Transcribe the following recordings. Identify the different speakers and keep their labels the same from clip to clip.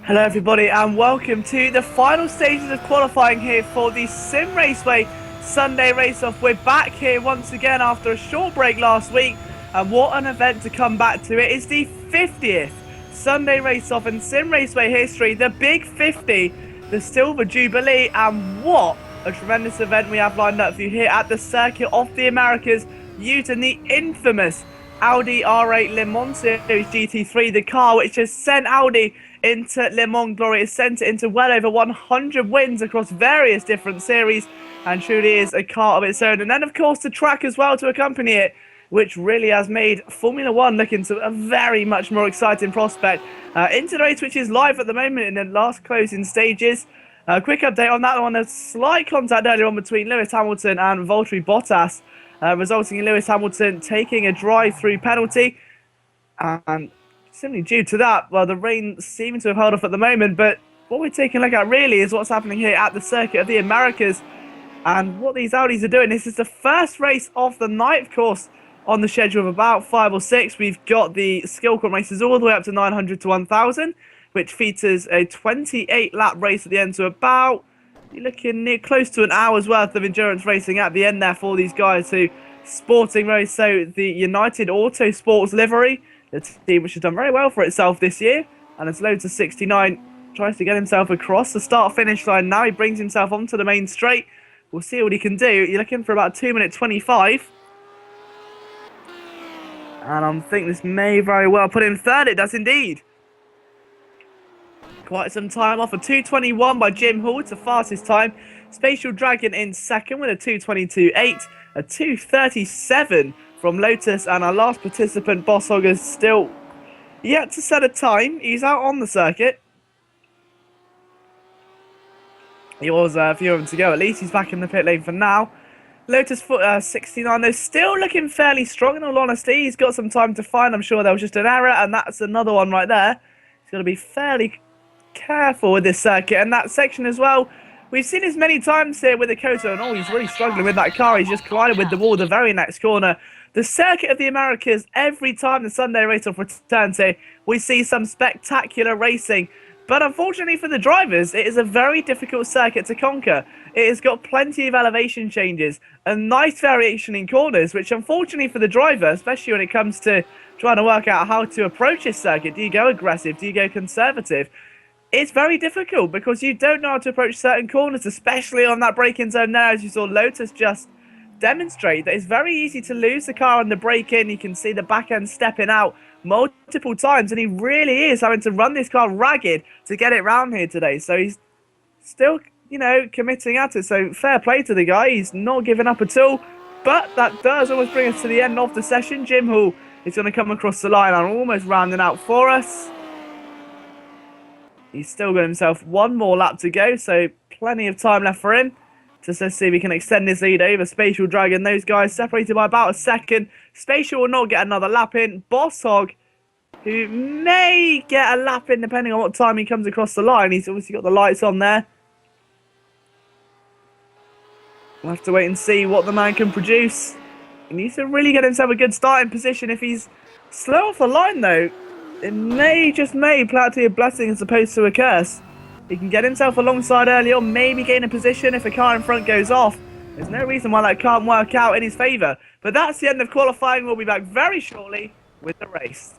Speaker 1: Hello everybody and welcome to the final stages of qualifying here for the Simraceway Sunday Race-Off. We're back here once again after a short break last week, and what an event to come back to. It is the 50th Sunday Race-Off in Simraceway history, the Big 50, the Silver Jubilee, and what a tremendous event we have lined up for you here at the Circuit of the Americas, using the infamous Audi R8 Le Mans Series GT3, the car which has sent Audi into Le Mans glory. Has sent it into well over 100 wins across various different series, and truly is a car of its own. And then of course the track as well to accompany it, which really has made Formula 1 look into a very much more exciting prospect. Into the race which is live at the moment in the last closing stages. Quick update on that one: a slight contact earlier on between Lewis Hamilton and Valtteri Bottas, resulting in Lewis Hamilton taking a drive-through penalty, and simply due to that, well, the rain seeming to have held off at the moment. But what we're taking a look at really is what's happening here at the Circuit of the Americas and what these Audis are doing. This is the first race of the night, of course, on the schedule of about 5 or 6. We've got the skill comp races all the way up to 900 to 1000, which features a 28-lap race at the end, so about, you're looking near close to an hour's worth of endurance racing at the end there for these guys who sporting very so the United Autosports livery, the team which has done very well for itself this year, and as loads of 69 tries to get himself across the start-finish line. Now he brings himself onto the main straight. We'll see what he can do. You're looking for about 2 minute 25. And I'm thinking this may very well put him third. It does indeed. Quite some time off. A 2:21 by Jim Hall. It's the fastest time. Spatial Dragon in second with a 2:22.8. A 2:37 from Lotus. And our last participant, Boss Hogger's, still yet to set a time. He's out on the circuit. He was a few of them to go. At least he's back in the pit lane for now. Lotus 69, though, still looking fairly strong, in all honesty. He's got some time to find. I'm sure there was just an error, and that's another one right there. He's going to be fairly careful with this circuit and that section as well. We've seen this many times here with the Koto, and he's really struggling with that car. He's just collided with the wall the very next corner. The circuit of the Americas, every time the Sunday Race-Off returns here, we see some spectacular racing. But unfortunately for the drivers, it is a very difficult circuit to conquer. It has got plenty of elevation changes, a nice variation in corners, which unfortunately for the driver, especially when it comes to trying to work out how to approach this circuit, do you go aggressive, do you go conservative? It's very difficult because you don't know how to approach certain corners, especially on that braking zone now, as you saw Lotus just demonstrate that it's very easy to lose the car on the brake-in. You can see the back end stepping out multiple times, and he really is having to run this car ragged to get it round here today. So he's still, you know, committing at it. So fair play to the guy. He's not giving up at all. But that does almost bring us to the end of the session. Jim Hall is going to come across the line and almost rounding out for us. He's still got himself one more lap to go, so plenty of time left for him. Just let's see if we can extend his lead over Spatial Dragon. Those guys separated by about a second. Spatial will not get another lap in. Boss Hog, who may get a lap in depending on what time he comes across the line. He's obviously got the lights on there. We'll have to wait and see what the man can produce. He needs to really get himself a good starting position. If he's slow off the line, though, it may, just may, play out to your blessing as opposed to a curse. He can get himself alongside early on, maybe gain a position if a car in front goes off. There's no reason why that can't work out in his favour. But that's the end of qualifying. We'll be back very shortly with the race.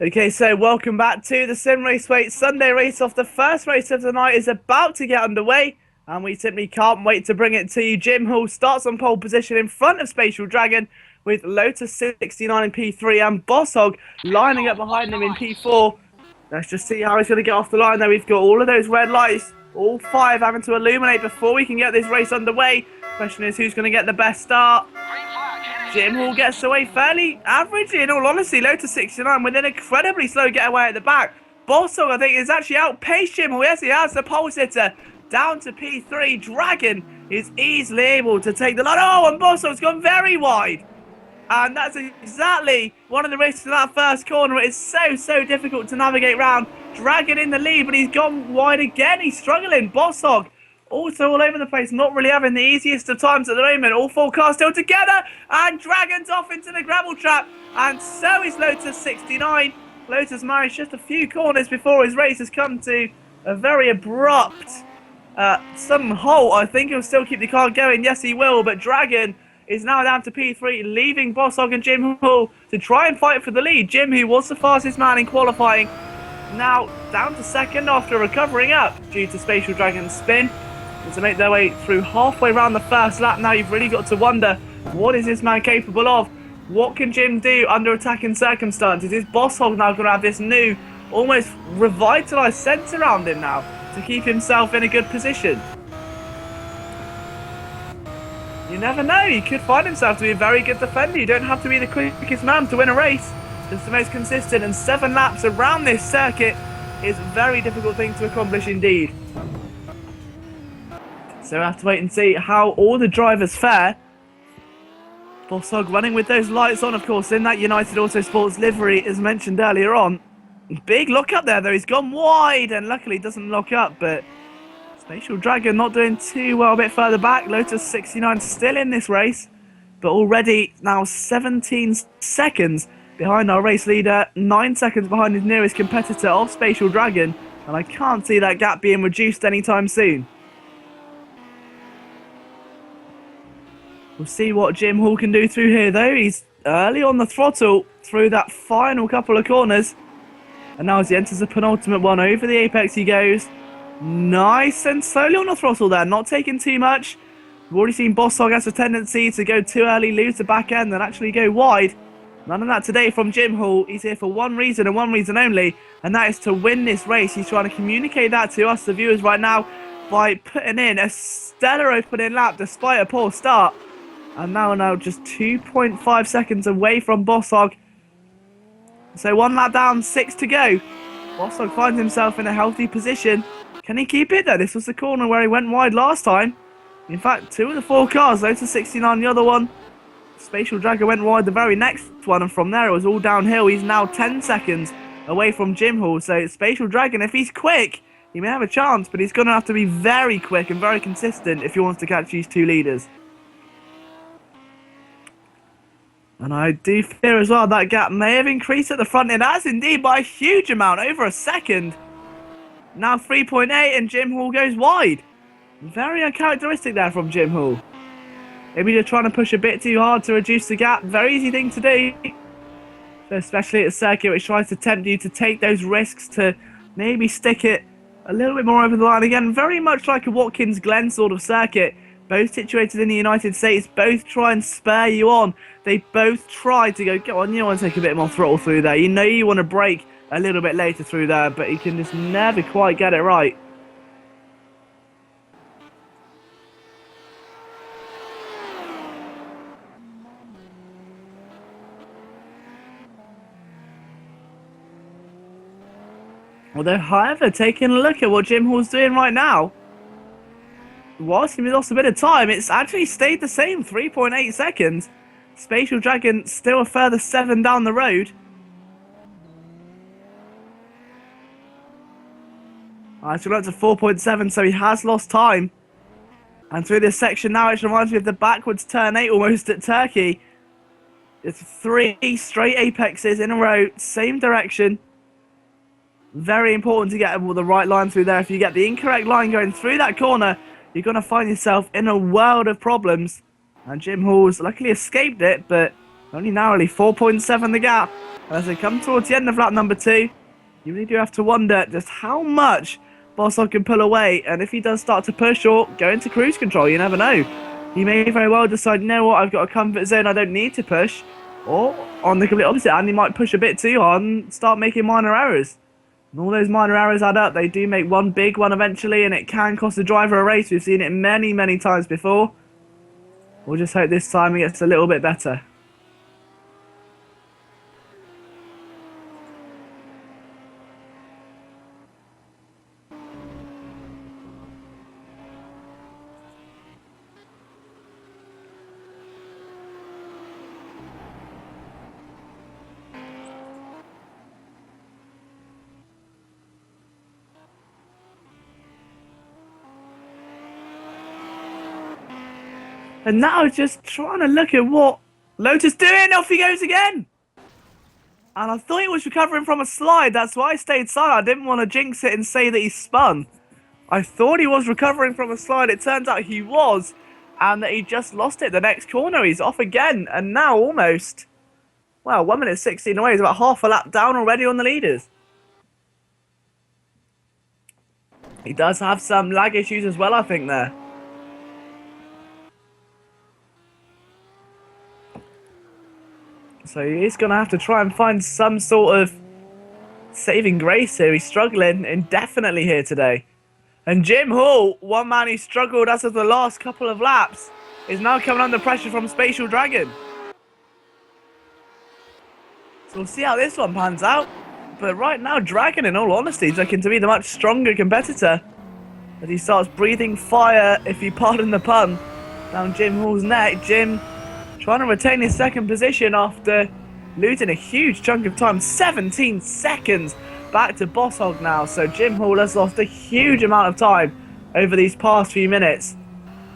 Speaker 1: Okay, so welcome back to the Simraceway Sunday Race-Off. The first race of the night is about to get underway, and we simply can't wait to bring it to you. Jim Hall starts on pole position in front of Spatial Dragon with Lotus 69 in P3 and Boss Hog lining up behind him in P4. Let's just see how he's going to get off the line, though. We've got all of those red lights, all five having to illuminate before we can get this race underway. Question is, who's going to get the best start? Jim Hall gets away fairly averagely, in all honesty. Lotus 69 with an incredibly slow getaway at the back. Boss Hog, I think, is actually outpaced Jim Hall. Yes, he has. The pole sitter down to P3. Dragon is easily able to take the line. Oh, and Boss Hog's gone very wide. And that's exactly one of the risks of that first corner. It is so difficult to navigate round. Dragon in the lead, but he's gone wide again. He's struggling. Boss Hog also all over the place, not really having the easiest of times at the moment. All four cars still together, and Dragon's off into the gravel trap, and so is Lotus 69. Lotus managed just a few corners before his race has come to a very abrupt sudden halt. I think he'll still keep the car going. Yes, he will, but Dragon is now down to P3, leaving Boss Hog and Jim Hall to try and fight for the lead. Jim, who was the fastest man in qualifying, now down to second after recovering up due to Spatial Dragon's spin. And to make their way through halfway around the first lap, now you've really got to wonder, what is this man capable of? What can Jim do under attacking circumstances? Is Boss Hog now going to have this new, almost revitalised sense around him now to keep himself in a good position? You never know. He could find himself to be a very good defender. You don't have to be the quickest man to win a race. Just the most consistent, and 7 laps around this circuit is a very difficult thing to accomplish indeed. So we'll have to wait and see how all the drivers fare. Boss Hog running with those lights on, of course, in that United Autosports livery, as mentioned earlier on. Big lock up there, though. He's gone wide, and luckily doesn't lock up, but Spatial Dragon not doing too well a bit further back. Lotus 69 still in this race, but already now 17 seconds behind our race leader, 9 seconds behind his nearest competitor of Spatial Dragon, and I can't see that gap being reduced anytime soon. We'll see what Jim Hall can do through here, though. He's early on the throttle through that final couple of corners. And now as he enters the penultimate one, over the apex he goes. Nice and slowly on the throttle there, not taking too much. We've already seen Boss Hog has a tendency to go too early, lose the back end, and actually go wide. None of that today from Jim Hall. He's here for one reason and one reason only, and that is to win this race. He's trying to communicate that to us, the viewers, right now, by putting in a stellar opening lap despite a poor start. And now just 2.5 seconds away from Boss Hog. So 1 lap down, 6 to go. Boss Hog finds himself in a healthy position. Can he keep it though? This was the corner where he went wide last time. In fact, 2 of the 4 cars, Lotus 69, the other one. Spatial Dragon went wide the very next one, and from there it was all downhill. He's now 10 seconds away from Jim Hall. So Spatial Dragon, if he's quick, he may have a chance, but he's going to have to be very quick and very consistent if he wants to catch these 2 leaders. And I do fear as well that gap may have increased at the front. It has indeed by a huge amount, over a second. Now 3.8 and Jim Hall goes wide. Very uncharacteristic there from Jim Hall. Maybe they're trying to push a bit too hard to reduce the gap. Very easy thing to do. So especially at a circuit which tries to tempt you to take those risks to maybe stick it a little bit more over the line. Again, very much like a Watkins Glen sort of circuit. Both situated in the United States, both try and spur you on. They both try to go on, you want to take a bit more throttle through there. You know you want to brake a little bit later through there, but you can just never quite get it right. Although, however, taking a look at what Jim Hall's doing right now, whilst he lost a bit of time, it's actually stayed the same, 3.8 seconds. Spatial Dragon still a further 7 down the road. Actually up to 4.7, so he has lost time. And through this section now, it reminds me of the backwards turn 8 almost at Turkey. It's 3 straight apexes in a row, same direction. Very important to get the right line through there. If you get the incorrect line going through that corner, you're going to find yourself in a world of problems. And Jim Hall's luckily escaped it, but only narrowly 4.7 the gap. And as they come towards the end of lap number 2, you really do have to wonder just how much Boss Hog can pull away. And if he does start to push or go into cruise control, you never know. He may very well decide, you know what, I've got a comfort zone, I don't need to push. Or on the complete opposite hand, he might push a bit too hard and start making minor errors. And all those minor errors add up. They do make one big one eventually, and it can cost the driver a race. We've seen it many, many times before. We'll just hope this time it gets a little bit better. And now just trying to look at what Lotus doing. Off he goes again. And I thought he was recovering from a slide. That's why I stayed silent. I didn't want to jinx it and say that he spun. I thought he was recovering from a slide. It turns out he was. And that he just lost it the next corner. He's off again. And now almost, well, 1 minute 16 away. He's about half a lap down already on the leaders. He does have some lag issues as well, I think, there. So he's going to have to try and find some sort of saving grace here. He's struggling indefinitely here today. And Jim Hall, one man who struggled as of the last couple of laps, is now coming under pressure from Spatial Dragon. So we'll see how this one pans out. But right now, Dragon, in all honesty, is looking to be the much stronger competitor. As he starts breathing fire, if you pardon the pun, down Jim Hall's neck. Jim trying to retain his second position after losing a huge chunk of time. 17 seconds back to Boss Hog now. So Jim Hall has lost a huge amount of time over these past few minutes.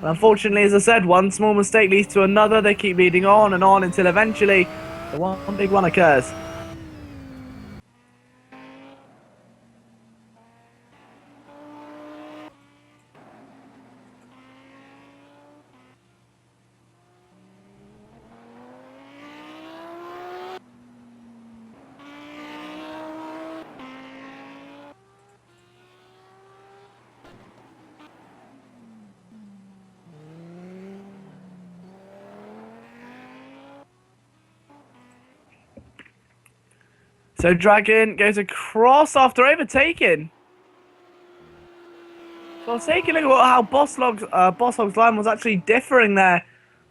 Speaker 1: And unfortunately, as I said, one small mistake leads to another. They keep leading on and on until eventually the one big one occurs. So Dragon goes across after overtaking. So I'll take a look at how Boss Hog's line was actually differing there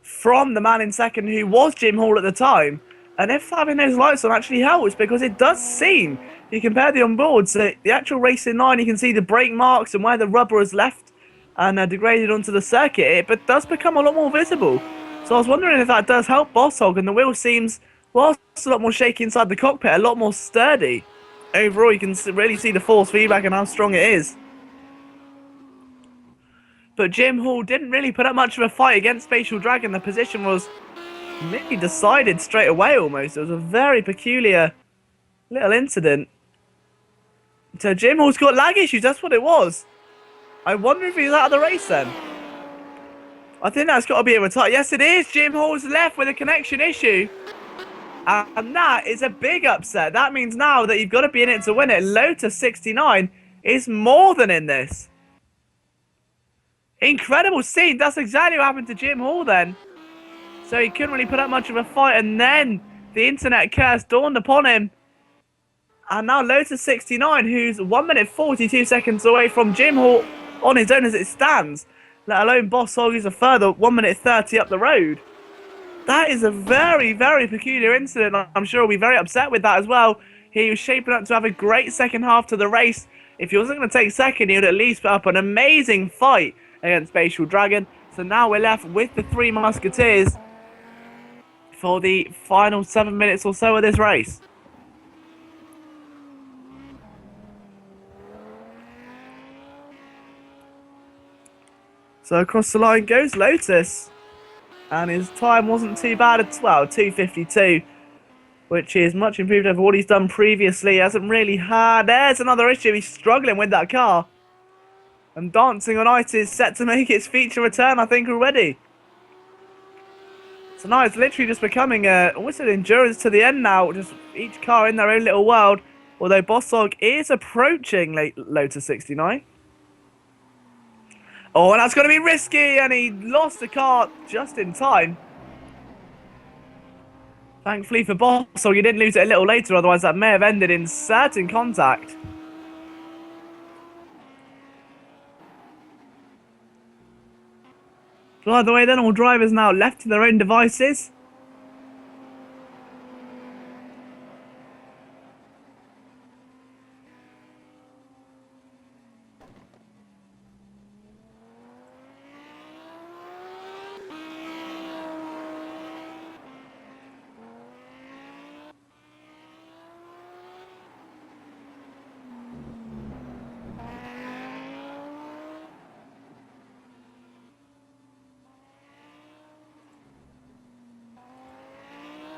Speaker 1: from the man in second, who was Jim Hall at the time. And if having those lights on actually helps, because it does seem, you compare the onboards, the actual racing line, you can see the brake marks and where the rubber has left and degraded onto the circuit, but does become a lot more visible. So I was wondering if that does help Boss Hog, and the wheel seems, whilst a lot more shaky inside the cockpit, a lot more sturdy. Overall, you can really see the force feedback and how strong it is. But Jim Hall didn't really put up much of a fight against Spatial Dragon. The position was really decided straight away almost. It was a very peculiar little incident. So Jim Hall's got lag issues, that's what it was. I wonder if he's out of the race then. I think that's got to be a retire. Yes, it is. Jim Hall's left with a connection issue. And that is a big upset. That means now that you've got to be in it to win it. Lotus 69 is more than in this. Incredible scene. That's exactly what happened to Jim Hall then. So he couldn't really put up much of a fight. And then the internet curse dawned upon him. And now Lotus 69, who's 1 minute 42 seconds away from Jim Hall on his own as it stands. Let alone Boss Hog, who's a further 1 minute 30 up the road. That is a very, very peculiar incident. I'm sure he'll be very upset with that as well. He was shaping up to have a great second half to the race. If he wasn't going to take second, he would at least put up an amazing fight against Spatial Dragon. So now we're left with the Three Musketeers for the final 7 minutes or so of this race. So across the line goes Lotus. And his time wasn't too bad at, well, 2:52. Which is much improved over what he's done previously. He hasn't really had... There's another issue. He's struggling with that car. And Dancing on Ice is set to make its feature return, I think, already. So now it's literally just becoming almost an endurance to the end now. Just each car in their own little world. Although Boss Hog is approaching Lotus 69. Oh, and that's going to be risky. And he lost the car just in time. Thankfully for Boss Hog, he didn't lose it a little later. Otherwise, that may have ended in certain contact. By the way, then all drivers now left to their own devices.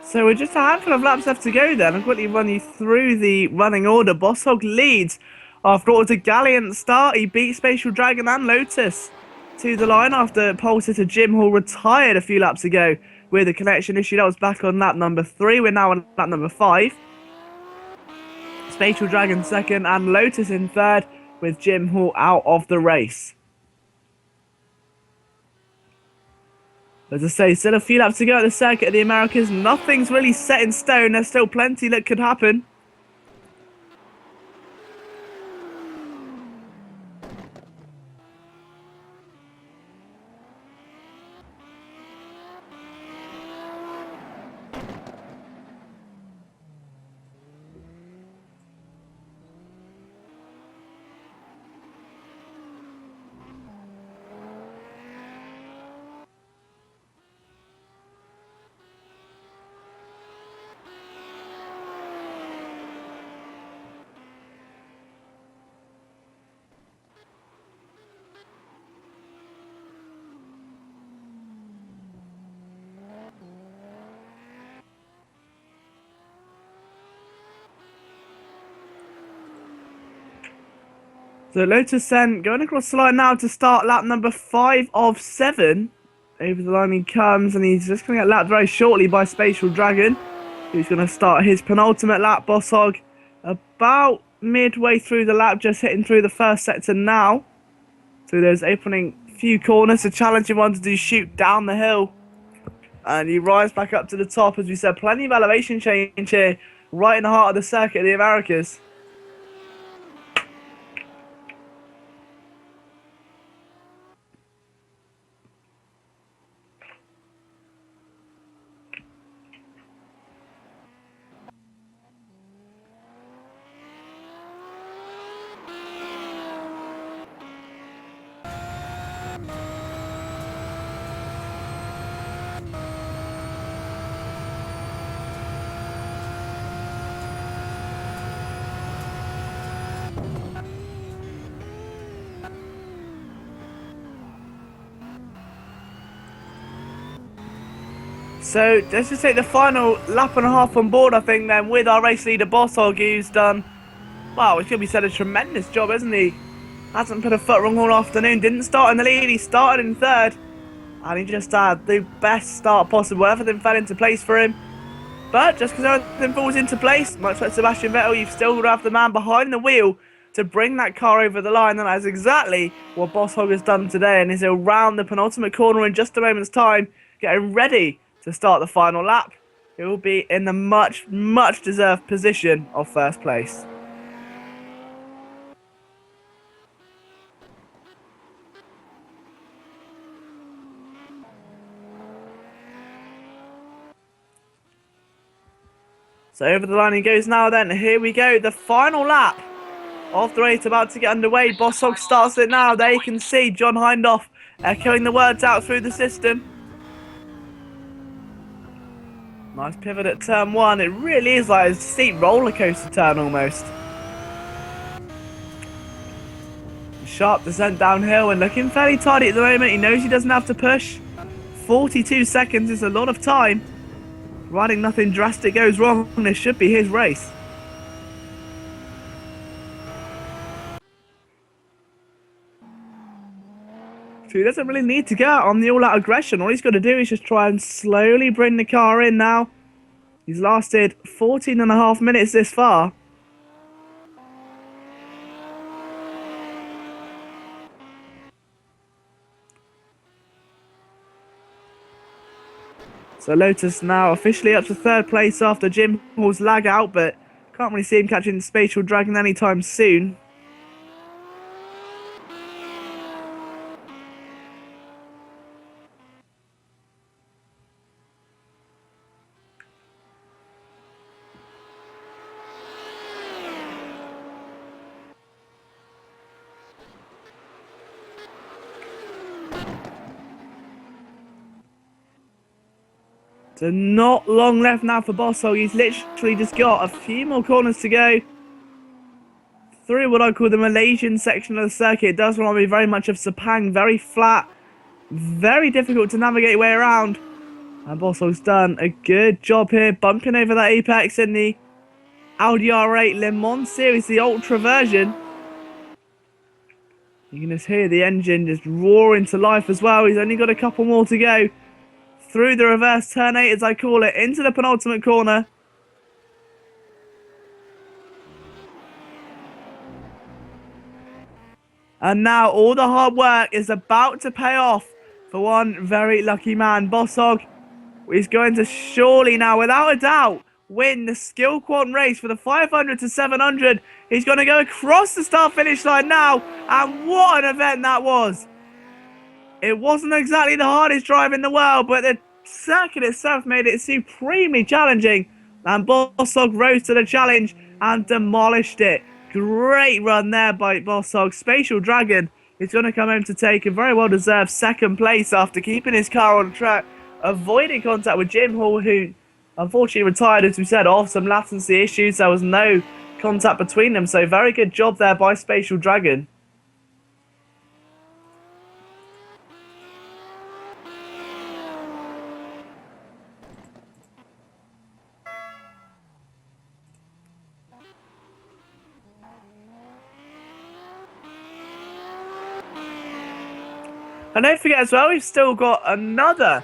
Speaker 1: So we're just a handful of laps left to go then. I'll quickly run you through the running order. Boss Hog leads after what was a gallant start. He beat Spatial Dragon and Lotus to the line after pole sitter Jim Hall retired a few laps ago with a connection issue. That was back on lap number 3. We're now on lap number 5. Spatial Dragon second and Lotus in third with Jim Hall out of the race. As I say, still a few laps to go at the circuit of the Americas. Nothing's really set in stone. There's still plenty that could happen. So Lotus Sen going across the line now to start lap number 5 of 7. Over the line he comes, and he's just going to get lapped very shortly by Spatial Dragon, who's going to start his penultimate lap. Boss Hog about midway through the lap, just hitting through the first sector now. So those opening few corners, a challenging one to do shoot down the hill. And he rises back up to the top. As we said, plenty of elevation change here, right in the heart of the circuit of the Americas. So let's just take the final lap and a half on board, I think, then, with our race leader Boss Hog, who's done, well, it should be said, a tremendous job, hasn't he? Hasn't put a foot wrong all afternoon. Didn't start in the lead, he started in third. And he just had the best start possible. Everything fell into place for him. But just because everything falls into place, much like Sebastian Vettel, you've still got to have the man behind the wheel to bring that car over the line. And that's exactly what Boss Hog has done today. And he'll round the penultimate corner in just a moment's time, getting ready to start the final lap. He will be in the much, much deserved position of first place. So over the line he goes now then. Here we go, the final lap of the race about to get underway. Boss Hog starts it now. There you can see John Hindhaugh echoing the words out through the system. Nice pivot at turn 1. It really is like a steep roller coaster turn almost. Sharp descent downhill and looking fairly tidy at the moment. He knows he doesn't have to push. 42 seconds is a lot of time. Providing nothing drastic goes wrong, this should be his race. So he doesn't really need to go out on the all-out aggression. All he's got to do is just try and slowly bring the car in now. He's lasted 14.5 minutes this far. So Lotus now officially up to third place after Jim Hall's lag out, but can't really see him catching the Spatial Dragon anytime soon. So not long left now for Boss Hog. He's literally just got a few more corners to go through what I call the Malaysian section of the circuit. It does remind me very much of Sepang. Very flat, very difficult to navigate your way around. And Boss Hog's done a good job here, bumping over that apex in the Audi R8 Le Mans Series, the Ultra version. You can just hear the engine just roar into life as well. He's only got a couple more to go through the reverse turn 8, as I call it, into the penultimate corner. And now all the hard work is about to pay off for one very lucky man. Bossog is going to surely now, without a doubt, win the skill quant race for the 500 to 700. He's going to go across the start-finish line now, and what an event that was. It wasn't exactly the hardest drive in the world, but the circuit itself made it supremely challenging, and Bossog rose to the challenge and demolished it. Great run there by Bossog. Spatial Dragon is going to come home to take a very well-deserved second place after keeping his car on track, avoiding contact with Jim Hall, who unfortunately retired, as we said, off some latency issues. There was no contact between them, so very good job there by Spatial Dragon. And don't forget as well, we've still got another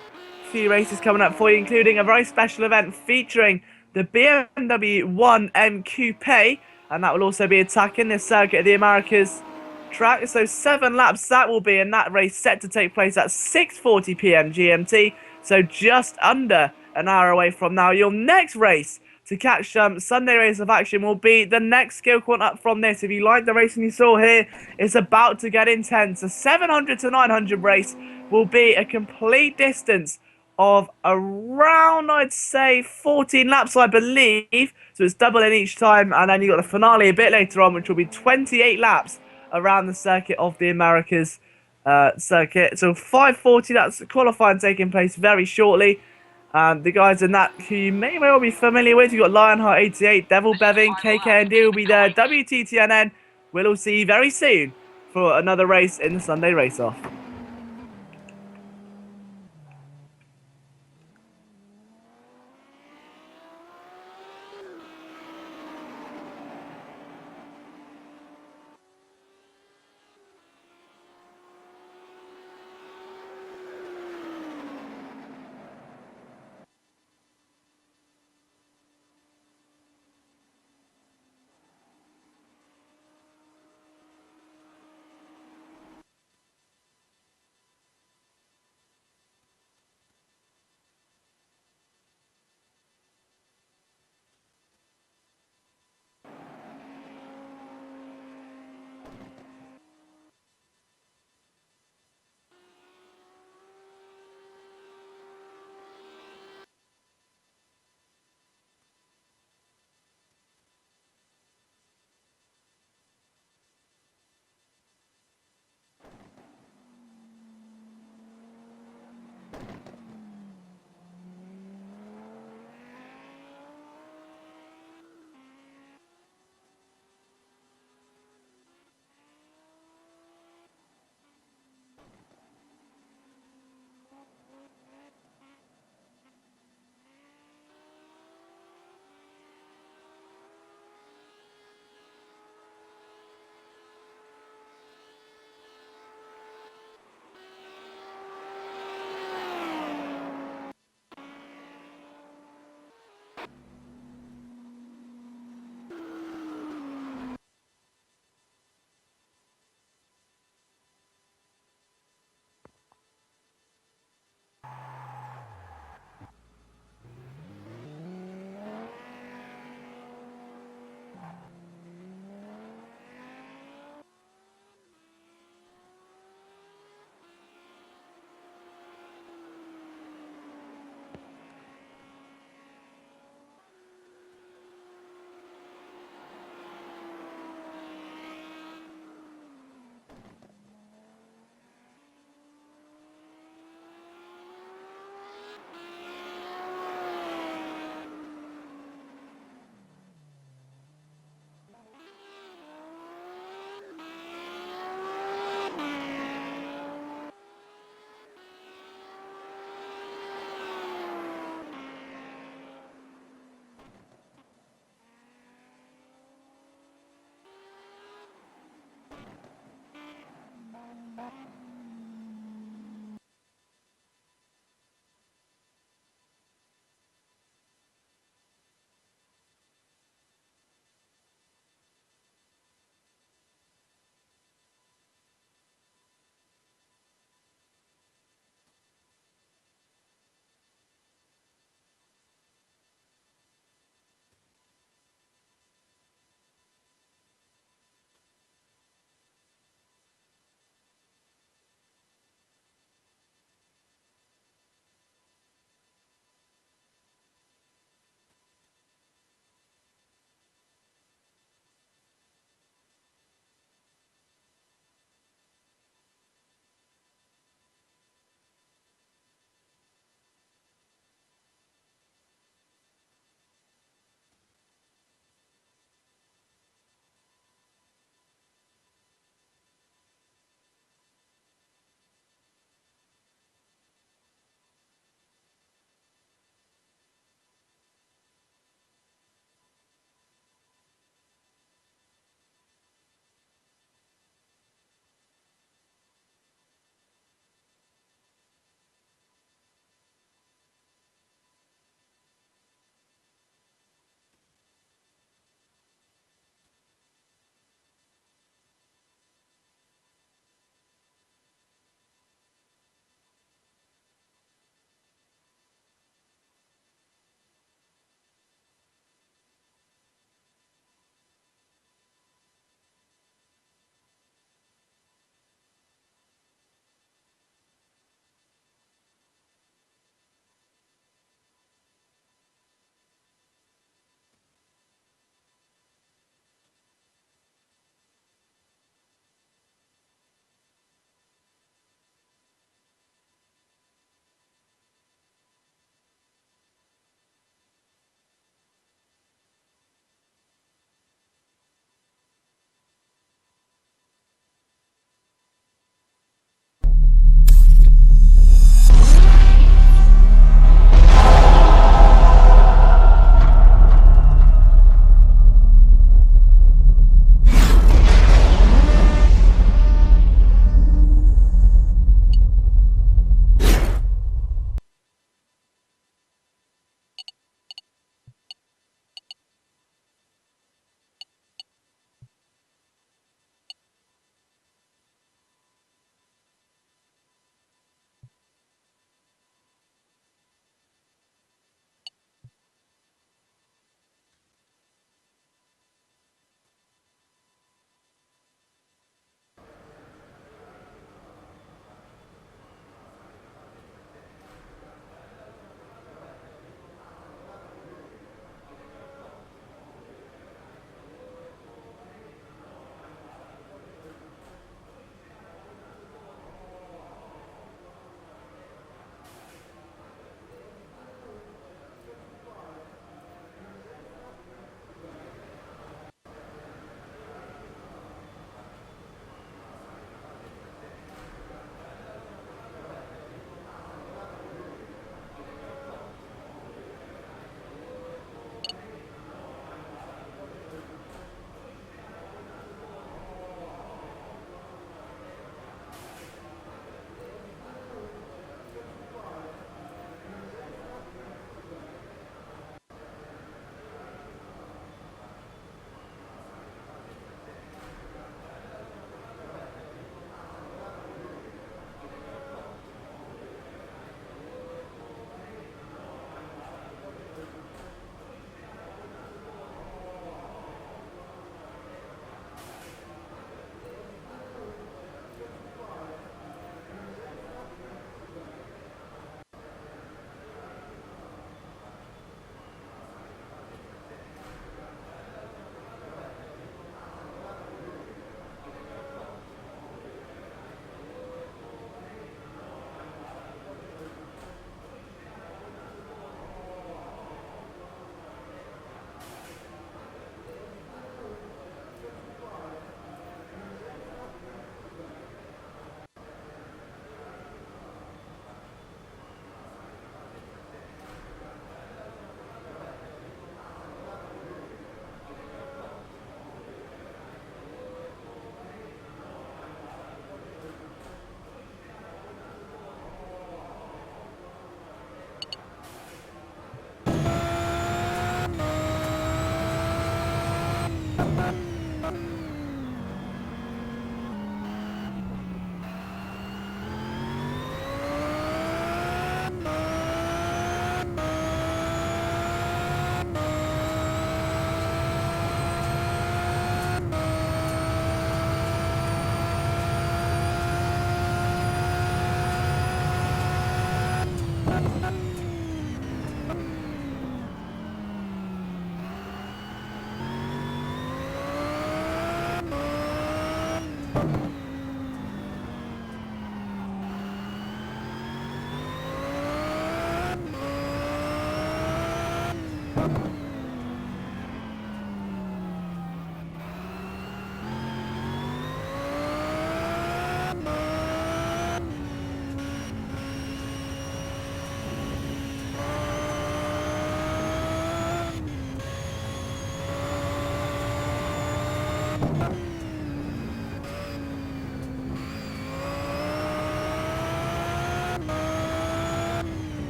Speaker 1: few races coming up for you, including a very special event featuring the BMW 1M Coupe, and that will also be attacking the Circuit of the Americas track. So 7 laps that will be, and that race set to take place at 6:40 p.m. GMT, so just under an hour away from now. Your next race to catch Sunday Race-Off action will be the next skill quant up from this. If you like the racing you saw here, it's about to get intense. The 700 to 900 race will be a complete distance of around, I'd say, 14 laps, I believe. So it's doubling each time, and then you've got the finale a bit later on, which will be 28 laps around the Circuit of the Americas circuit. So 5:40, that's qualifying taking place very shortly. The guys in that who you may well be familiar with, you've got Lionheart 88, Devil Beving, KKND will be there, WTTNN. We'll all see you very soon for another race in the Sunday Race-Off.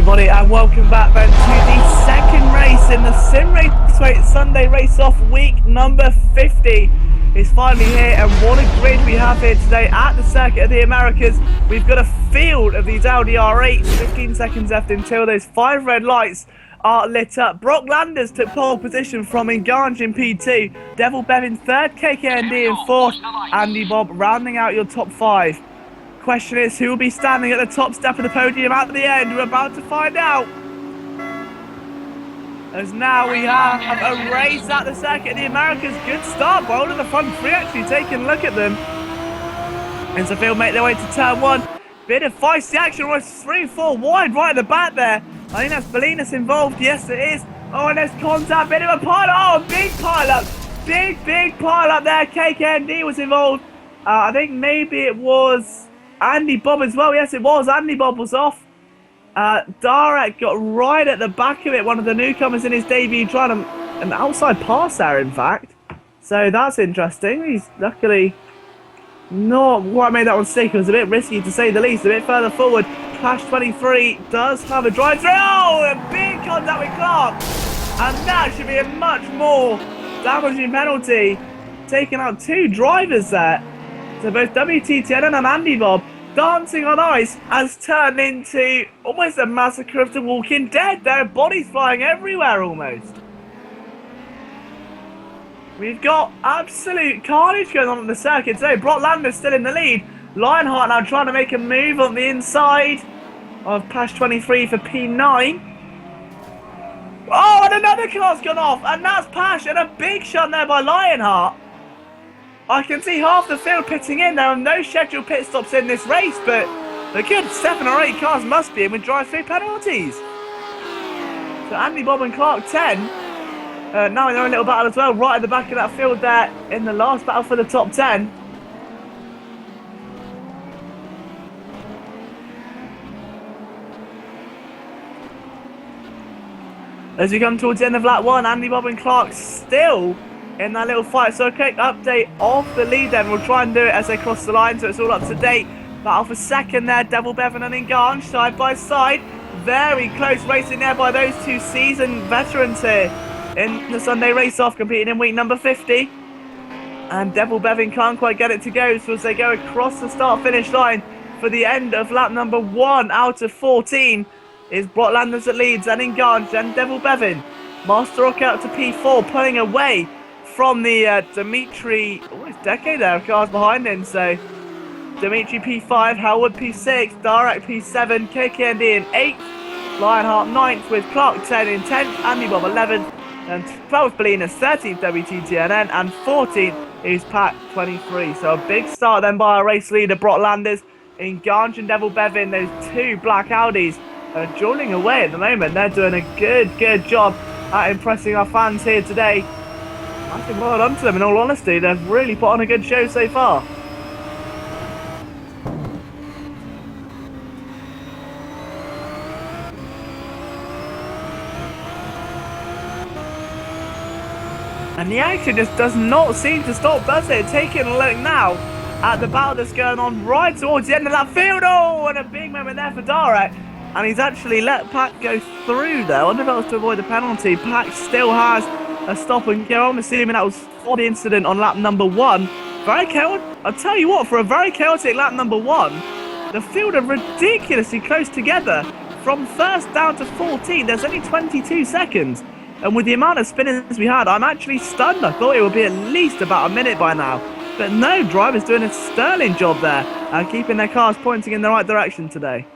Speaker 1: everybody, and welcome back then to the second race in the Simraceway Sunday Race-Off week number 50. It's finally here, and what a grid we have here today at the Circuit of the Americas. We've got a field of these Audi R8s, 15 seconds left until those 5 red lights are lit up. Brock Landers took pole position from Engange in P2, Devil Bev in 3rd, KKND in 4th, Andy Bob rounding out your top 5. Question is, who will be standing at the top step of the podium at the end? We're about to find out. As now we have a race at the Circuit of the Americas. Good start, bold at the front three, actually taking a look at them. And Field make their way to turn 1. Bit of feisty action, almost 3-4 wide right at the back there. I think that's Belinas involved. Yes, it is. Oh, and there's contact. Bit of a pile up. Oh, a big pile up. Big pile up there. KKND was involved. I think maybe it was Andy Bob as well. Yes, it was. Andy Bob was off. Darek got right at the back of it. One of the newcomers in his debut, trying an outside pass there, in fact. So that's interesting. He's luckily not quite made that one stick. It was a bit risky, to say the least. A bit further forward. Clash 23 does have a drive through. Oh, a big contact with Clark. And that should be a much more damaging penalty. Taking out 2 drivers there. So both WTTN and Andy Bob dancing on ice has turned into almost a massacre of the Walking Dead. There are bodies flying everywhere almost. We've got absolute carnage going on the circuit today. Brock Landers still in the lead. Lionheart now trying to make a move on the inside of Pash 23 for P9. Oh, and another car's gone off, and that's Pash, and a big shot there by Lionheart. I can see half the field pitting in. There are no scheduled pit stops in this race, but the good 7 or 8 cars must be in with drive-through penalties. So Andy, Bob and Clark 10. Now in their own little battle as well, right at the back of that field there in the last battle for the top 10. As we come towards the end of lap 1, Andy, Bob and Clark still in that little fight. So a quick update of the lead then. We'll try and do it as they cross the line so it's all up to date. Battle for second there, Devil Bevan and Engange side by side. Very close racing there by those 2 seasoned veterans here in the Sunday Race-Off, competing in week number 50. And Devil Bevan can't quite get it to go, so as they go across the start-finish line for the end of lap number 1 out of 14 is Brock Landers that leads, and Engange and Devil Bevan. Master Rock out to P4, pulling away from the Dimitri, it's Decade there, cars behind him. So Dimitri P5, Howard P6, Darek P7, KKND in 8th, Lionheart 9th with Clark 10 in 10th, Andy Bob 11th, and 12th Belinas 13th WTTNN, and 14th is Pat 23. So a big start then by our race leader Brock Landers. Engange and Devil Bevan, those 2 black Audis, are jolting away at the moment. They're doing a good job at impressing our fans here today. I think well done to them, in all honesty. They've really put on a good show so far. And the action just does not seem to stop, does it? Taking a look now at the battle that's going on right towards the end of that field. Oh, and a big moment there for Darek. And he's actually let Pack go through there. I wonder if that was to avoid the penalty. Pack still has a stop and go. I'm assuming that was for the incident on lap number 1. Very chaotic. I'll tell you what, for a very chaotic lap number 1, the field are ridiculously close together. From 1st down to 14, there's only 22 seconds. And with the amount of spinners we had, I'm actually stunned. I thought it would be at least about a minute by now. But no, drivers doing a sterling job there and keeping their cars pointing in the right direction today.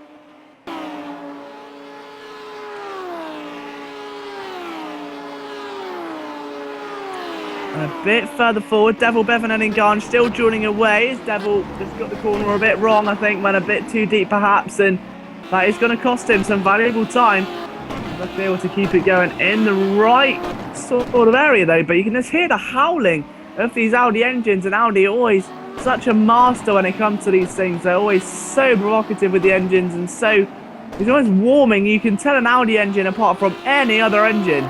Speaker 1: And a bit further forward, Devil Bevan and Engange still dueling away. Devil just got the corner a bit wrong, I think, went a bit too deep perhaps, and that is going to cost him some valuable time. Not be able to keep it going in the right sort of area though, but you can just hear the howling of these Audi engines, and Audi always such a master when it comes to these things. They're always so provocative with the engines, and so it's always warming. You can tell an Audi engine apart from any other engine.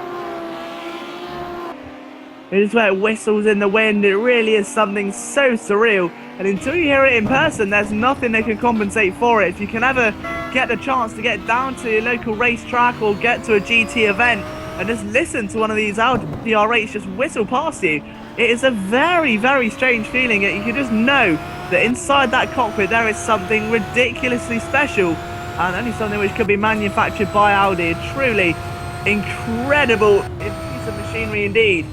Speaker 1: It is where it whistles in the wind. It really is something so surreal. And until you hear it in person, there's nothing that can compensate for it. If you can ever get the chance to get down to a local racetrack or get to a GT event and just listen to one of these Audi R8s just whistle past you. It is a very, very strange feeling. You can just know that inside that cockpit there is something ridiculously special, and only something which could be manufactured by Audi. A truly incredible piece of machinery indeed.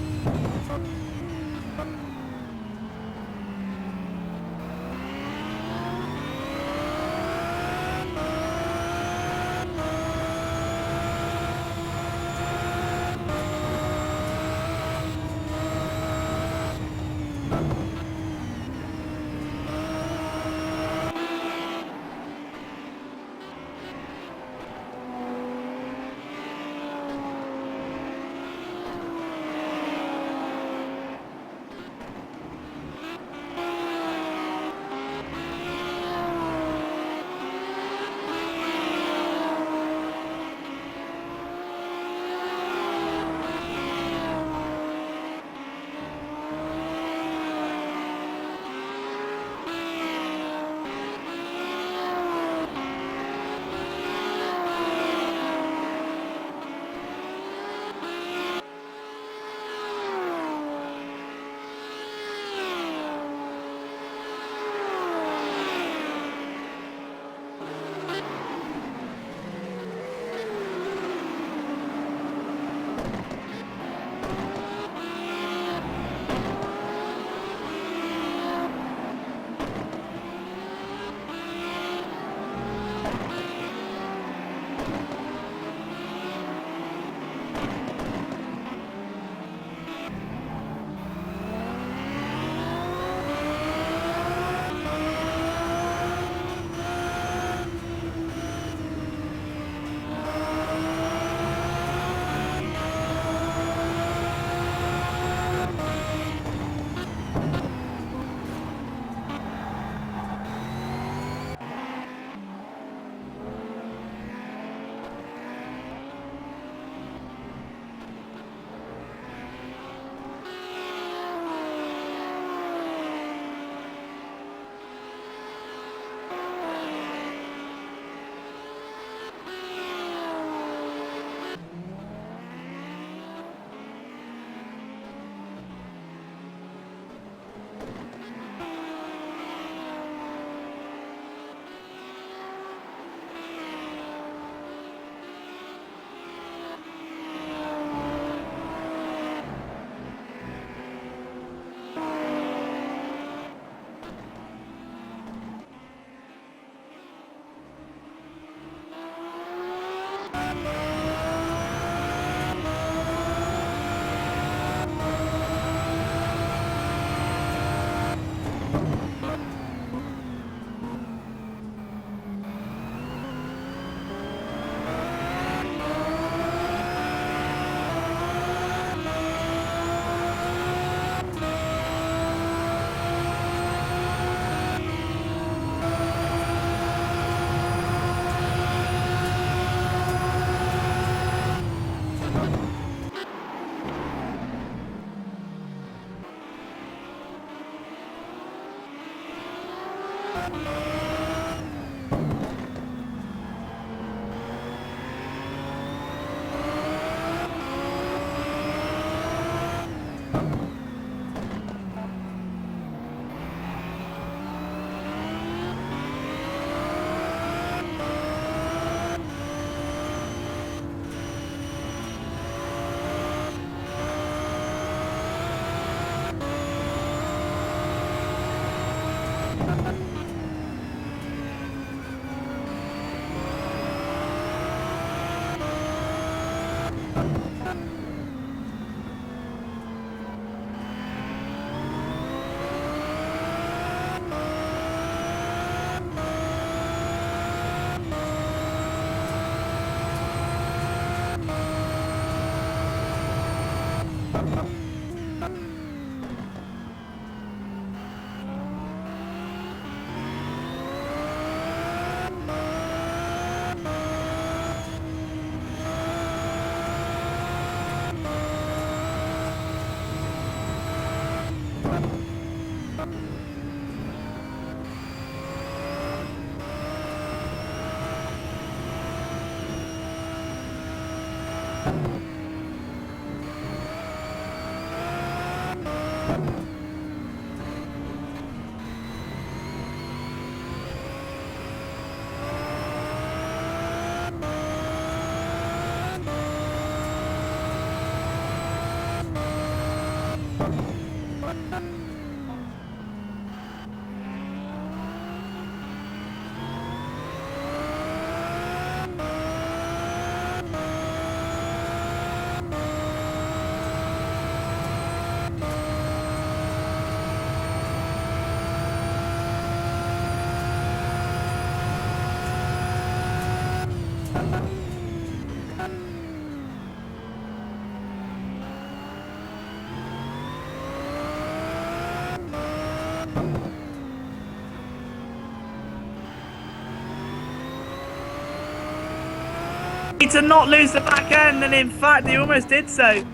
Speaker 1: To not lose the back end, and in fact he almost did so.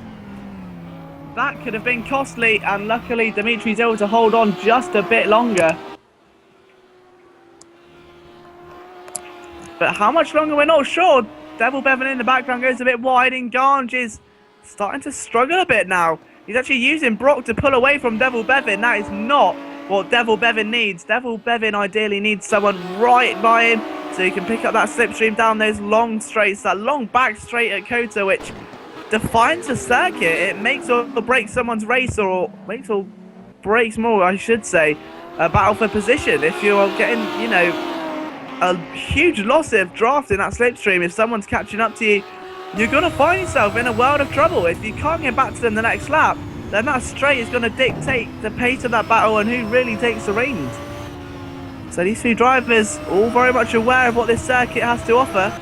Speaker 1: That could have been costly, and luckily Dimitri's able to hold on just a bit longer. But how much longer, we're not sure. Devil Bevan in the background goes a bit wide, and Ganj is starting to struggle a bit now. He's actually using Brock to pull away from Devil Bevan. That is not what Devil Bevan needs. Devil Bevan ideally needs someone right by him so he can pick up that slipstream down those long straights, that long back straight at Kota, which defines the circuit. It makes or breaks someone's race, or makes or breaks more, I should say, a battle for position. If you're getting, you know, a huge loss of draft in that slipstream, if someone's catching up to you, you're going to find yourself in a world of trouble. If you can't get back to them the next lap, then that straight is going to dictate the pace of that battle and who really takes the reins. So these three drivers all very much aware of what this circuit has to offer.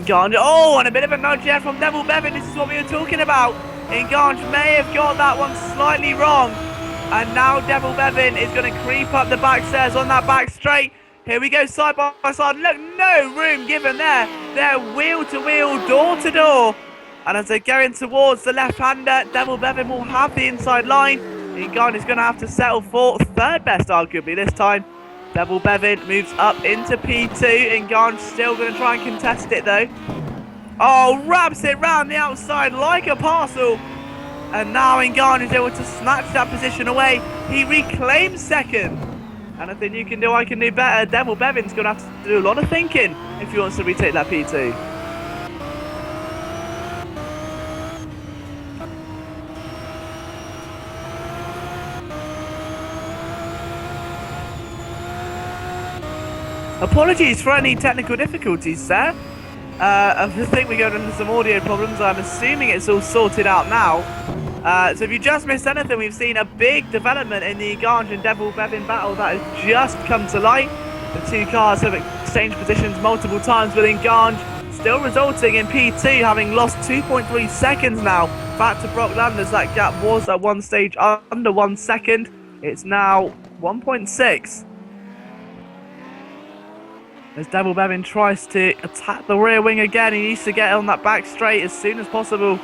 Speaker 1: Ganj. Oh, and a bit of a nudge there from Devil Bevan. This is what we were talking about. And Ganj may have got that one slightly wrong. And now Devil Bevan is going to creep up the back stairs on that back straight. Here we go, side by side. Look, no room given there. They're wheel to wheel, door to door. And as they're going towards the left-hander, Devil Bevan will have the inside line. And Ganj is going to have to settle for third best, arguably, this time. Devil Bevan moves up into P2, and Ganj still going to try and contest it though. Oh, wraps it round the outside like a parcel. And now Ganj is able to snatch that position away. He reclaims second. Anything you can do, I can do better. Devil Bevan's going to have to do a lot of thinking if he wants to retake that P2. Apologies for any technical difficulties there. I think we're going into some audio problems. I'm assuming it's all sorted out now. So if you just missed anything, we've seen a big development in the Ganj and Devil Bevan battle that has just come to light. The two cars have exchanged positions multiple times within Ganj, still resulting in P2 having lost 2.3 seconds now back to Brock Landers. That gap was at one stage under 1 second. It's now 1.6. As Devil Bevan tries to attack the rear wing again, he needs to get on that back straight as soon as possible.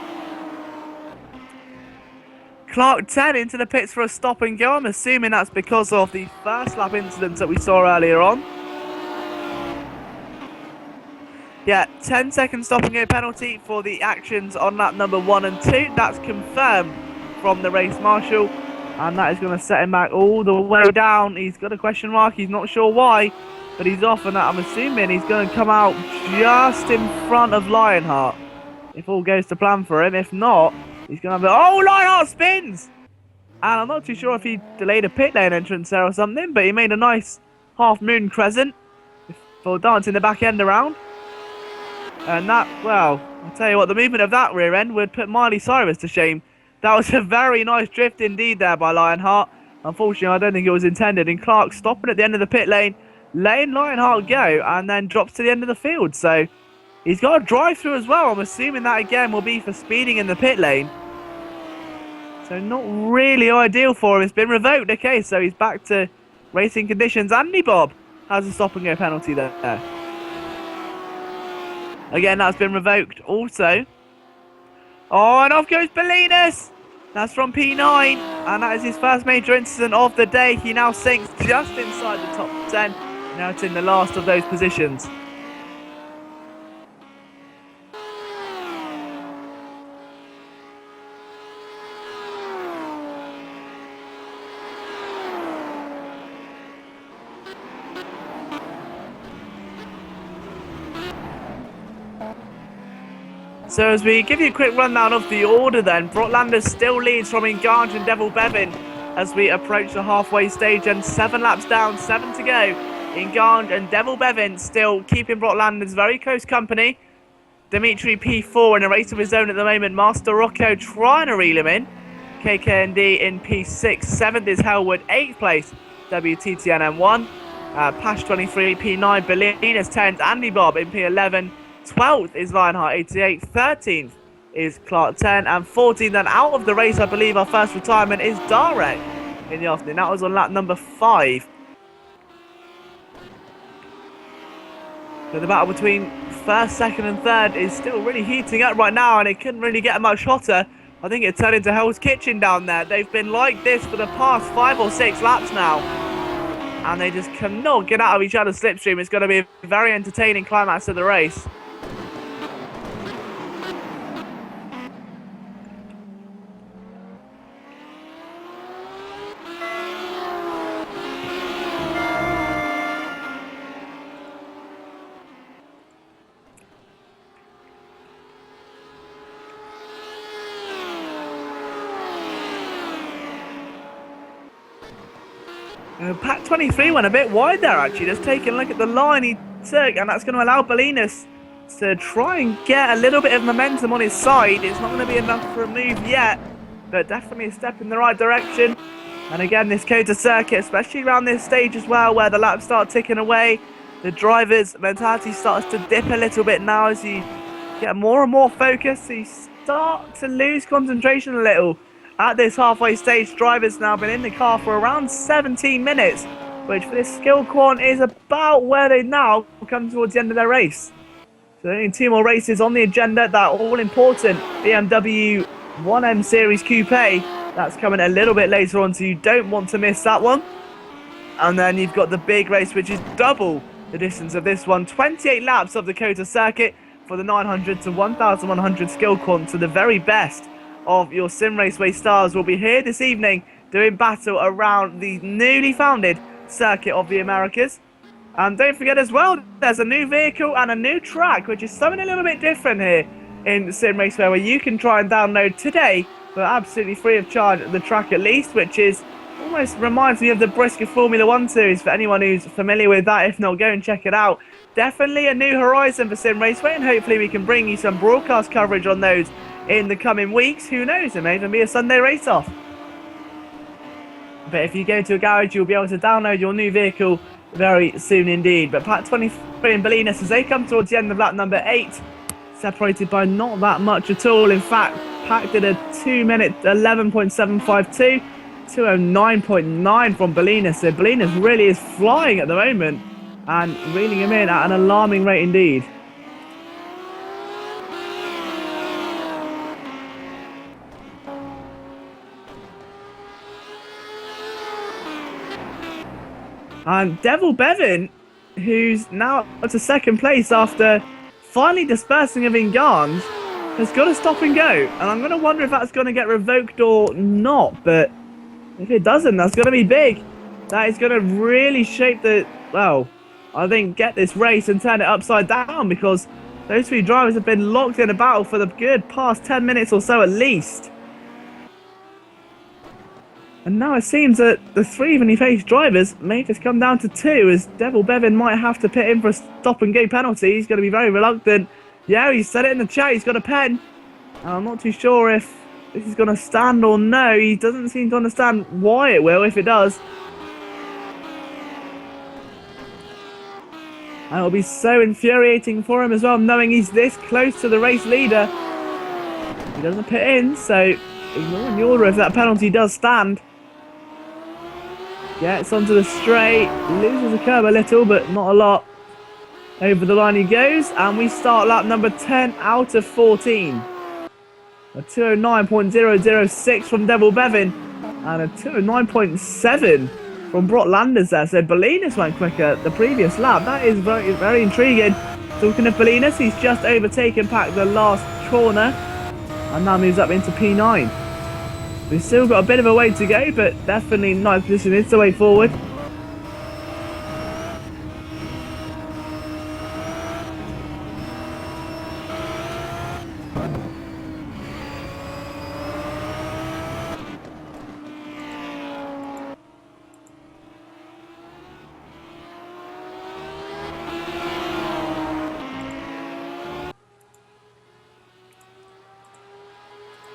Speaker 1: Clark 10 into the pits for a stop and go. I'm assuming that's because of the first lap incident that we saw earlier on. Yeah, 10-second stop and go penalty for the actions on lap number 1 and 2. That's confirmed from the race marshal. And that is going to set him back all the way down. He's got a question mark. He's not sure why. But he's off, and I'm assuming he's going to come out just in front of Lionheart. If all goes to plan for him. If not, he's going to be... Oh, Lionheart spins! And I'm not too sure if he delayed a pit lane entrance there or something, but he made a nice half-moon crescent for dancing the back end around. And that, well, I'll tell you what, the movement of that rear end would put Miley Cyrus to shame. That was a very nice drift indeed there by Lionheart. Unfortunately, I don't think it was intended. And Clark stopping at the end of the pit lane, letting Lionheart go, and then drops to the end of the field. So he's got a drive through as well. I'm assuming that again will be for speeding in the pit lane. So not really ideal for him. It's been revoked. Okay, so he's back to racing conditions. Andy Bob has a stop and go penalty there. Again, that's been revoked also. Oh, and off goes Bolinas. That's from P9, and that is his first major incident of the day. He now sinks just inside the top 10. Now it's in the last of those positions. So as we give you a quick rundown of the order then, Brotlander still leads from Engange and Devil Bevin as we approach the halfway stage, and 7 laps down, 7 to go. Engange and Devil Bevin still keeping Brotlander's very close company. Dimitri P4 in a race of his own at the moment. Master Rocco trying to reel him in. KKND in P6. 7th is Hellwood. 8th place, WTTN M1. Pash 23, P9. Bolinas 10th. Andy Bob in P11. 12th is Lionheart 88. 13th is Clark 10. And 14th, and out of the race, I believe our first retirement is Darek in the afternoon. That was on lap number 5. So the battle between first, second and third is still really heating up right now, and it couldn't really get much hotter. I think it turned into Hell's Kitchen down there. They've been like this for the past 5 or 6 laps now, and they just cannot get out of each other's slipstream. It's going to be a very entertaining climax to the race. Pack 23 went a bit wide there, actually. Just taking a look at the line he took, and that's going to allow Bolinas to try and get a little bit of momentum on his side. It's not going to be enough for a move yet, but definitely a step in the right direction. And again, this Kota circuit, especially around this stage as well, where the laps start ticking away, the driver's mentality starts to dip a little bit now as you get more and more focus. So you start to lose concentration a little. At this halfway stage, drivers now been in the car for around 17 minutes, which for this skill quant is about where they now come towards the end of their race. So only 2 more races on the agenda. That all-important BMW 1M Series Coupe. That's coming a little bit later on, so you don't want to miss that one. And then you've got the big race, which is double the distance of this one. 28 laps of the Kota circuit for the 900 to 1100 skill quant. So the very best of your Simraceway stars will be here this evening doing battle around the newly founded Circuit of the Americas. And don't forget as well, there's a new vehicle and a new track, which is something a little bit different here in Simraceway, where you can try and download today for absolutely free of charge the track at least, which is almost reminds me of the Brisker Formula 1 series for anyone who's familiar with that. If not, go and check it out. Definitely a new horizon for Simraceway, and hopefully we can bring you some broadcast coverage on those in the coming weeks. Who knows, there may even be a Sunday race-off. But if you go to a garage, you'll be able to download your new vehicle very soon indeed. But Pack 23 and Bolinas, as they come towards the end of lap number 8, separated by not that much at all. In fact, Pack did a 2-minute 11.752, 209.9 from Bolinas. So Bolinas really is flying at the moment and reeling him in at an alarming rate indeed. And Devil Bevin, who's now up to 2nd place after finally dispersing of Engange, has got to stop and go. And I'm going to wonder if that's going to get revoked or not. But if it doesn't, that's going to be big. That is going to really shape the, well, I think get this race and turn it upside down, because those 3 drivers have been locked in a battle for the good past 10 minutes or so at least. And now it seems that the 3 evenly faced drivers may just come down to 2, as Devil Bevin might have to pit in for a stop and go penalty. He's going to be very reluctant. Yeah, he said it in the chat, he's got a pen. And I'm not too sure if this is going to stand or no. He doesn't seem to understand why it will, if it does. And it'll be so infuriating for him as well, knowing he's this close to the race leader. He doesn't pit in, so ignoring the order if that penalty does stand. Gets onto the straight, loses the curb a little, but not a lot. Over the line he goes, and we start lap number 10 out of 14. A 209.006 from Devil Bevin, and a 209.7 from Brock Landers there. So Bolinas went quicker the previous lap. That is very, very intriguing. Talking of Bolinas, he's just overtaken Pack the last corner, and now moves up into P9. We've still got a bit of a way to go, but definitely ninth position is the way forward.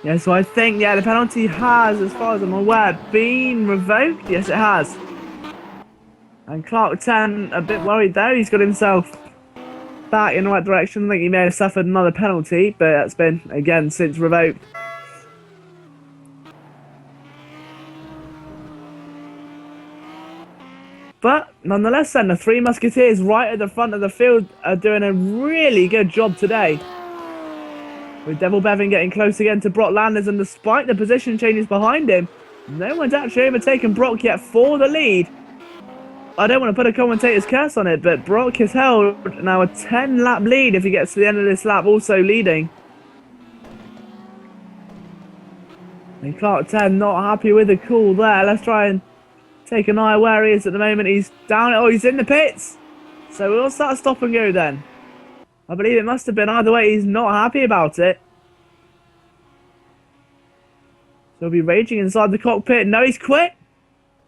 Speaker 1: Yeah, so I think, yeah, the penalty has, as far as I'm aware, been revoked. Yes, it has. And Clark 10, a bit worried there. He's got himself back in the right direction. I think he may have suffered another penalty, but that's been, again, since revoked. But, nonetheless, then, the Three Musketeers right at the front of the field are doing a really good job today. With Devil Bevin getting close again to Brock Landers, and despite the position changes behind him, no one's actually overtaken Brock yet for the lead. I don't want to put a commentator's curse on it, but Brock has held now a 10-lap lead if he gets to the end of this lap, also leading. And Clark 10 not happy with the call there. Let's try and take an eye where he is at the moment. He's down. Oh, he's in the pits. So we'll start stop and go then. I believe it must have been either way. He's not happy about it. So he'll be raging inside the cockpit. No, he's quit.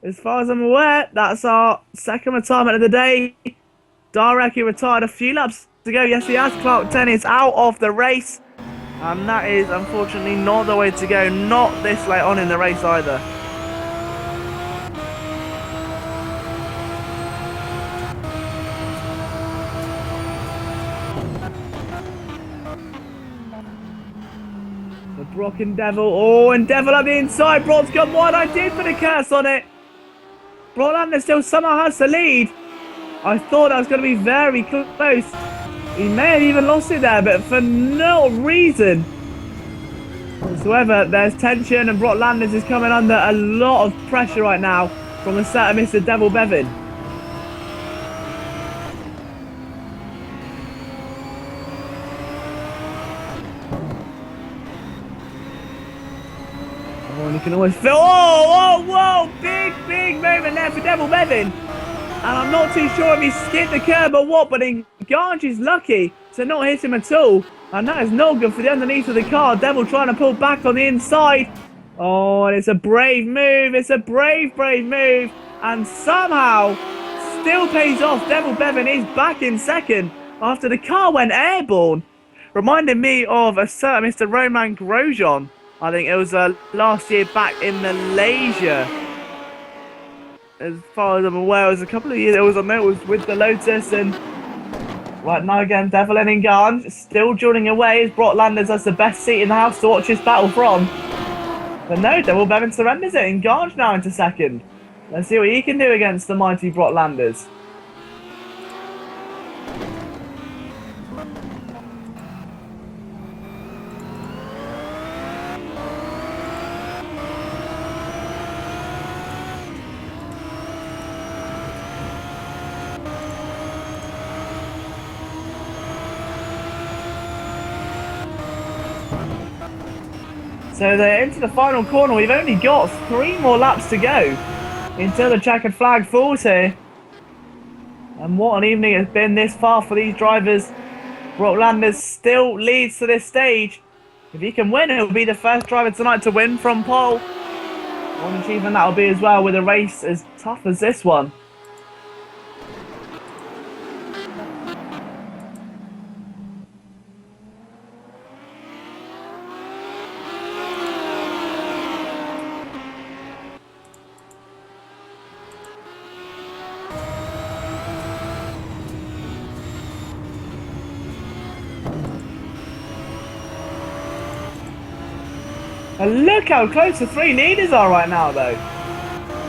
Speaker 1: As far as I'm aware, that's our second retirement of the day. Darek retired a few laps ago. Yes, he has. Clark 10 is out of the race. And that is unfortunately not the way to go. Not this late on in the race either. Brock and Devil. Oh, and Devil on the inside. Brock's got wide. I did put a curse on it. Brock Landers still somehow has the lead. I thought that was going to be very close. He may have even lost it there, but for no reason whatsoever. There's tension, and Brock Landers is coming under a lot of pressure right now from the set of Mr. Devil Bevin. You can always feel, whoa, big moment there for Devil Bevin. And I'm not too sure if he skipped the curb or what, but Ganj is lucky to not hit him at all. And that is not good for the underneath of the car. Devil trying to pull back on the inside. Oh, and it's a brave move. It's a brave move. And somehow still pays off. Devil Bevin is back in second after the car went airborne. Reminding me of a certain Mr. Roman Grosjean. I think it was last year back in Malaysia. As far as I'm aware, it was a couple of years. It was with the Lotus, and right now again, Devil and Ganj still joining away as Brock Landers has the best seat in the house to watch this battle from. But no, Devil Bevin surrenders it, and Ganj now into second. Let's see what he can do against the mighty Brock Landers. So they're into the final corner. We've only got 3 more laps to go until the checkered flag falls here. And what an evening it's been this far for these drivers. Brock Landers still leads to this stage. If he can win, he'll be the first driver tonight to win from pole. What an achievement that'll be as well with a race as tough as this one. And look how close the 3 leaders are right now, though.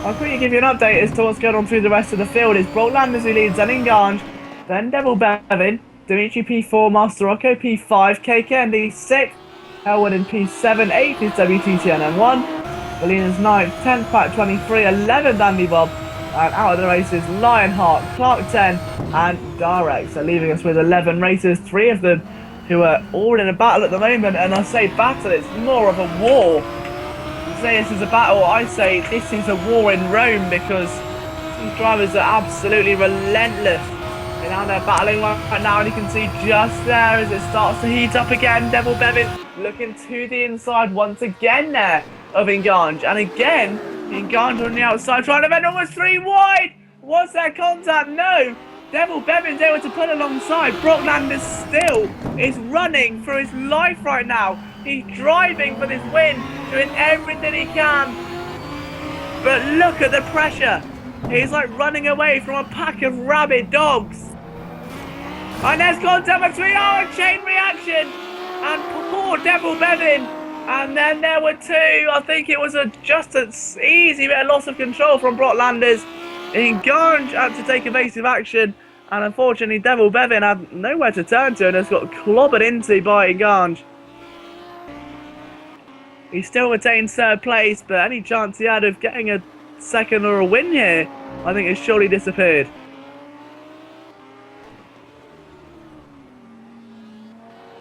Speaker 1: I'll quickly give you an update as to what's going on through the rest of the field. It's Brock Landers who leads, then Ganj, Then Devil Bevin, Dimitri P4, Master Rocco P5, KKND 6, Elwood in P7, 8th is WTTN M1, Belina's 9th, 10th Pack 23, 11th Andy Bob, and out of the races Lionheart, Clark 10, and Darex. So leaving us with 11 racers, 3 of them who are all in a battle at the moment. And I say battle, it's more of a war. You say this is a battle, I say this is a war in Rome, because these drivers are absolutely relentless in how they're battling right now. And you can see just there as it starts to heat up again, Devil Bevin looking to the inside once again there of Engange. And again, Engange on the outside trying to bend, almost 3 wide. Was there contact? No. Devil Bevin's able to pull alongside. Brock Landers still is running for his life right now. He's driving for this win, doing everything he can. But look at the pressure. He's like running away from a pack of rabid dogs. And there's contact between, a chain reaction. And poor Devil Bevin. And then there were 2. I think it was just an easy bit of loss of control from Brock Landers. Engange had to take evasive action. And unfortunately, Devil Bevin had nowhere to turn to and has got clobbered into by Engange. He still retains 3rd place, but any chance he had of getting a second or a win here, I think has surely disappeared.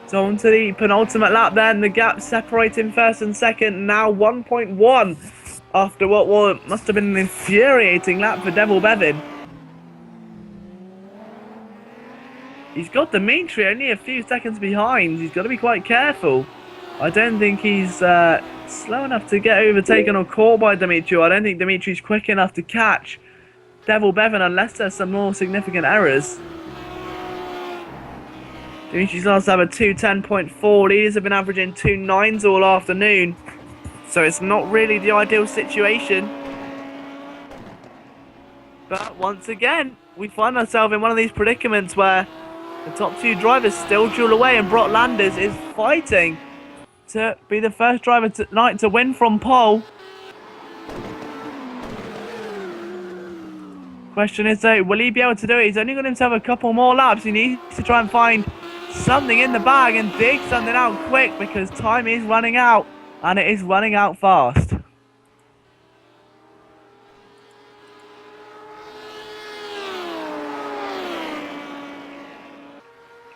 Speaker 1: So on to the penultimate lap then, the gap separating 1st and 2nd, now 1.1 after what must have been an infuriating lap for Devil Bevin. He's got Dimitri only a few seconds behind. He's got to be quite careful. I don't think he's slow enough to get overtaken or caught by Dimitri. I don't think Dimitri's quick enough to catch Devil Bevin unless there's some more significant errors. Dimitri's last have a 2:10.4. Leaders have been averaging 2:9s all afternoon. So it's not really the ideal situation. But once again, we find ourselves in one of these predicaments where the top 2 drivers still duel away, and Brock Landers is fighting to be the first driver tonight to win from pole. Question is though, will he be able to do it? He's only got himself a couple more laps. He needs to try and find something in the bag and dig something out quick, because time is running out, and it is running out fast.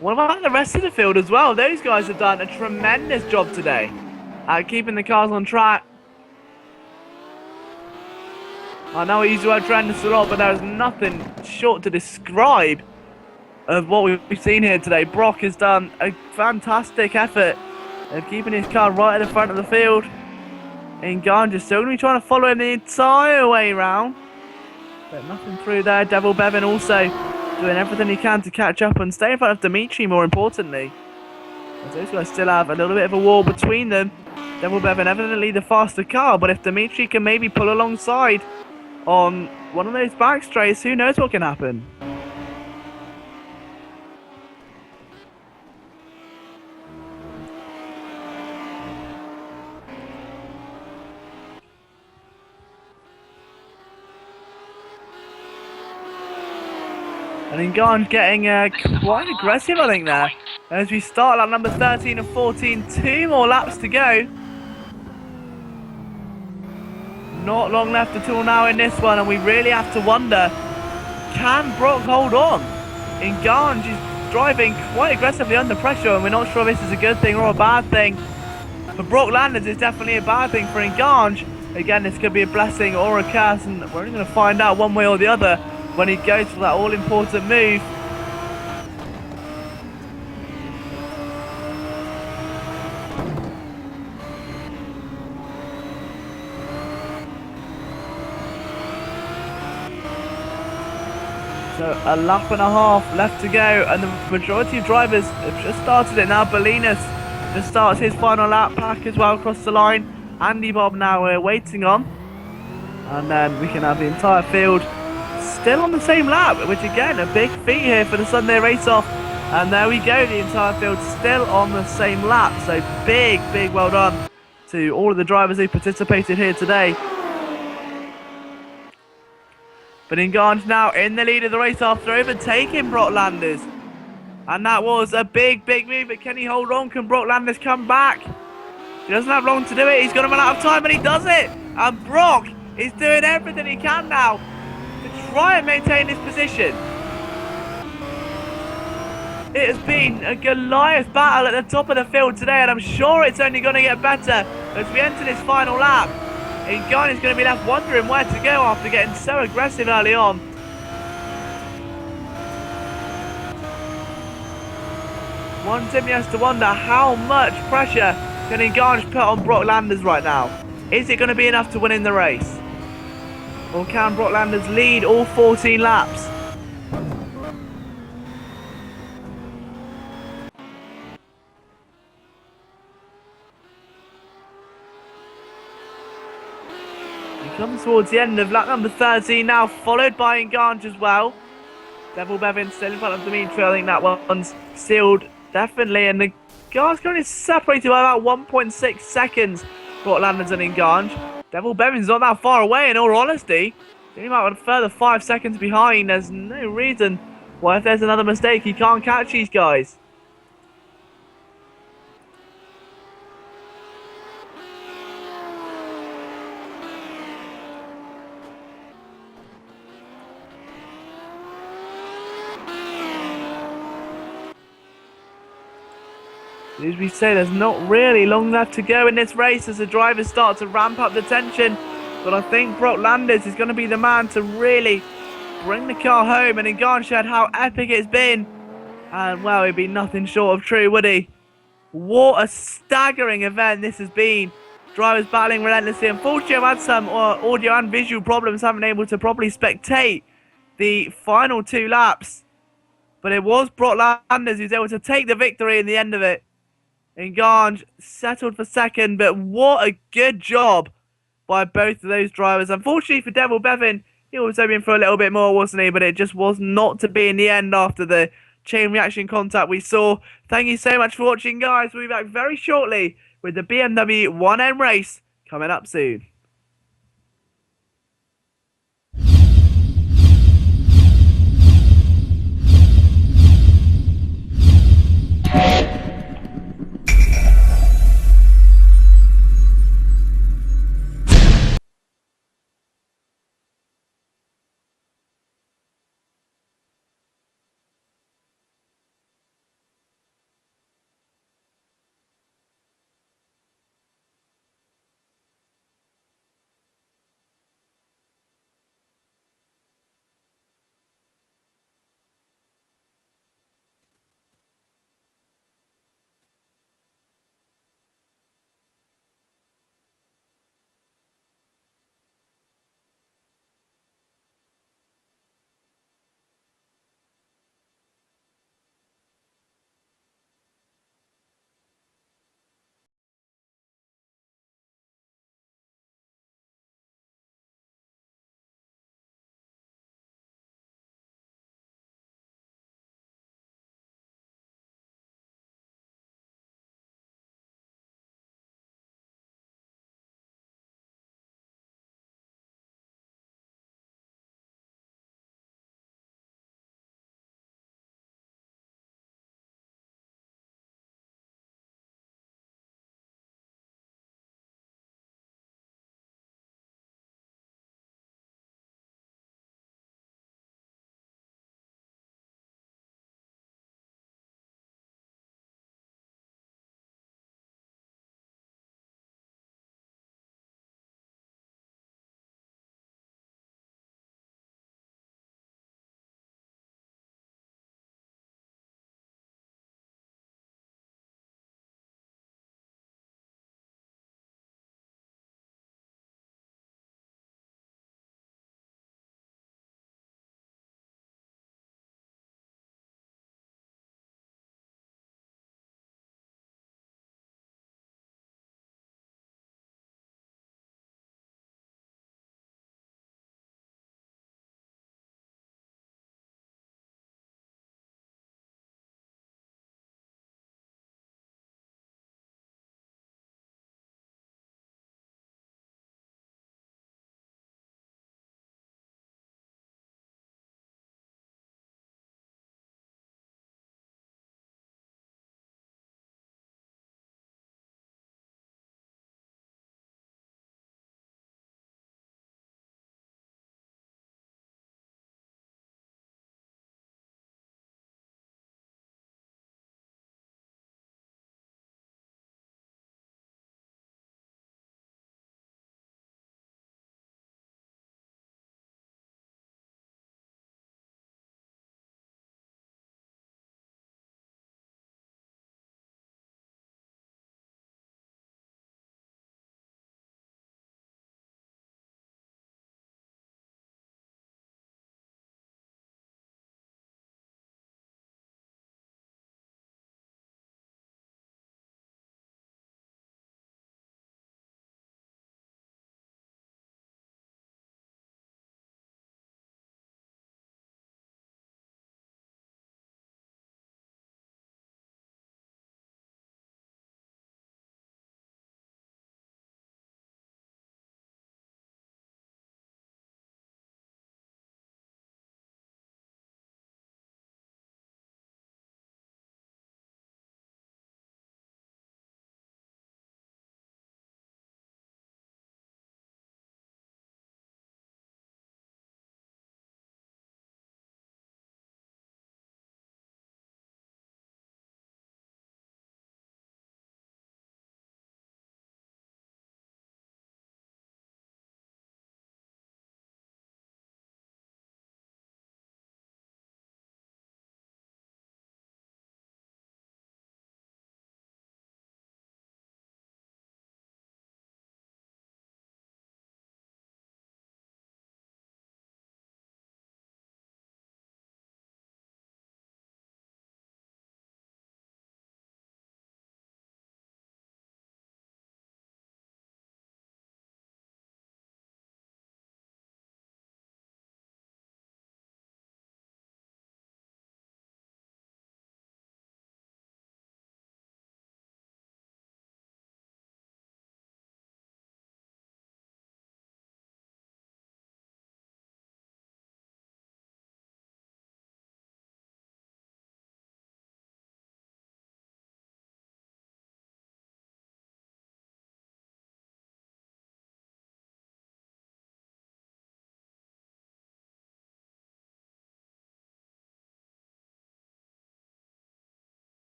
Speaker 1: What about the rest of the field as well? Those guys have done a tremendous job today at keeping the cars on track. I know I use the word tremendous a lot, but there is nothing short to describe of what we've seen here today. Brock has done a fantastic effort of keeping his car right at the front of the field. Engange is still going to be trying to follow him the entire way round, but nothing through there. Devil Bevin also doing everything he can to catch up and stay in front of Dimitri, more importantly. As those guys still have a little bit of a wall between them. Devil Bevin evidently the faster car, but if Dimitri can maybe pull alongside on one of those back straights, who knows what can happen. And Engange getting quite aggressive, I think, there. As we start lap number 13 and 14, 2 more laps to go. Not long left at all now in this one, and we really have to wonder, can Brock hold on? Engange is driving quite aggressively under pressure, and we're not sure if this is a good thing or a bad thing. For Brock Landers, it's definitely a bad thing. For Engange, again, this could be a blessing or a curse, and we're only going to find out one way or the other when he goes for that all-important move. So a lap and a half left to go, and the majority of drivers have just started it now. Bolinas just starts his final lap, Pack as well across the line. Andy Bob now we're waiting on, and then we can have the entire field still on the same lap, which again, a big feat here for the Sunday race-off. And there we go, the entire field still on the same lap. So big well done to all of the drivers who participated here today. But Nganj now in the lead of the race after overtaking Brock Landers. And that was a big, big move. But can he hold on? Can Brock Landers come back? He doesn't have long to do it. He's going to run out of time, and he does it. And Brock is doing everything he can now to try and maintain his position. It has been a Goliath battle at the top of the field today, and I'm sure it's only going to get better as we enter this final lap. Nganj is going to be left wondering where to go after getting so aggressive early on. One Timmy has to wonder how much pressure can Nganj put on Brock Landers right now. Is it going to be enough to win in the race? Or can Brock Landers lead all 14 laps? He comes towards the end of lap number 13 now, followed by Nganj as well. Devil Bevin still in front of Dimitri. I think that one's sealed definitely, and the Nganj currently separated by about 1.6 seconds. Brock Landers and Nganj. Devil Bevin's not that far away, in all honesty. He might have a further 5 seconds behind. There's no reason why, if there's another mistake, he can't catch these guys. As we say, there's not really long left to go in this race as the drivers start to ramp up the tension. But I think Brock Landers is going to be the man to really bring the car home. And Nganj showed how epic it's been. And, well, he'd be nothing short of true, would he? What a staggering event this has been. Drivers battling relentlessly. Unfortunately, I've had some audio and visual problems, haven't been able to properly spectate the final 2 laps. But it was Brock Landers who's able to take the victory in the end of it. Nganj settled for second, but what a good job by both of those drivers. Unfortunately for Devil Bevin, he was hoping for a little bit more, wasn't he? But it just was not to be in the end after the chain reaction contact we saw. Thank you so much for watching, guys. We'll be back very shortly with the BMW 1M race coming up soon.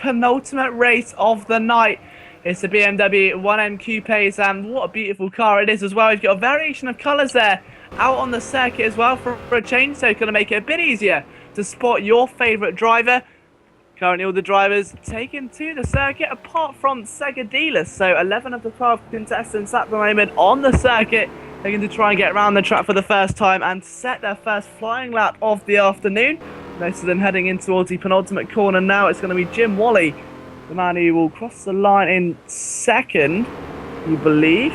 Speaker 1: penultimate race of the night. It's the BMW 1M Coupes, and what a beautiful car it is as well. You've got a variation of colours there out on the circuit as well for a change, so it's going to make it a bit easier to spot your favourite driver. Currently all the drivers taken to the circuit apart from Sega dealers, so 11 of the 12 contestants at the moment on the circuit. They're going to try and get around the track for the first time and set their first flying lap of the afternoon. Most of them heading in towards the penultimate corner now. It's going to be Jim Wally, the man who will cross the line in second, you believe.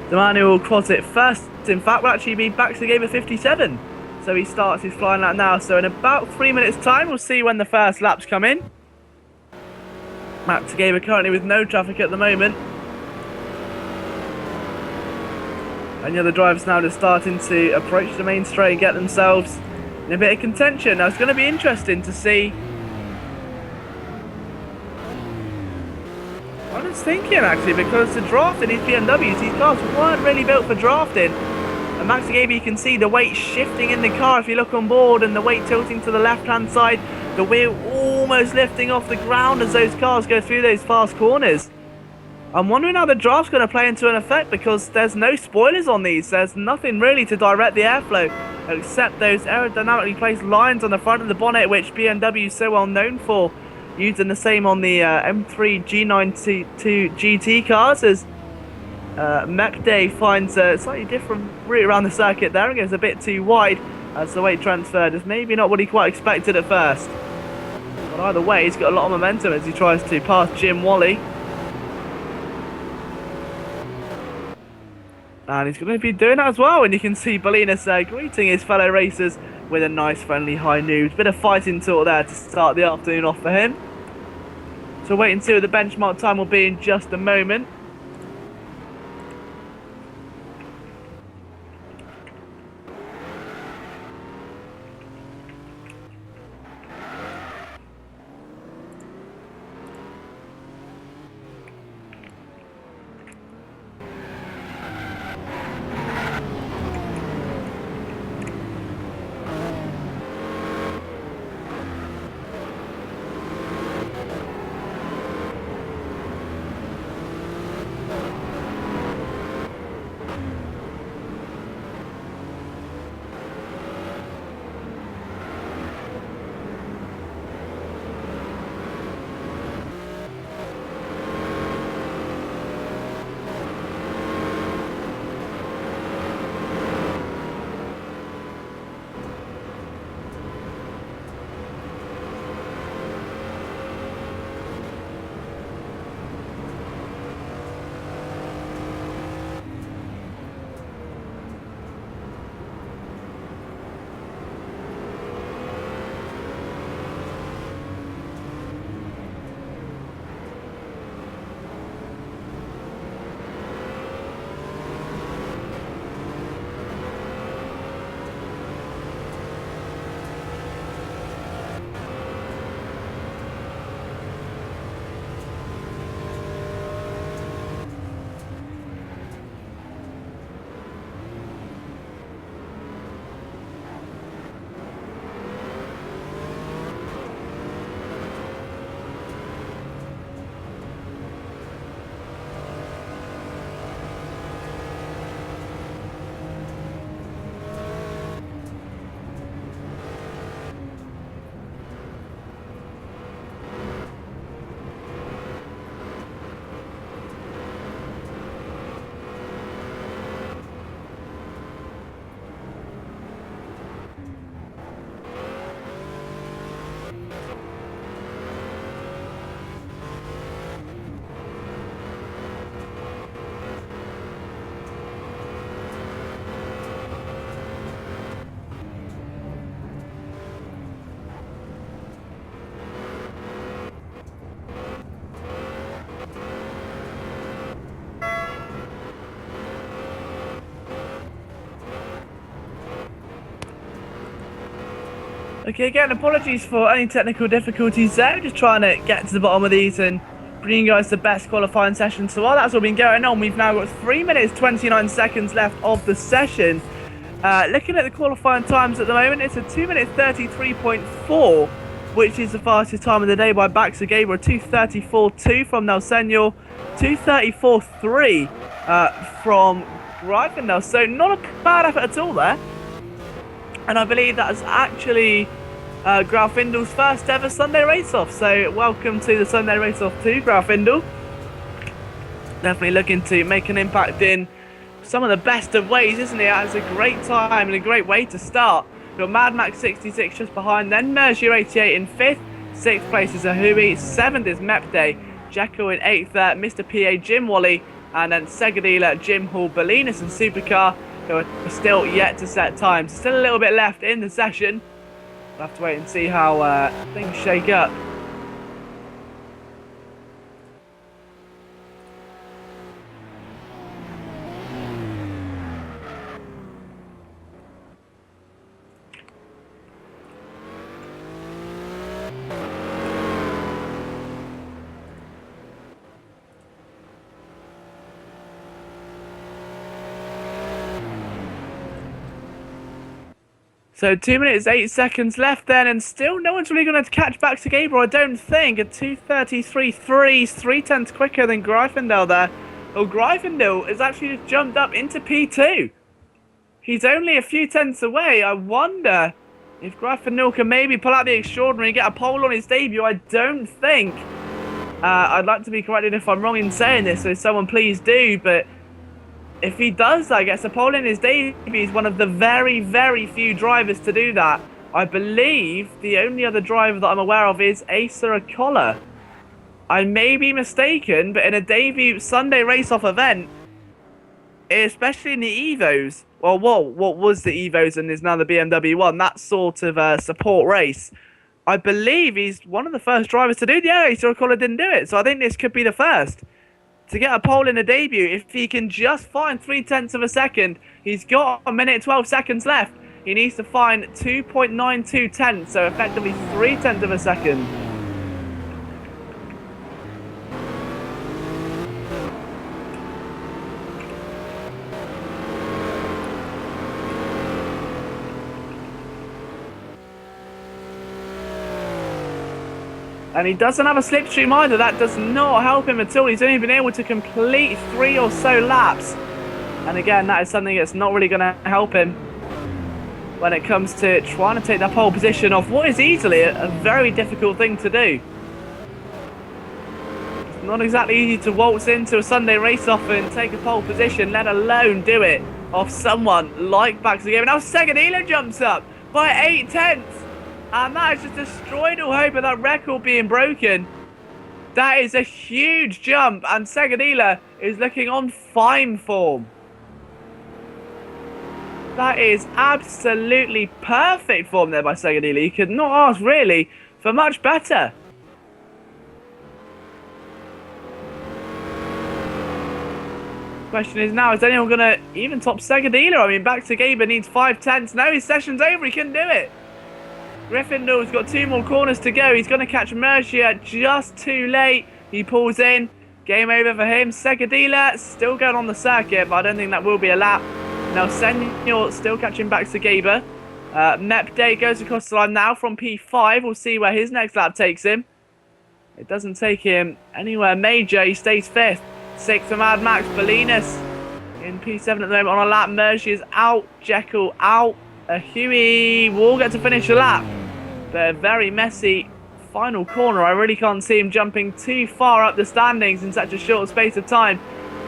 Speaker 1: The man who will cross it first, in fact, will actually be back to the game at 57. So he starts his flying lap now. So in about 3 minutes' time, we'll see when the first laps come in. Matt Tagava currently with no traffic at the moment. And the other drivers now just starting to approach the main straight and get themselves in a bit of contention. Now it's going to be interesting to see. I was thinking actually, because the draft in these BMWs, these cars weren't really built for drafting. And Max Tagava, you can see the weight shifting in the car if you look on board, and the weight tilting to the left hand side, the wheel almost lifting off the ground as those cars go through those fast corners. I'm wondering how the draft's going to play into an effect, because there's no spoilers on these. There's nothing really to direct the airflow except those aerodynamically placed lines on the front of the bonnet, which BMW is so well known for, using the same on the M3 G92 GT cars, as Mekday finds a slightly different route around the circuit there and goes a bit too wide as the weight transfer is maybe not what he quite expected at first. But either way, he's got a lot of momentum as he tries to pass Jim Wally. And he's going to be doing that as well, and you can see Bolinas greeting his fellow racers with a nice friendly high noon. Bit of fighting talk there to start the afternoon off for him. So wait and see what the benchmark time will be in just a moment. Okay, again, apologies for any technical difficulties there. Just trying to get to the bottom of these and bring you guys the best qualifying session. So while that's all been going on, we've now got 3 minutes 29 seconds left of the session. Looking at the qualifying times at the moment, it's a 2 minute 33.4 which is the fastest time of the day by Baxter Gabriel. 2:34.2 from Nelsenor, 2:34.3 from Greifendale. So not a bad effort at all there. And I believe that's actually Greifendahl's first ever Sunday race-off. So welcome to the Sunday race-off to Greifendal. Definitely looking to make an impact in some of the best of ways, isn't it? It's a great time and a great way to start. We've got Mad Max 66 just behind, then Mercier 88 in 5th. 6th place is Ahui, 7th is Mepday, Jekyll in 8th there, Mr. PA Jim Wally, and then Segadila, Jim Hall, Bolinas and Supercar, who are still yet to set times. Still a little bit left in the session. We'll have to wait and see how things shake up. So 2 minutes 8 seconds left then, and still no one's really going to catch back to Gabriel, I don't think. At 2:33.3, 3/10 quicker than Greifendale there. Well, Greifendale has actually just jumped up into P2. He's only a few tenths away. I wonder if Greifendale can maybe pull out the extraordinary and get a pole on his debut. I don't think. I'd like to be corrected if I'm wrong in saying this, so someone please do, but if he does that, gets a pole in his debut, he's one of the very, very few drivers to do that. I believe the only other driver that I'm aware of is Asa Acola. I may be mistaken, but in a debut Sunday race-off event, especially in the Evos, well, what was the Evos and is now the BMW 1, that sort of support race, I believe he's one of the first drivers to do the Asa Acola didn't do it, so I think this could be the first. To get a pole in a debut, if he can just find 0.3 of a second, he's got 1 minute 12 seconds left. He needs to find 2.92 tenths, so effectively 0.3 of a second. And he doesn't have a slipstream either. That does not help him at all. He's only been able to complete 3 or so laps. And again, that is something that's not really going to help him when it comes to trying to take that pole position off what is easily a very difficult thing to do. It's not exactly easy to waltz into a Sunday race-off and take a pole position, let alone do it off someone like Baxter Gabriel. Now Segadila jumps up by 0.8. And that has just destroyed all hope of that record being broken. That is a huge jump, and Segadila is looking on fine form. That is absolutely perfect form there by Segadila. You could not ask really for much better. Question is now, is anyone going to even top Segadila? I mean, Baxter Gabriel needs 0.5. No, his session's over. He couldn't do it. Greifendal's got 2 more corners to go. He's going to catch Mercier just too late. He pulls in. Game over for him. Segadila still going on the circuit, but I don't think that will be a lap. Now Senor still catching Baxter Gabriel. Mepday goes across the line now from P5. We'll see where his next lap takes him. It doesn't take him anywhere major. He stays 5th. 6th for Mad Max. Bolinas in P7 at the moment on a lap. Mercier's out. Jekyll out. Huey will get to finish the lap. But a very messy final corner. I really can't see him jumping too far up the standings in such a short space of time,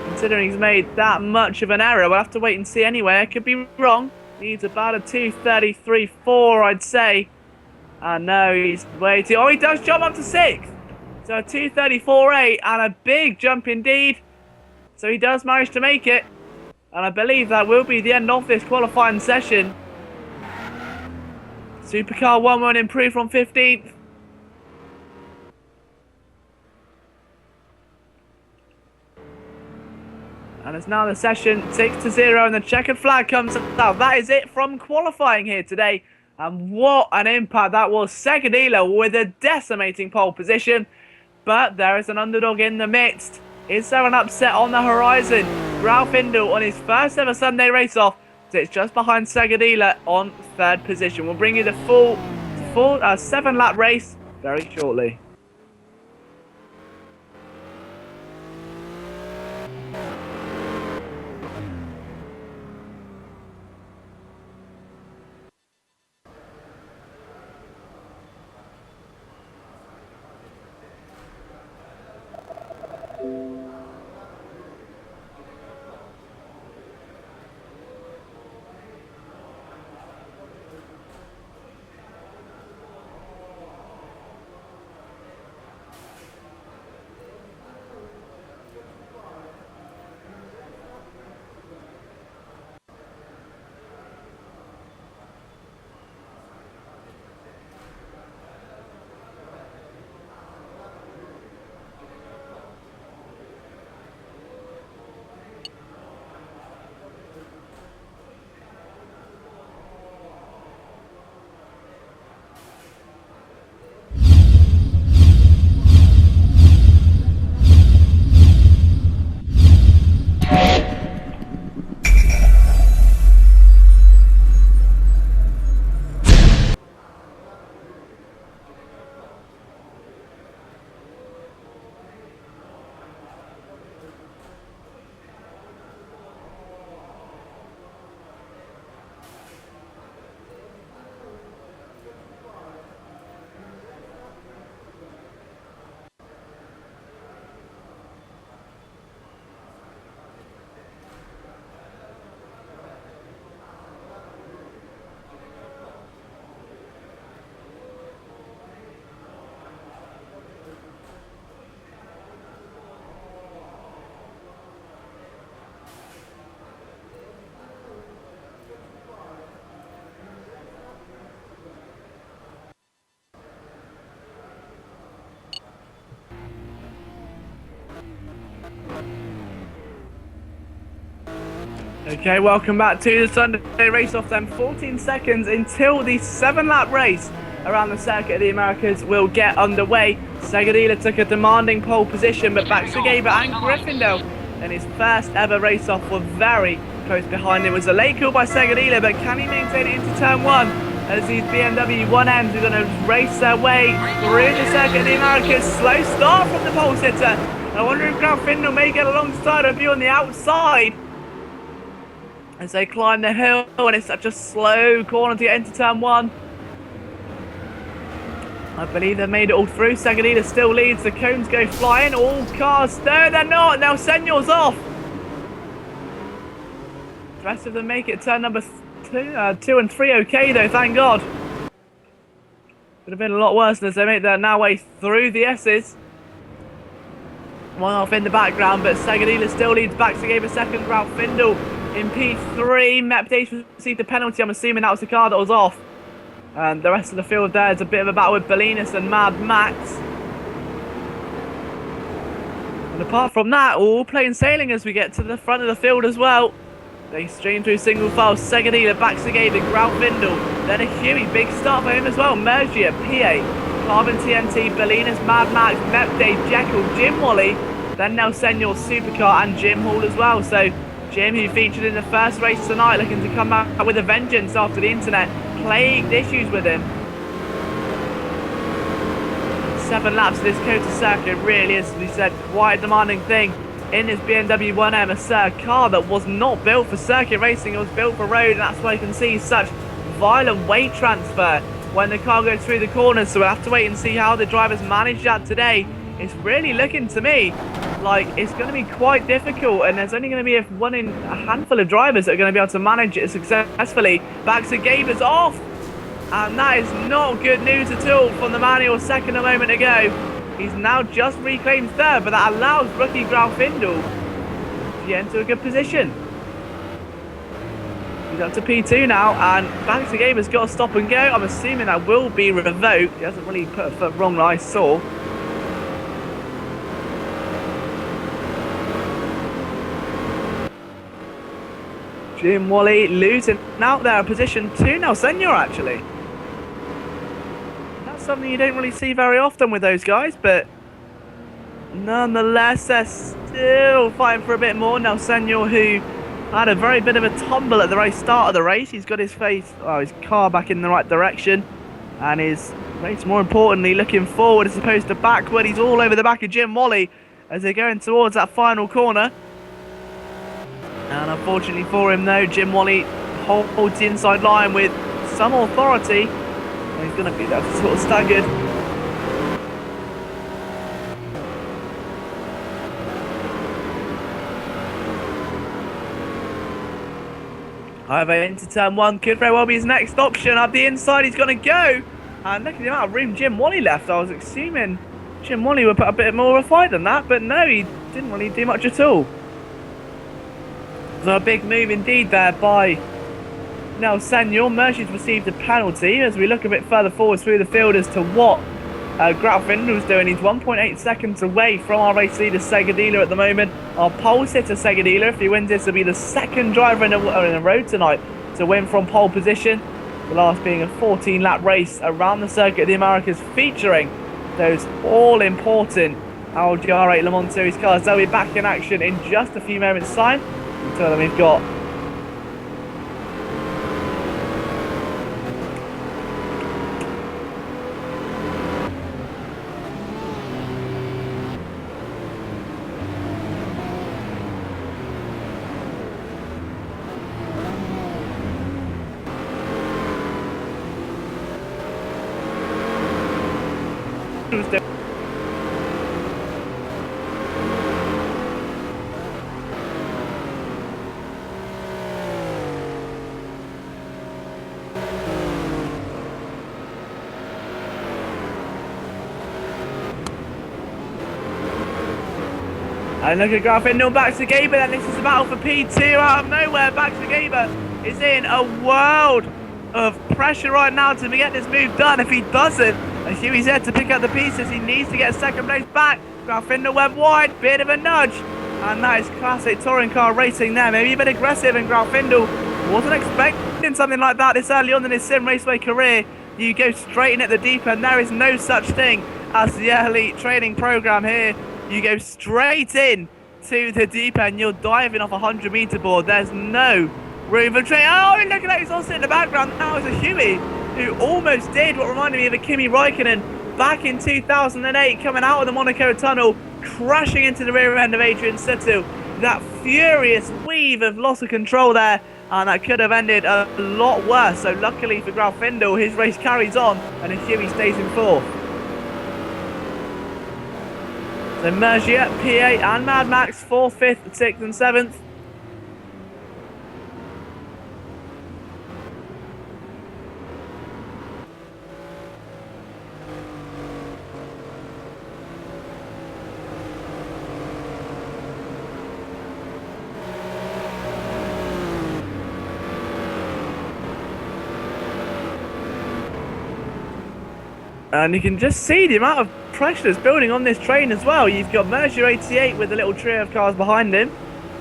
Speaker 1: considering he's made that much of an error. We'll have to wait and see anyway. I could be wrong. Needs about a 2:33.4, I'd say. And no, he's way too... Oh, he does jump up to 6th. So a 2:34.8 and a big jump indeed. So he does manage to make it. And I believe that will be the end of this qualifying session. Supercar 1 won't improve from 15th. And it's now the session 6-0 and the checkered flag comes out. That is it from qualifying here today. And what an impact that was. Segadila with a decimating pole position. But there is an underdog in the midst. Is there an upset on the horizon? Greifendal on his first ever Sunday race-off. So it's just behind Segadila on 3rd position. We'll bring you the full 7-lap race very shortly. Okay, welcome back to the Sunday Race-Off then. 14 seconds until the 7-lap race around the Circuit of the Americas will get underway. Segadila took a demanding pole position, but Baxagaba and Gryffindor in his first ever race-off were very close behind him. It was a late call by Segadila, but can he maintain it into turn 1 as these BMW 1Ms are going to race their way through the Circuit of the Americas. Slow start from the pole sitter. I wonder if Gryffindor may get alongside of you on the outside as they climb the hill, and it's such a slow corner to get into turn 1. I believe they've made it all through. Segadila still leads. The cones go flying. All cars. No, they're not. Now Senyor's off. The rest of them make it turn number 2 and 3 okay, though, thank God. Could have been a lot worse as they make their now way through the S's. One off in the background, but Segadila still leads. Baxagaba second. Ralph Findle in P3. Mepdace received a penalty. I'm assuming that was the car that was off. And the rest of the field there is a bit of a battle with Bellinis and Mad Max. And apart from that, all plain sailing as we get to the front of the field as well. They stream through single file. Segadila, Baxagaba, Ralph Findle. Then a Huey, big start for him as well. Mergia, PA, Carbon TNT, Bellinis, Mad Max, Mepdace, Jekyll, Jim Wally. Then Nel Senor, Supercar, and Jim Hall as well. So Jim, who featured in the first race tonight, looking to come back with a vengeance after the internet plagued issues with him. 7 laps of this Kota circuit really is, as we said, quite a demanding thing in this BMW 1M, a car that was not built for circuit racing. It was built for road, and that's why you can see such violent weight transfer when the car goes through the corners. So we'll have to wait and see how the drivers manage that today. It's really looking to me like it's going to be quite difficult, and there's only going to be a handful of drivers that are going to be able to manage it successfully. Baxagaba's off, and that is not good news at all from the man who was second a moment ago. He's now just reclaimed third, but that allows rookie Ralph Findle to get into a good position. He's up to P2 now, and Baxagaba's got to stop and go. I'm assuming that will be revoked. He hasn't really put a foot wrong that I saw. Jim Wally losing out there, position 2 now, Senor actually. That's something you don't really see very often with those guys, but nonetheless, they're still fighting for a bit more. Now Senor, who had a very bit of a tumble at the very start of the race, he's got his car back in the right direction. and his race more importantly looking forward as opposed to backward. He's all over the back of Jim Wally as they're going towards that final corner. And unfortunately for him though, Jim Wally holds the inside line with some authority. And he's going to be there sort of staggered. However, into turn one could very well be his next option. Up the inside, he's going to go. And look at the amount of room Jim Wally left. I was assuming Jim Wally would put a bit more of a fight than that, but no, he didn't really do much at all. So a big move indeed there by Senor. Mercy's received a penalty as we look a bit further forward through the field as to what Graf Vindel's doing. He's 1.8 seconds away from our race leader Segadila at the moment. Our pole sitter Segadila, if he wins this, will be the second driver in a row tonight to win from pole position. The last being a 14-lap race around the Circuit of the Americas featuring those all-important Audi R8 Le Mans Series cars. They'll be back in action in just a few moments' time. Until then, we've got and look at Graf Vindel back to Gaber, and this is a battle for P2 out of nowhere. Back to Gaber is in a world of pressure right now to get this move done. If he doesn't, as Huey's there to pick up the pieces, he needs to get second place back. Graf Vindel went wide, bit of a nudge, and that is classic touring car racing there. Maybe a bit aggressive, and Graf Vindel wasn't expecting something like that this early on in his sim raceway career. You go straight in at the deep end. There is no such thing as the early training program here. You go straight in to the deep end. You're diving off a 100-meter board. There's no room for training. Oh, look at that. He's also in the background. That was a Huey who almost did what reminded me of a Kimi Räikkönen back in 2008, coming out of the Monaco tunnel, crashing into the rear end of Adrian Sutil. That furious weave of loss of control there, and that could have ended a lot worse. So luckily for Graf Vindel, his race carries on, and Huey stays in fourth. So Mergia, P8 and Mad Max, 4th, 5th, 6th and 7th. And you can just see the amount of pressure that's building on this train as well. You've got Merger 88 with a little trio of cars behind him.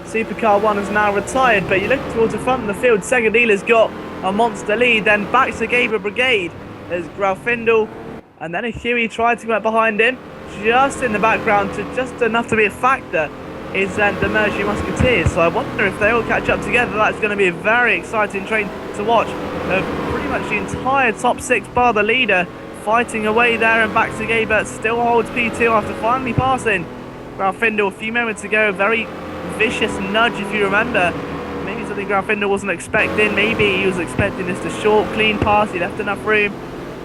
Speaker 1: Supercar 1 is now retired, but you look towards the front of the field, Segadila's got a monster lead. Then back to Gaber Brigade. There's Graf Vindel, and then a Huey tried to get behind him. Just in the background, to just enough to be a factor, is then the Mergy Musketeers. So I wonder if they all catch up together. That's going to be a very exciting train to watch. Pretty much the entire top 6 bar the leader fighting away there, and back to Gaber still holds P2 after finally passing Graf Vindel a few moments ago. Very vicious nudge, if you remember. Maybe something Graf Vindel wasn't expecting. Maybe he was expecting just a short, clean pass. He left enough room.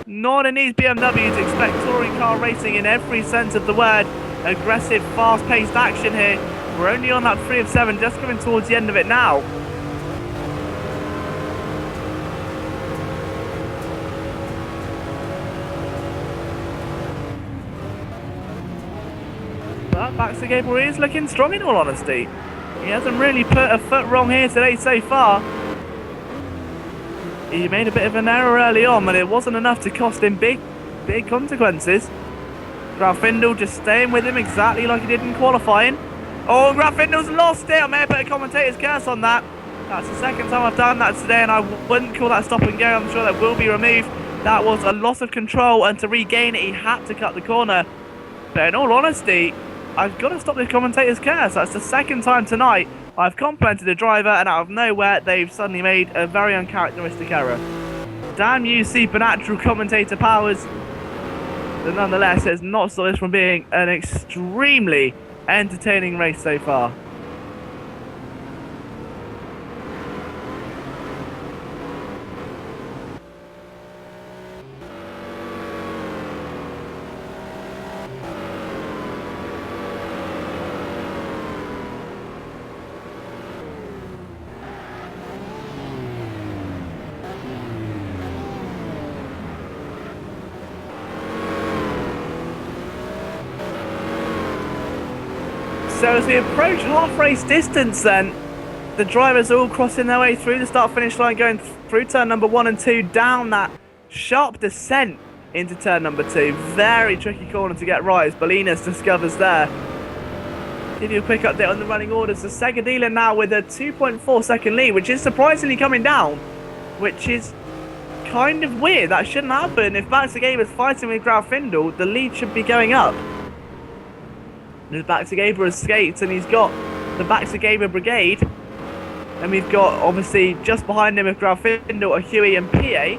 Speaker 1: Not in these BMWs. Expect touring car racing in every sense of the word. Aggressive, fast-paced action here. We're only on lap 3 of 7, just coming towards the end of it now. But back to Gabriel, he is looking strong in all honesty. He hasn't really put a foot wrong here today so far. He made a bit of an error early on, but it wasn't enough to cost him big consequences. Graf Vindel just staying with him exactly like he did in qualifying. Oh, Graf Vindel's lost it. I may have put a commentator's curse on that. That's the second time I've done that today, and I wouldn't call that stop and go. I'm sure that will be removed. That was a loss of control, and to regain it, he had to cut the corner. But in all honesty, I've got to stop the commentator's curse. That's the second time tonight I've complimented a driver, and out of nowhere, they've suddenly made a very uncharacteristic error. Damn you, supernatural commentator powers. But nonetheless, it's not stopped this from being an extremely entertaining race so far. So as we approach half race distance then, the drivers are all crossing their way through the start finish line, going through turn number 1 and 2, down that sharp descent into turn number 2. Very tricky corner to get right, as Bolinas discovers there. Give you a quick update on the running orders. So Segadila now with a 2.4 second lead, which is surprisingly coming down, which is kind of weird. That shouldn't happen. If Max Gabe is fighting with Graf Findel, the lead should be going up. There's Back to Gaber escaped, and he's got the Back to Gaber brigade. And we've got, obviously, just behind him with Graf Findel, a Huey and PA.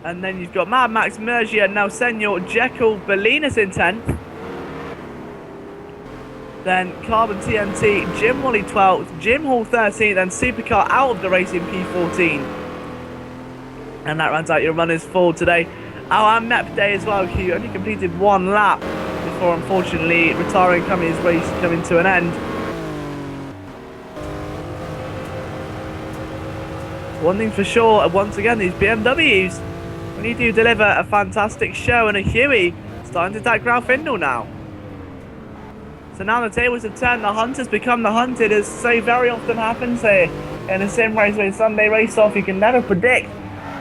Speaker 1: And then you've got Mad Max, Mergia, now Senor, Jekyll, Bolinas in 10th. Then Carbon TNT, Jim Wally 12th, Jim Hall 13th, and Supercar out of the race in P14. And that runs out your runners for today. Our Mep day as well, Q only completed 1 lap before unfortunately retiring, coming his race coming to an end. One thing for sure, once again, these BMWs, when you do deliver a fantastic show, and a Huey starting to attack Graf Findel now. So now the tables have turned, the hunters become the hunted, as so very often happens here in a Simraceway Sunday Race-Off. You can never predict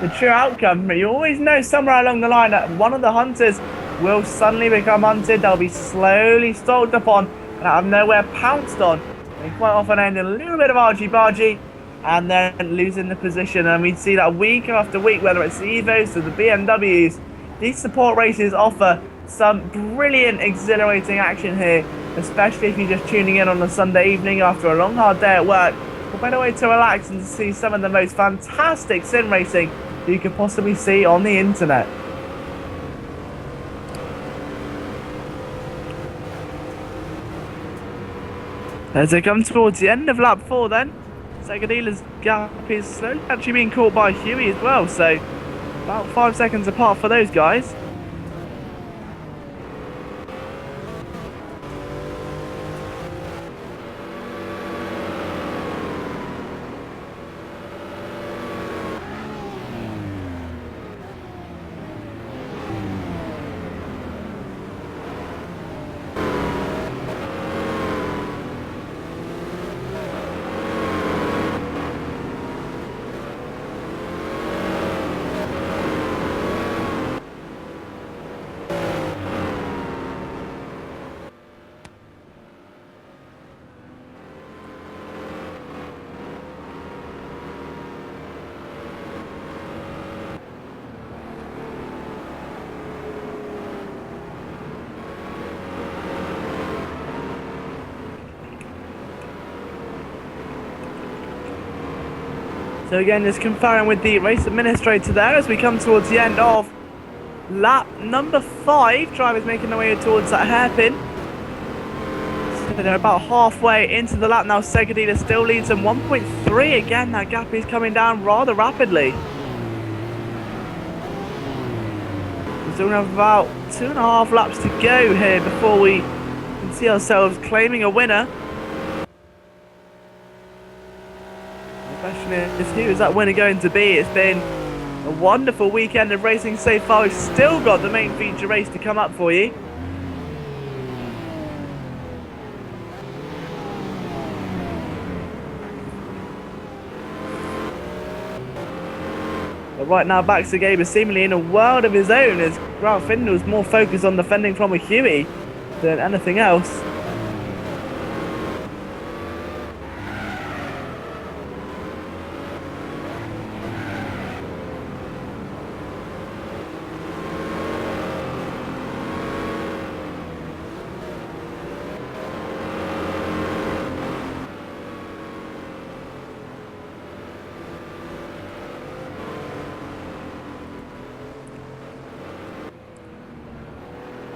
Speaker 1: the true outcome, but you always know somewhere along the line that one of the hunters will suddenly become hunted. They'll be slowly stalked upon and out of nowhere pounced on, and quite often end in a little bit of argy-bargy and then losing the position. And we see that week after week, whether it's the Evos or the BMWs, these support races offer some brilliant exhilarating action here, especially if you're just tuning in on a Sunday evening after a long hard day at work. What better way to relax and to see some of the most fantastic sim racing you could possibly see on the internet. As they come towards the end of lap 4 then, Segadila's gap is slowly actually being caught by Huey as well, so about 5 seconds apart for those guys. So again, just conferring with the race administrator there as we come towards the end of lap number 5. Drivers making their way towards that hairpin. So they're about halfway into the lap now. Segadila still leads them 1.3. Again, that gap is coming down rather rapidly. We still have about 2.5 laps to go here before we can see ourselves claiming a winner. The question is, who is that winner going to be? It's been a wonderful weekend of racing so far. We've still got the main feature race to come up for you. But right now, Baxter Gabe is seemingly in a world of his own, as Graf Findel is more focused on defending from a Huey than anything else.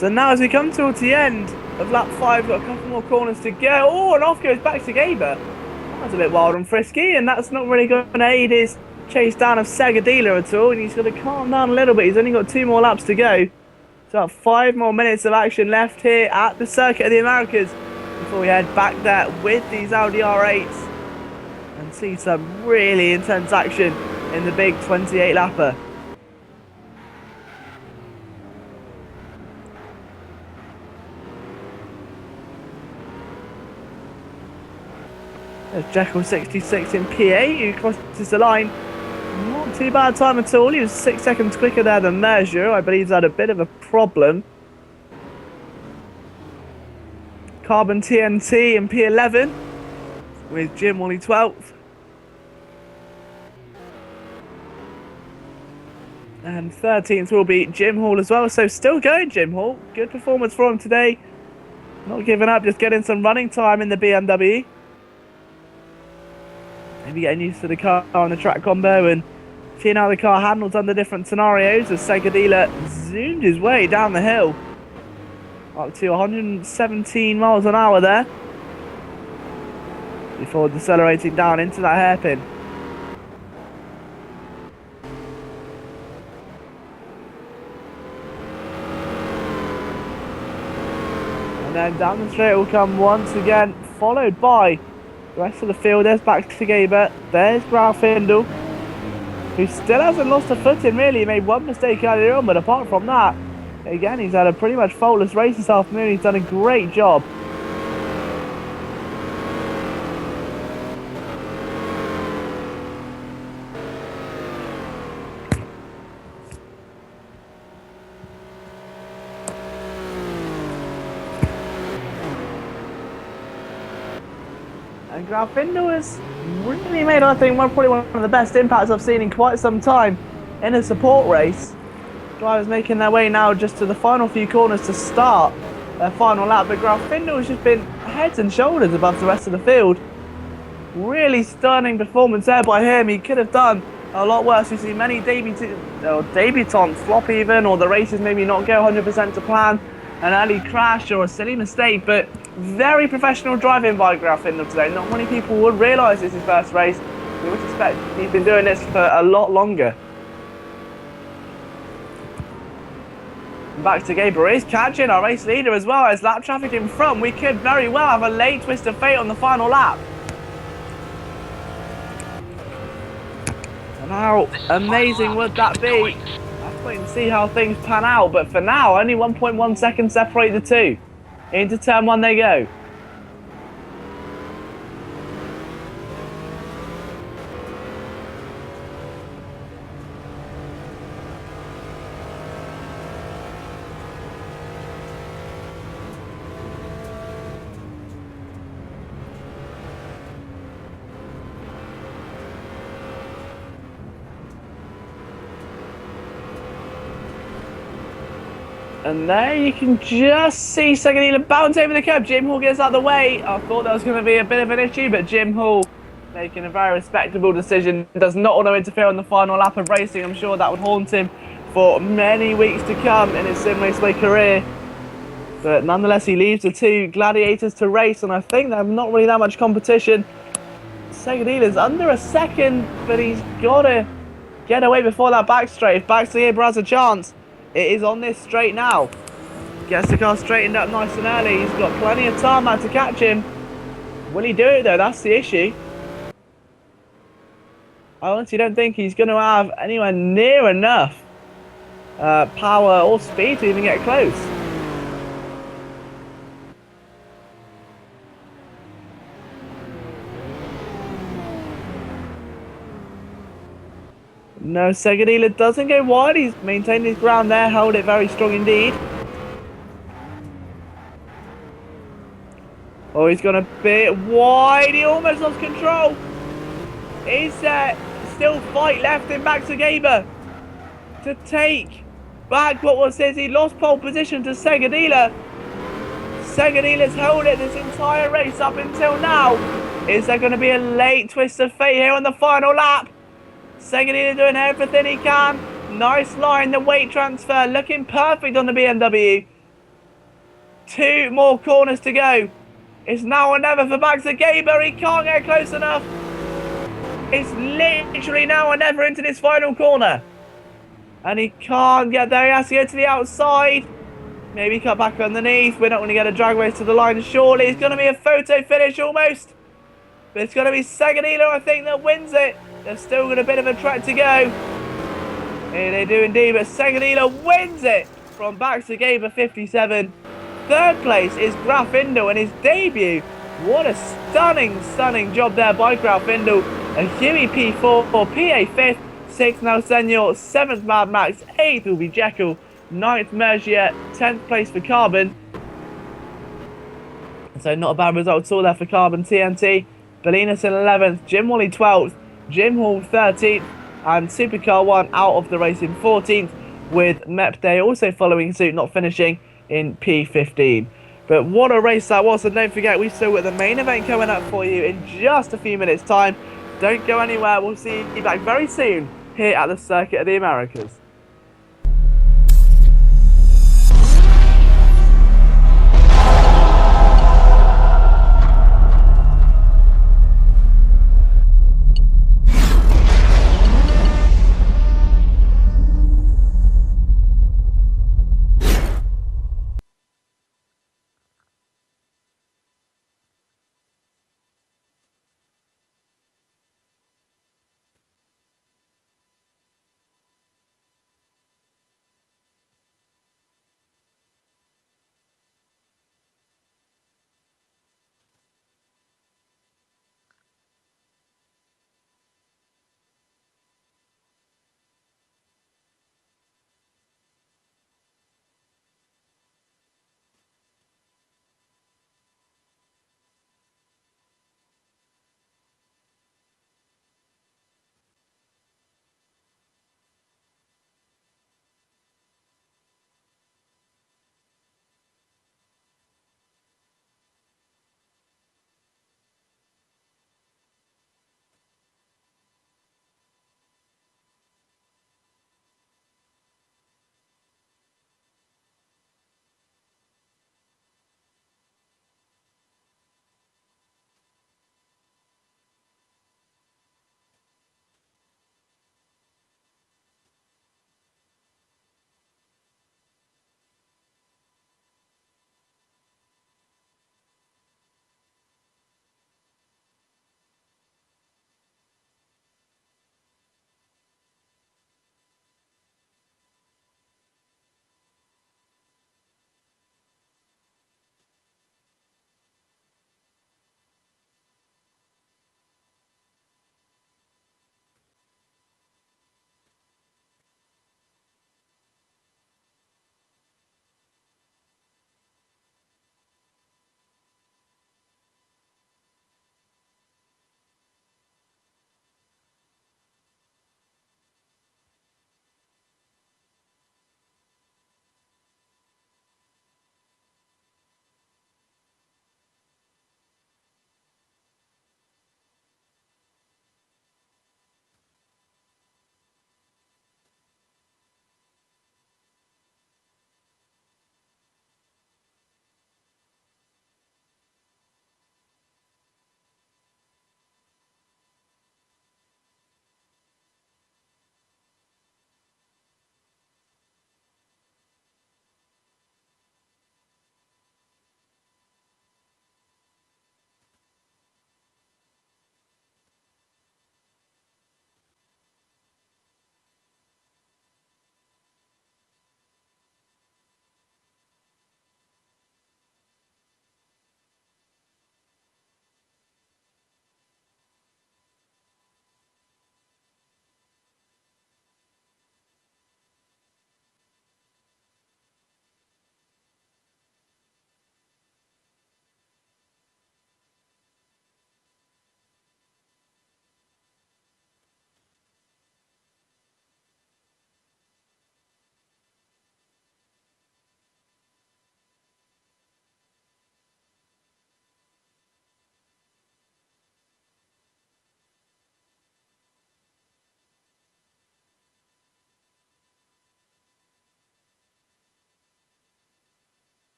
Speaker 1: So now as we come towards the end of lap 5, we've got a couple more corners to go. Oh, and off goes back to Gaber. That's a bit wild and frisky, and that's not really going to aid his chase down of Sagadila at all, and he's got to calm down a little bit. He's only got 2 more laps to go. So about 5 more minutes of action left here at the Circuit of the Americas before we head back there with these Audi R8s and see some really intense action in the big 28 lapper. There's Jekyll 66 in P8 who crosses the line. Not too bad time at all. He was 6 seconds quicker there than Merger. I believe he's had a bit of a problem. Carbon TNT in P11 with Jim Wally 12th. And 13th will be Jim Hall as well. So still going, Jim Hall. Good performance for him today. Not giving up, just getting some running time in the BMW. Maybe getting used to the car and the track combo and seeing how the car handles under different scenarios as Sagadila zoomed his way down the hill up to 117 miles an hour there before decelerating down into that hairpin. And then down the straight will come once again, followed by the rest of the field. There's back to Gaber. There's Ralph Hindle, who still hasn't lost a footing really. He made one mistake earlier on, but apart from that, again, he's had a pretty much faultless race this afternoon. He's done a great job. And Graffindo has really made, I think, probably one of the best impacts I've seen in quite some time in a support race. Drivers making their way now just to the final few corners to start their final lap, but Graffindo has just been heads and shoulders above the rest of the field. Really stunning performance there by him. He could have done a lot worse. We see many debutants flop even, or the races maybe not go 100% to plan, an early crash or a silly mistake, but very professional driving by Graffindo today. Not many people would realise it's his first race. You would expect he's been doing this for a lot longer. Back to Gabriel is catching our race leader as well as lap traffic in front. We could very well have a late twist of fate on the final lap. And how amazing would that be? Let's wait and see how things pan out, but for now only 1.1 seconds separate the two. Into turn 1 they go. And there you can just see Sagadila bounce over the curb. Jim Hall gets out of the way. I thought that was going to be a bit of an issue, but Jim Hall making a very respectable decision. Does not want to interfere on the final lap of racing. I'm sure that would haunt him for many weeks to come in his Simraceway career. But nonetheless, he leaves the two gladiators to race, and I think they have not really that much competition. Sagadila's under a second, but he's got to get away before that back straight. If back to Gaber has a chance, it is on this straight now. Gets the car straightened up nice and early. He's got plenty of tarmac to catch him. Will he do it though? That's the issue. I honestly don't think he's going to have anywhere near enough power or speed to even get close. No, Sagadila doesn't go wide. He's maintained his ground there, held it very strong indeed. Oh, he's gone a bit wide. He almost lost control. Is there still fight left in back to Gaber to take back what was his? He lost pole position to Sagadila. Sagadila's held it this entire race up until now. Is there going to be a late twist of fate here on the final lap? Sagadila doing everything he can. Nice line, the weight transfer looking perfect on the BMW. 2 more corners to go. It's now or never for Max Gaber. He can't get close enough. It's literally now or never into this final corner. And he can't get there. He has to go to the outside. Maybe cut back underneath. We're not going to get a drag race to the line shortly. It's going to be a photo finish almost. But it's going to be Saganilo, I think, that wins it. They've still got a bit of a track to go. Here they do indeed, but Saganilo wins it from Max Gaber 57. Third place is Grafindo in his debut. What a stunning job there by Grafindo. A Huey P4 or PA 5th, 6th now Senor, 7th Mad Max, 8th will be Jekyll, 9th Mergier, 10th place for Carbon. So not a bad result at all there for Carbon TNT. Belinas in 11th, Jim Wally 12th, Jim Hall 13th, and Supercar 1 out of the race in 14th, with Mep Day also following suit, not finishing in P15. But what a race that was, and don't forget, we've still got the main event coming up for you in just a few minutes' time. Don't go anywhere, we'll see you back very soon here at the Circuit of the Americas.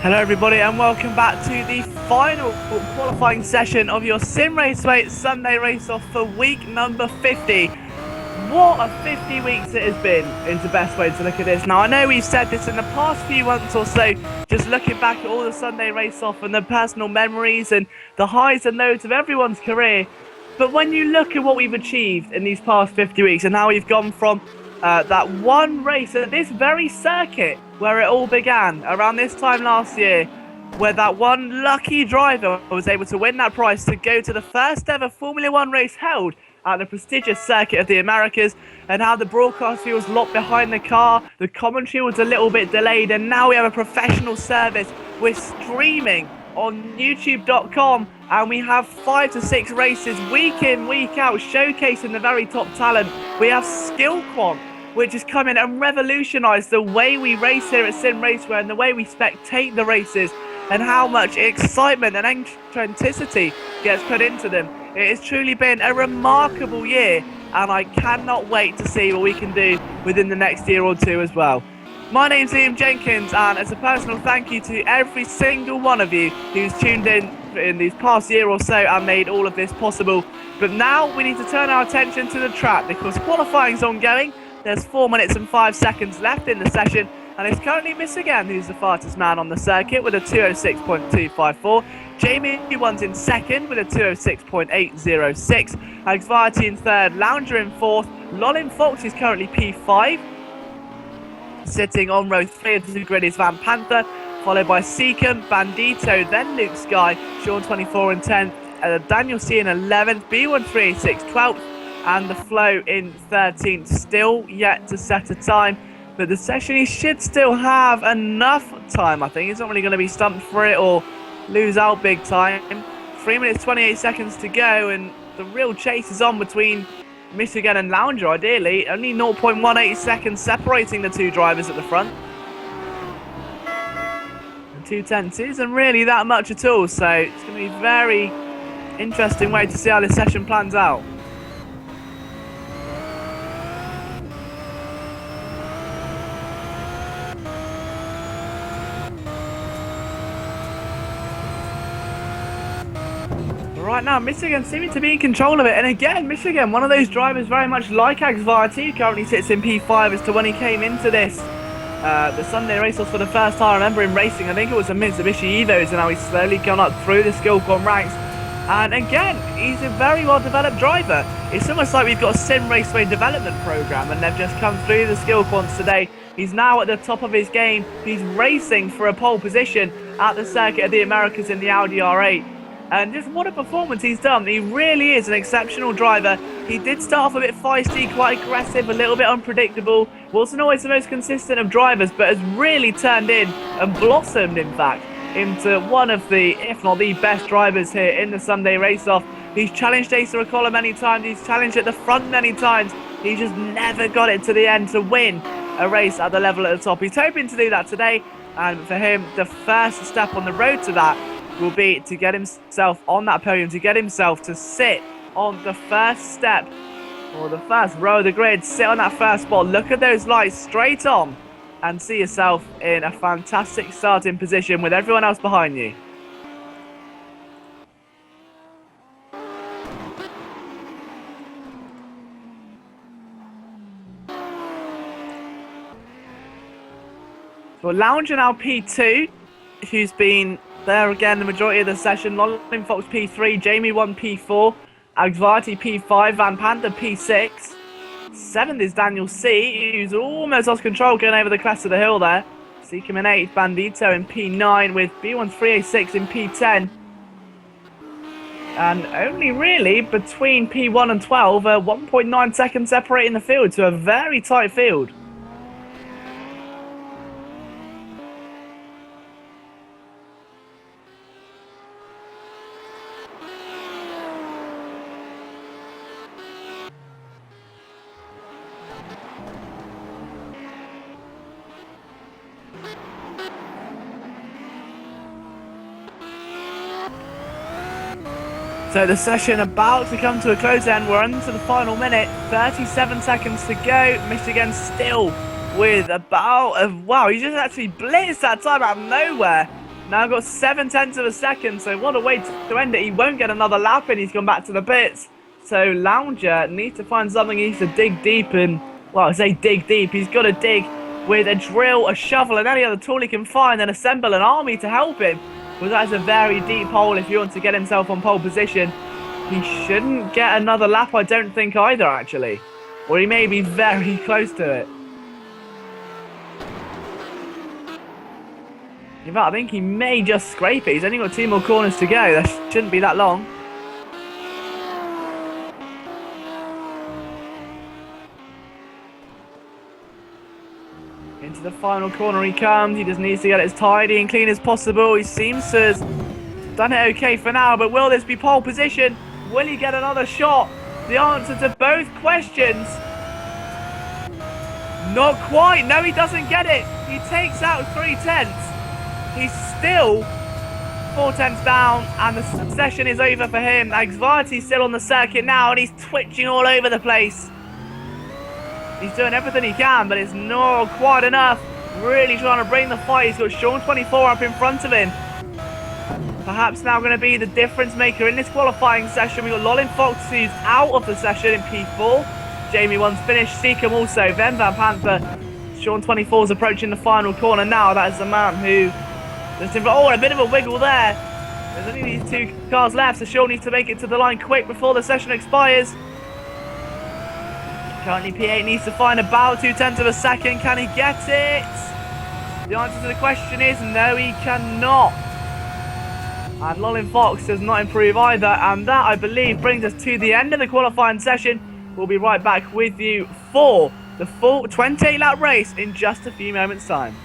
Speaker 1: Hello everybody and welcome back to the final qualifying session of your Simraceway Sunday Race-Off for week number 50. What a 50 weeks it has been is the best way to look at this. Now I know we've said this in the past few months or so, just looking back at all the Sunday Race-Off and the personal memories and the highs and lows of everyone's career. But when you look at what we've achieved in these past 50 weeks and how we've gone from that one race at this very circuit where it all began around this time last year, where that one lucky driver was able to win that prize to go to the first ever Formula One race held at the prestigious circuit of the Americas, and how the broadcast view was locked behind the car, the commentary was a little bit delayed, and now we have a professional service. We're streaming on youtube.com and we have 5 to 6 races week in, week out, showcasing the very top talent. We have Skill Quant, which has come in and revolutionised the way we race here at Sim Raceway and the way we spectate the races, and how much excitement and authenticity gets put into them. It has truly been a remarkable year, and I cannot wait to see what we can do within the next year or two as well. My name's Liam Jenkins, and as a personal thank you to every single one of you who's tuned in these past year or so and made all of this possible. But now we need to turn our attention to the track because qualifying's ongoing. There's 4 minutes and 5 seconds left in the session, and it's currently Miss Again who's the fastest man on the circuit with a 206.254. Jamie One's in second with a 206.806. Anxiety in third, Lounger in fourth. Lolin Fox is currently P5. Sitting on row 3 of the grid is Van Panther, followed by Seacom, Bandito, then Luke Sky, Sean 24 in 10th, Daniel C in 11th, B1386 12th, and the Flow in 13th. Still yet to set a time, but the session he should still have enough time. I think he's not really going to be stumped for it or lose out big time. 3 minutes 28 seconds to go, and the real chase is on between Michigan and Lounger. Ideally only 0.18 seconds separating the two drivers at the front, and 2/10 isn't really that much at all, so it's going to be a very interesting way to see how this session plans out. right now, Michigan seeming to be in control of it. And again, Michigan, one of those drivers very much like Agsvarti, who currently sits in P5 as to when he came into this. The Sunday race-off for the first time. I remember him racing, I think it was a Mitsubishi Evos, and now he's slowly gone up through the skill quad ranks. And again, he's a very well-developed driver. It's almost like we've got a Sim Raceway development program, and they've just come through the skill quads today. He's now at the top of his game. He's racing for a pole position at the Circuit of the Americas in the Audi R8. And just what a performance he's done. He really is an exceptional driver. He did start off a bit feisty, quite aggressive, a little bit unpredictable. Wasn't always the most consistent of drivers, but has really turned in and blossomed, in fact, into one of the, if not the best drivers here in the Sunday race-off. He's challenged Asa Acola many times. He's challenged at the front many times. He just never got it to the end to win a race at the level at the top. He's hoping to do that today. And for him, the first step on the road to that will be to get himself on that podium, to get himself to sit on the first step or the first row of the grid, sit on that first spot, look at those lights straight on and see yourself in a fantastic starting position with everyone else behind you. So Lounger now P2, who's been there again the majority of the session. Lolin Fox P3, Jamie 1 P4, Agsvarti P5, Van Panther P6. 7th is Daniel C, who's almost lost control going over the crest of the hill there. Seekum in 8th, Bandito in P9 with B1386 in P10. And only really between P1 and 12, 1.9 seconds separating the field, to a very tight field. So the session about to come to a close then. We're into the final minute, 37 seconds to go. Michigan still with about wow, he just actually blitzed that time out of nowhere. Now got 7/10 of a second, so what a way to end it. He won't get another lap in, he's gone back to the pits. So Lounger needs to find something, he needs to dig deep and, well, I say dig deep, he's got to dig with a drill, a shovel and any other tool he can find and assemble an army to help him. Because that's a very deep hole if he wants to get himself on pole position. He shouldn't get another lap, I don't think either, actually. Or he may be very close to it. In fact, I think he may just scrape it. He's only got 2 more corners to go. That shouldn't be that long. Into the final corner he comes. He just needs to get it as tidy and clean as possible. He seems to have done it okay for now, but will this be pole position? Will he get another shot? The answer to both questions. Not quite. No, he doesn't get it. He takes out 3/10. He's still 4/10 down, and the session is over for him. Agsvarti's still on the circuit now, and he's twitching all over the place. He's doing everything he can, but it's not quite enough. Really trying to bring the fight. He's got Sean 24 up in front of him. Perhaps now going to be the difference maker in this qualifying session. We've got Lolin Fox, who's out of the session in P4. Jamie 1's finished. Seekum also. Then Van Panther. Sean 24's approaching the final corner now. That is the man who... Oh, a bit of a wiggle there. There's only these 2 cars left, so Sean needs to make it to the line quick before the session expires. Currently P8 needs to find about 2/10 of a second. Can he get it? The answer to the question is no, he cannot. And Lolin Fox does not improve either. And that, I believe, brings us to the end of the qualifying session. We'll be right back with you for the full 28-lap race in just a few moments' time.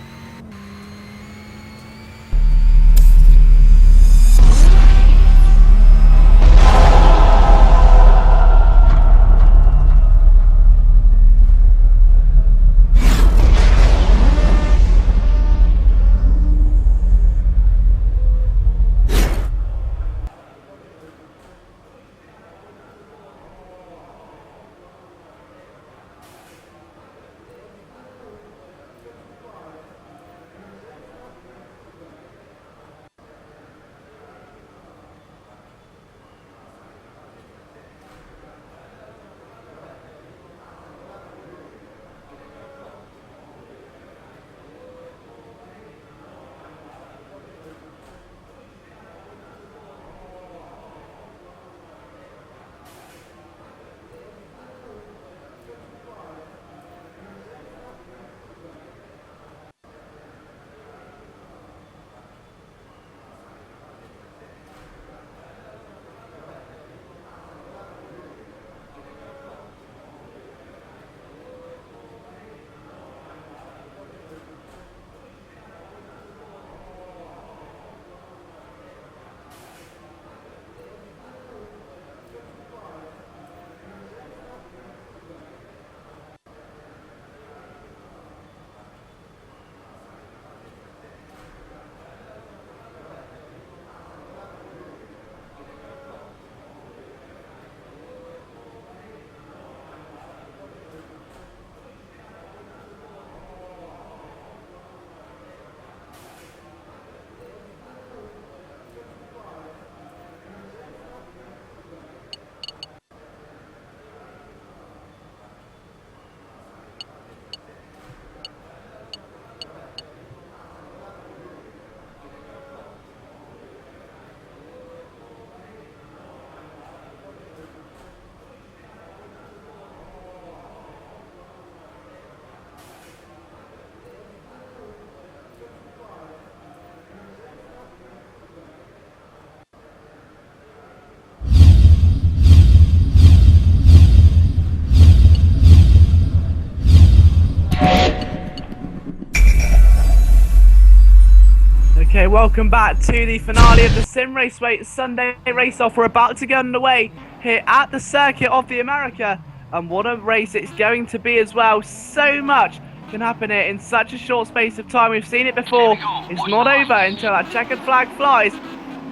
Speaker 1: welcome back to the finale of the Simraceway Sunday Race-Off. We're about to get underway here at the circuit of the America, and what a race it's going to be as well. So much can happen here in such a short space of time. We've seen it before. It's not over until that checkered flag flies,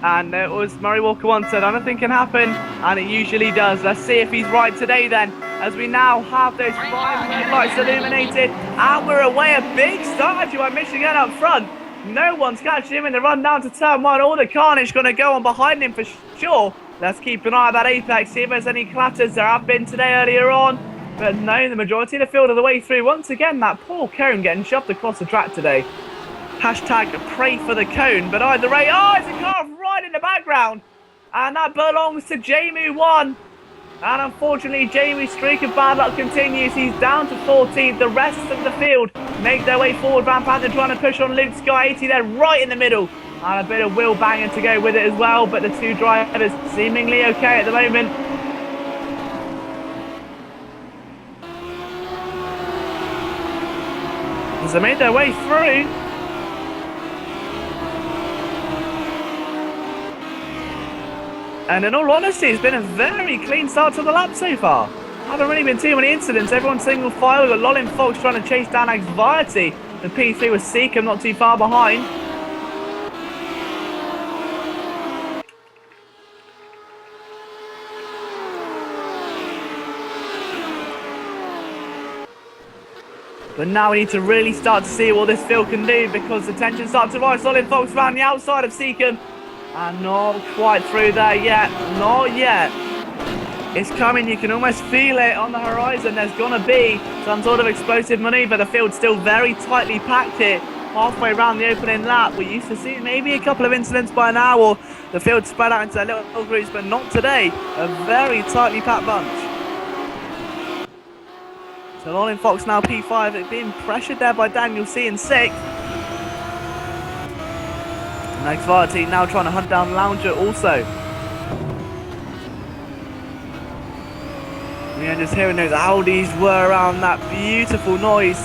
Speaker 1: and it was Murray Walker once said anything can happen, and it usually does. Let's see if he's right today then, as we now have those 5 red lights illuminated, and we're away. A big start by Michigan up front. No one's catching him in the run down to turn 1. All the carnage going to go on behind him for sure. Let's keep an eye on that apex, see if there's any clatters. There have been today earlier on, but no, the majority of the field are the way through. Once again, that poor cone getting shoved across the track today. Hashtag pray for the cone, but either way, oh, it's a car right in the background, and that belongs to Jamie 1. And unfortunately, Jamie's streak of bad luck continues. He's down to 14th. The rest of the field make their way forward. Van Panther trying to push on Luke Sky 80 there, right in the middle. And a bit of wheel banging to go with it as well. But the two drivers seemingly okay at the moment. As they made their way through. And in all honesty, it's been a very clean start to the lap so far. Haven't really been too many incidents. Everyone's single file. We've got Lolin Fox trying to chase down Anxiety. The P3 with Seacom not too far behind. But now we need to really start to see what this field can do, because the tension starts to rise. Lolin Fox around the outside of Seacom. And not quite through there yet. Not yet. It's coming. You can almost feel it on the horizon. There's going to be some sort of explosive manoeuvre. The field's still very tightly packed here. Halfway around the opening lap. We used to see maybe a couple of incidents by now, or the field spread out into their little groups, but not today. A very tightly packed bunch. So Lolin Fox now P5. Being pressured there by Daniel C in 6th. Anxiety now trying to hunt down Lounger also. Yeah, just hearing those Audis whir around, that beautiful noise.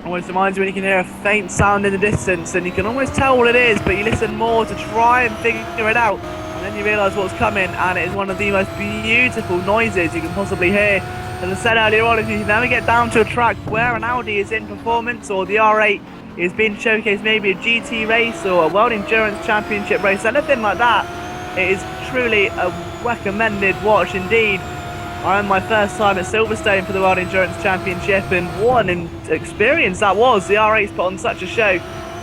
Speaker 1: Almost reminds you when you can hear a faint sound in the distance and you can almost tell what it is, but you listen more to try and figure it out. And then you realise what's coming, and it is one of the most beautiful noises you can possibly hear. As I said earlier on, if you never get down to a track where an Audi is in performance, or the R8 is being showcased, maybe a GT race or a World Endurance Championship race, anything like that, it is truly a recommended watch indeed. I had my first time at Silverstone for the World Endurance Championship, and what an experience that was. The R8's put on such a show.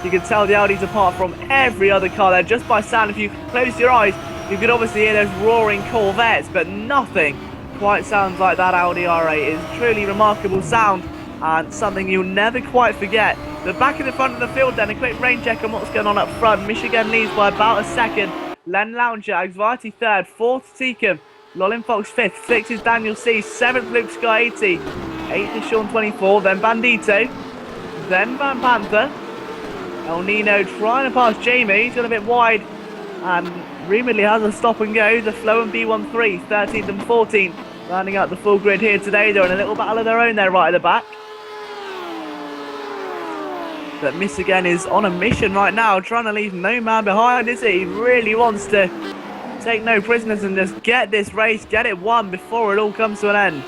Speaker 1: You could tell the Audi's apart from every other car there just by sound. If you close your eyes, you could obviously hear those roaring Corvettes, but nothing quite sounds like that Audi R8. It is truly remarkable sound, and something you'll never quite forget. The back of the front of the field then, a quick rain check on what's going on up front. Michigan leads by about a second. Len Lounger, Anxiety 3rd, 4th Seacom, Lolin Fox 5th, 6th is Daniel C, 7th Luke Sky 80, 8th is Sean 24, then Bandito, then Van Panther. El Nino trying to pass Jamie, he's got a bit wide, and rumouredly has a stop and go. The Flow and B13, 13th and 14th, rounding out the full grid here today. They're in a little battle of their own there right at the back. But Michigan is on a mission right now, trying to leave no man behind, is he? He really wants to take no prisoners and just get this race, get it won before it all comes to an end.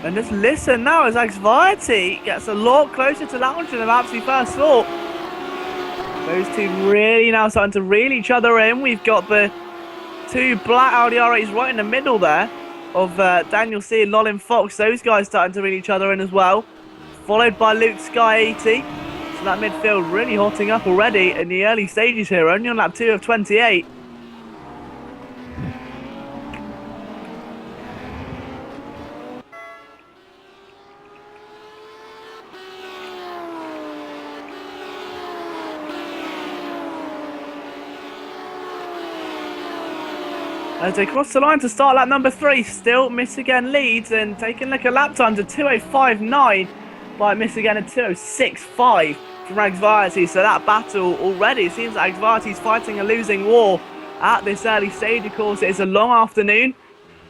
Speaker 1: And just listen now as Anxiety gets a lot closer to Lounger than perhaps he first thought. Those two really now starting to reel each other in. We've got the two black Audi R8s right in the middle there of Daniel C and Lolin Fox. Those guys starting to reel each other in as well. Followed by Luke Sky 80. So that midfield really hotting up already in the early stages here. Only on lap 2 of 28. As they cross the line to start lap number 3, still Michigan leads, and taking a look at lap times, a 2:05.9 by Michigan and 2:06.5 from Agvarty, so that battle already seems like Agvarty's fighting a losing war at this early stage. Of course, it's a long afternoon.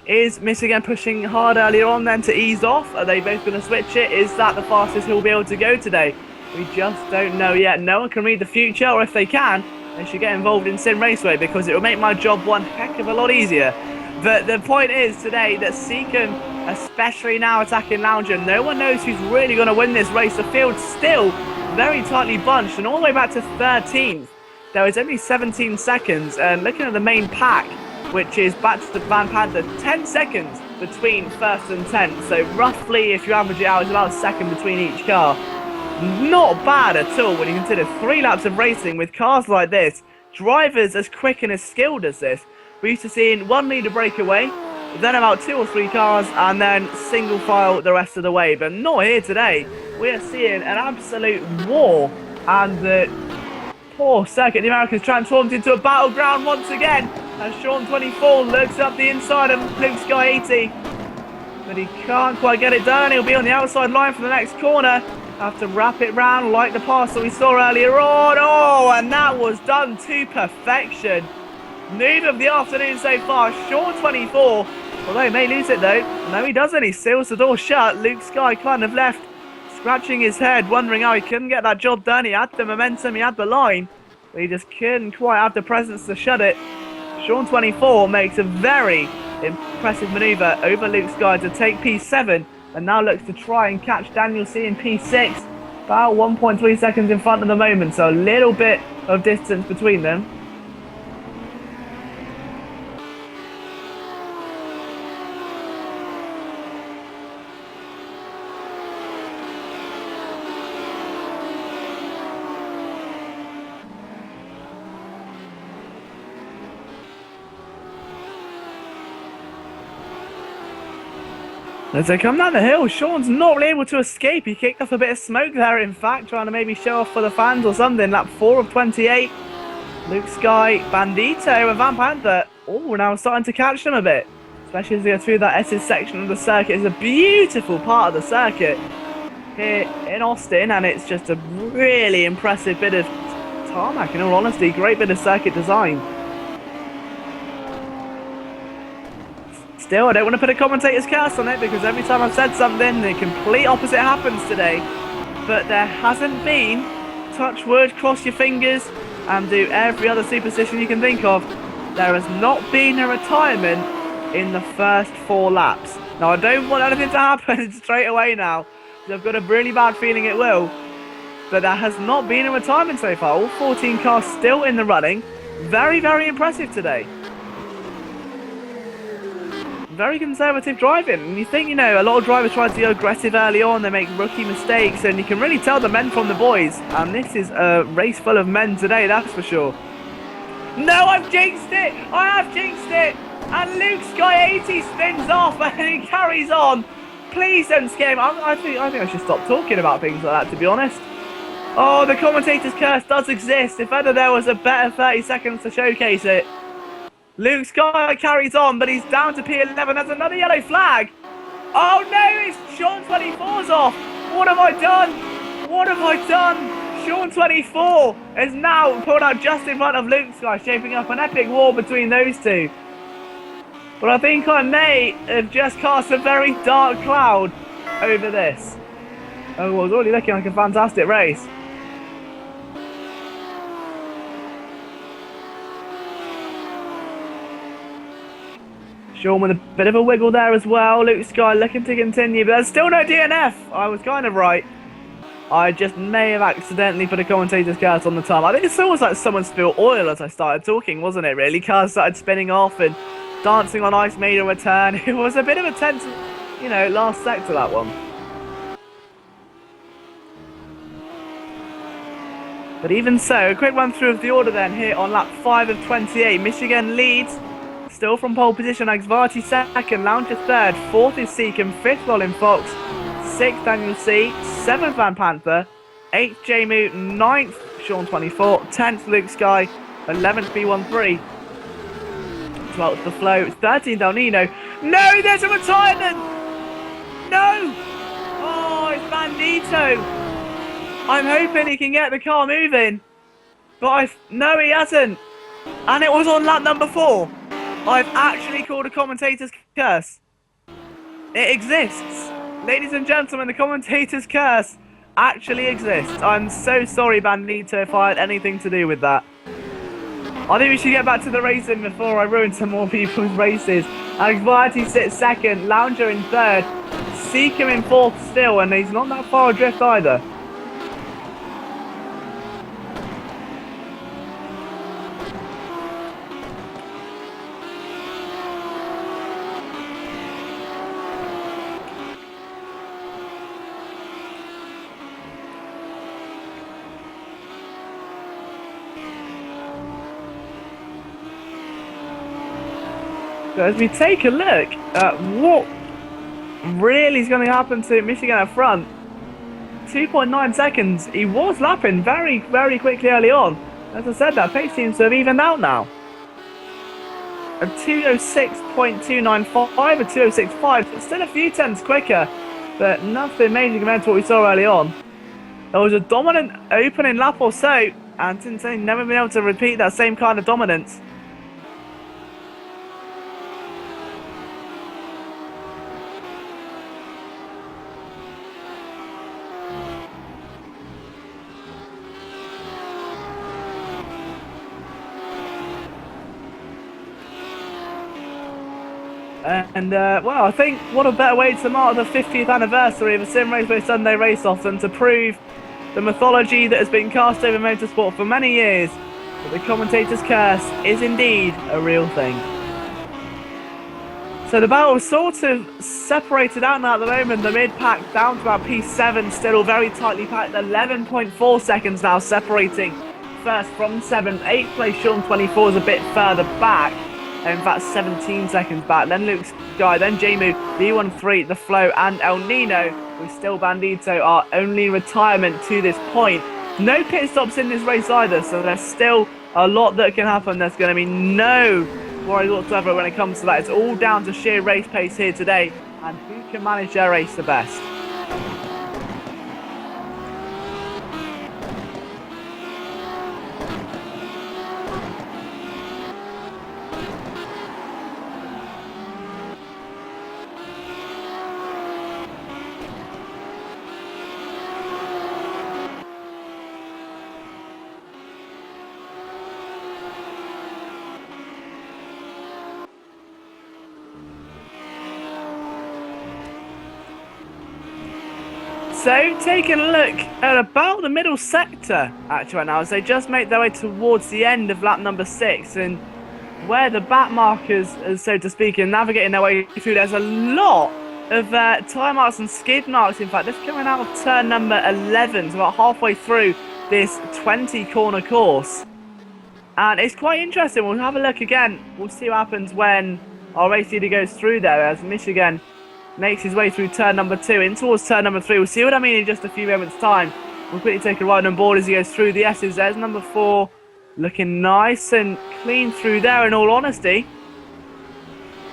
Speaker 1: Is Michigan pushing hard earlier on then to ease off? Are they both going to switch it? Is that the fastest he'll be able to go today? We just don't know yet. No one can read the future, or if they can, they should get involved in Sim Raceway, because it will make my job one heck of a lot easier. But the point is today that Seacombe, especially now attacking Lounger, no one knows who's really going to win this race. The field's still very tightly bunched, and all the way back to 13th, there was only 17 seconds. And looking at the main pack, which is back to the Van Panther, 10 seconds between 1st and 10th. So roughly, if you average it out, it's about a second between each car. Not bad at all when you consider 3 laps of racing with cars like this, drivers as quick and as skilled as this. We're used to seeing 1 leader break away, then about 2 or 3 cars, and then single file the rest of the way. But not here today. We are seeing an absolute war, and the poor circuit, the Americans, transformed into a battleground once again. As Sean 24 looks up the inside of Luke Sky 80, but he can't quite get it done. He'll be on the outside line for the next corner. Have to wrap it round like the pass that we saw earlier on. Oh, and that was done to perfection. Move of the afternoon so far. Sean 24, although he may lose it though. No, he doesn't. He seals the door shut. Luke Sky kind of left scratching his head, wondering how he couldn't get that job done. He had the momentum, he had the line, but he just couldn't quite have the presence to shut it. Sean 24 makes a very impressive manoeuvre over Luke Sky to take P7, and now looks to try and catch Daniel C in P6, about 1.3 seconds in front at the moment, so a little bit of distance between them. As they come down the hill, Sean's not really able to escape. He kicked off a bit of smoke there, in fact, trying to maybe show off for the fans or something. Lap 4 of 28. Luke Sky, Bandito and Van Panther, all now starting to catch them a bit. Especially as they go through that S's section of the circuit. It's a beautiful part of the circuit here in Austin, and it's just a really impressive bit of tarmac, in all honesty. Great bit of circuit design. Still, I don't want to put a commentator's curse on it, because every time I've said something, the complete opposite happens today. But there hasn't been, touch wood, cross your fingers, and do every other superstition you can think of, there has not been a retirement in the first 4 laps. Now, I don't want anything to happen straight away now, because I've got a really bad feeling it will. But there has not been a retirement so far. All 14 cars still in the running. Very, very impressive today. Very conservative driving, and you think, you know, a lot of drivers try to go aggressive early on, they make rookie mistakes, and you can really tell the men from the boys, and this is a race full of men today, that's for sure. No, I've jinxed it! I have jinxed it! And Luke Sky 80 spins off and he carries on. Please don't scare him. I think I should stop talking about things like that, to be honest. Oh, the commentator's curse does exist. If ever there was a better 30 seconds to showcase it. Luke Sky carries on, but he's down to P11. That's another yellow flag. Oh no, it's Sean 24's off. What have I done? What have I done? Sean 24 is now pulled out just in front of Luke Sky, shaping up an epic war between those two. But I think I may have just cast a very dark cloud over this. Oh, well, it's already looking like a fantastic race. Sean with a bit of a wiggle there as well. Luke Sky looking to continue, but there's still no DNF. I was kind of right. I just may have accidentally put a commentator's curse on the time. I think it's almost like someone spilled oil as I started talking, wasn't it, really? Cars started spinning off and Dancing on Ice made a return. It was a bit of a tense, you know, last sector, that one. But even so, a quick run through of the order then here on lap 5 of 28. Michigan leads. Still from pole position, Agvarty second, Lounger third, fourth is Seacombe, fifth Rollin Fox, sixth Daniel C, seventh Van Panther, eighth Jamu, ninth Sean 24, 10th Luke Sky, 11th B13, 12th The Flow, 13th El Nino. No, there's a retirement! No! Oh, it's Bandito! I'm hoping he can get the car moving. But no, he hasn't. And it was on lap number 4. I've actually called a commentator's curse. It exists. Ladies and gentlemen, the commentator's curse actually exists. I'm so sorry, Bandito, if I had anything to do with that. I think we should get back to the racing before I ruin some more people's races. Anxiety sits second, Lounger in third, Seeker in fourth still, and he's not that far adrift either. So as we take a look at what really is going to happen to Michigan up front, 2.9 seconds. He was lapping very, very quickly early on. As I said, that pace seems to have evened out now. A 206.295, a 206.5, still a few tenths quicker, but nothing major compared to what we saw early on. There was a dominant opening lap or so, and since then, never been able to repeat that same kind of dominance. And, well, I think what a better way to mark the 50th anniversary of the Simraceway Sunday Race-Off than to prove the mythology that has been cast over motorsport for many years, that the commentator's curse is indeed a real thing. So the battle is sort of separated out now at the moment. The mid-pack down to about P7, still very tightly packed. 11.4 seconds now separating first from 7th. 8th place Sean 24 is a bit further back. In fact, 17 seconds back. Then Luke's Guy, then Jamu, B13, The Flow, and El Nino, with still Bandito, our only retirement to this point. No pit stops in this race either, so there's still a lot that can happen. There's going to be no worries whatsoever when it comes to that. It's all down to sheer race pace here today, and who can manage their race the best. So, taking a look at about the middle sector, actually, right now, as they just make their way towards the end of lap number 6, and where the back markers, so to speak, are navigating their way through, there's a lot of tyre marks and skid marks. In fact, this coming out of turn number 11, so about halfway through this 20-corner course. And it's quite interesting. We'll have a look again. We'll see what happens when our race leader goes through there, as Michigan makes his way through turn number 2 in towards turn number 3. We'll see what I mean in just a few moments' time. We'll quickly take a ride on board as he goes through the S's. There's number 4, looking nice and clean through there, in all honesty.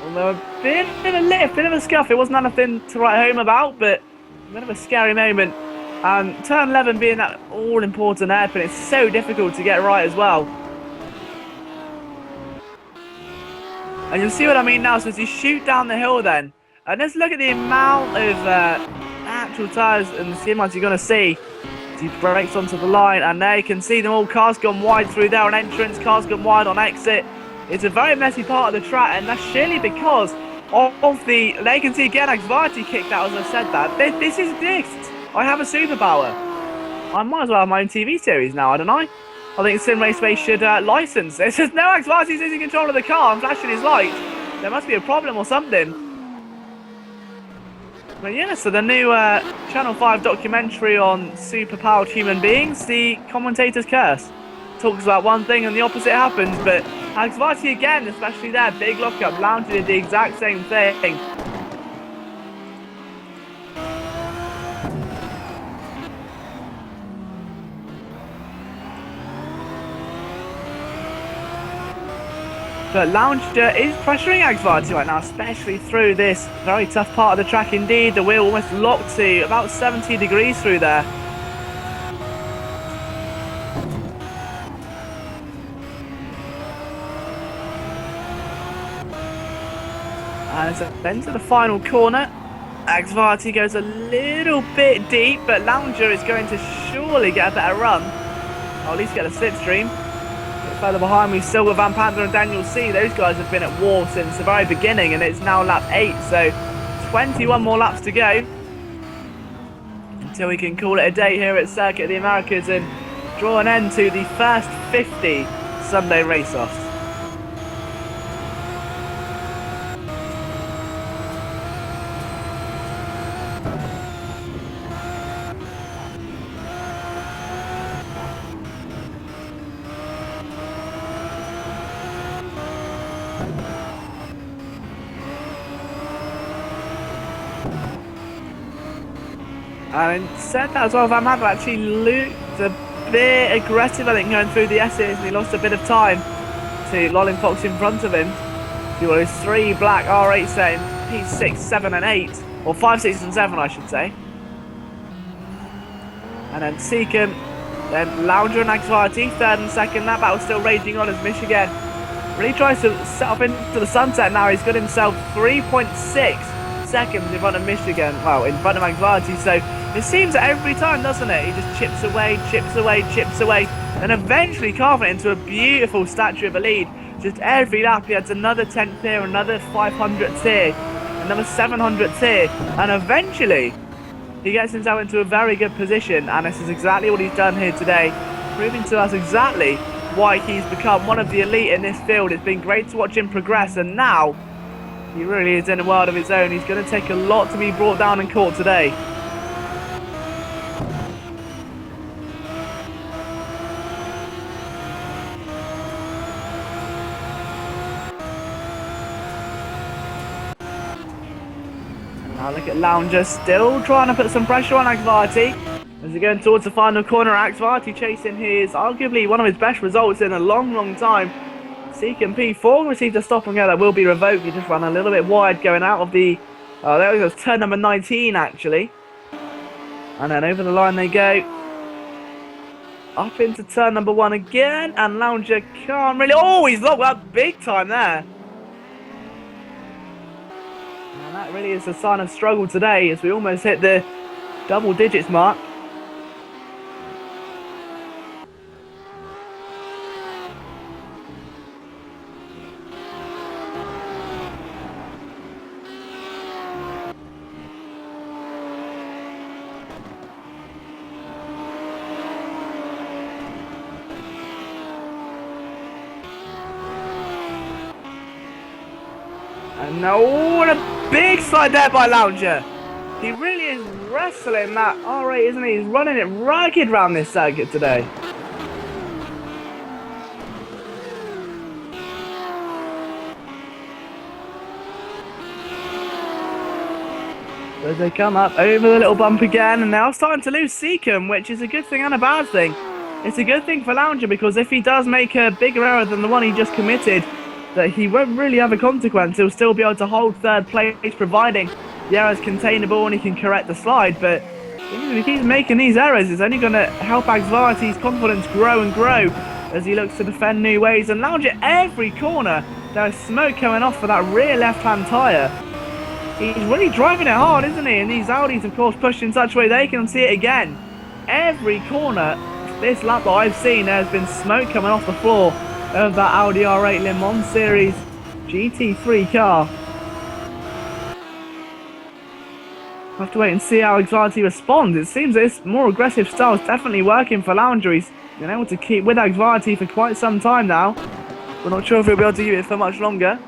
Speaker 1: Although a bit of a lift, bit of a scuff. It wasn't anything to write home about, but a bit of a scary moment. And turn 11 being that all-important hairpin, it's so difficult to get right as well. And you'll see what I mean now. So as you shoot down the hill then, and let's look at the amount of actual tyres and the skid marks you're going to see as he brakes onto the line. And there you can see them all. Cars gone wide through there on entrance, cars gone wide on exit. It's a very messy part of the track, and that's surely because of the... There you can see again, anxiety kicked out as I said that. This exists. I have a superpower. I might as well have my own TV series now, I don't know. I think Simraceway should license. It says no, anxiety's losing control of the car and flashing his lights. There must be a problem or something. But yeah, so the new Channel 5 documentary on superpowered human beings, The Commentator's Curse, talks about one thing and the opposite happens, but anxiety again, especially there, big lockup, Lounge did the exact same thing. But Lounger is pressuring anxiety right now, especially through this very tough part of the track indeed. The wheel almost locked to about 70 degrees through there. And it's then to the final corner. Axvarti goes a little bit deep, but Lounger is going to surely get a better run. Or at least get a slipstream. Further behind me, still with Van Panda and Daniel C. Those guys have been at war since the very beginning, and it's now lap 8, so 21 more laps to go until we can call it a day here at Circuit of the Americas and draw an end to the first 50 Sunday race-offs. And said that as well, Van Panda actually looked a bit aggressive, I think, going through the S's, and he lost a bit of time to Lolling Fox in front of him. He was 3 black R8 setting, P6, 7 and 8, or 5, 6 and 7 I should say. And then Seacombe, then Lounger and Axvarti, 3rd and 2nd. That battle still raging on as Michigan really tries to set up into the sunset now. He's got himself 3.6 seconds in front of Michigan, well, in front of Axvarti, so it seems that every time, doesn't it? He just chips away, and eventually carving it into a beautiful statue of a lead. Just every lap he adds another 10th here, another 500th here, another 700th here, and eventually he gets himself into a very good position, and this is exactly what he's done here today, proving to us exactly why he's become one of the elite in this field. It's been great to watch him progress, and now he really is in a world of his own. He's going to take a lot to be brought down and caught today. Now look at Lounger still trying to put some pressure on Axvarti as we're going towards the final corner. Axvarti chasing his arguably one of his best results in a long time. Seacombe P4 received a stop and go that will be revoked. He just ran a little bit wide going out of the there was turn number 19 actually, and then over the line they go up into turn number 1 again, and Lounger can't really, he's locked up big time there. And that really is a sign of struggle today as we almost hit the double digits mark. And now, what a big slide there by Lounger. He really is wrestling that R8, isn't he? He's running it ragged around this circuit today. So they come up over the little bump again, and now starting to lose Seacombe, which is a good thing and a bad thing. It's a good thing for Lounger because if he does make a bigger error than the one he just committed, that he won't really have a consequence. He'll still be able to hold 3rd place, providing the error is containable and he can correct the slide. But if he keeps making these errors, it's only going to help Axvarti's confidence grow and grow as he looks to defend new ways. And Lounger, every corner, there's smoke coming off for that rear left-hand tyre. He's really driving it hard, isn't he? And these Audis, of course, pushed in such a way they can see it again. Every corner this lap that I've seen, there's been smoke coming off the floor of that Audi R8 Le Mans Series GT3 car. We'll have to wait and see how Axvarti responds. It seems this more aggressive style is definitely working for Lounger. He's been able to keep with Axvarti for quite some time now. We're not sure if he'll be able to keep it for much longer.